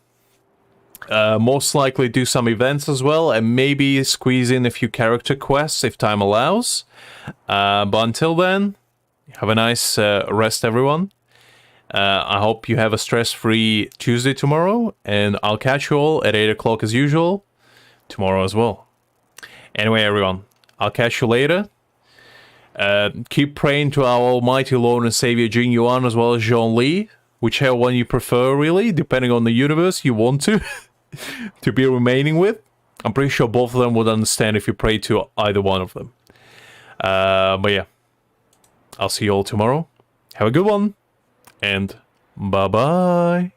S1: Most likely do some events as well, and maybe squeeze in a few character quests if time allows. But until then, have a nice rest, everyone. I hope you have a stress-free Tuesday tomorrow, and I'll catch you all at 8 o'clock as usual tomorrow as well. Anyway, everyone, I'll catch you later. Keep praying to our almighty Lord and Savior Jin Yuan as well as Zhongli, whichever one you prefer, really, depending on the universe you want to be remaining with. I'm pretty sure both of them would understand if you pray to either one of them. But yeah, I'll see you all tomorrow. Have a good one, and bye-bye.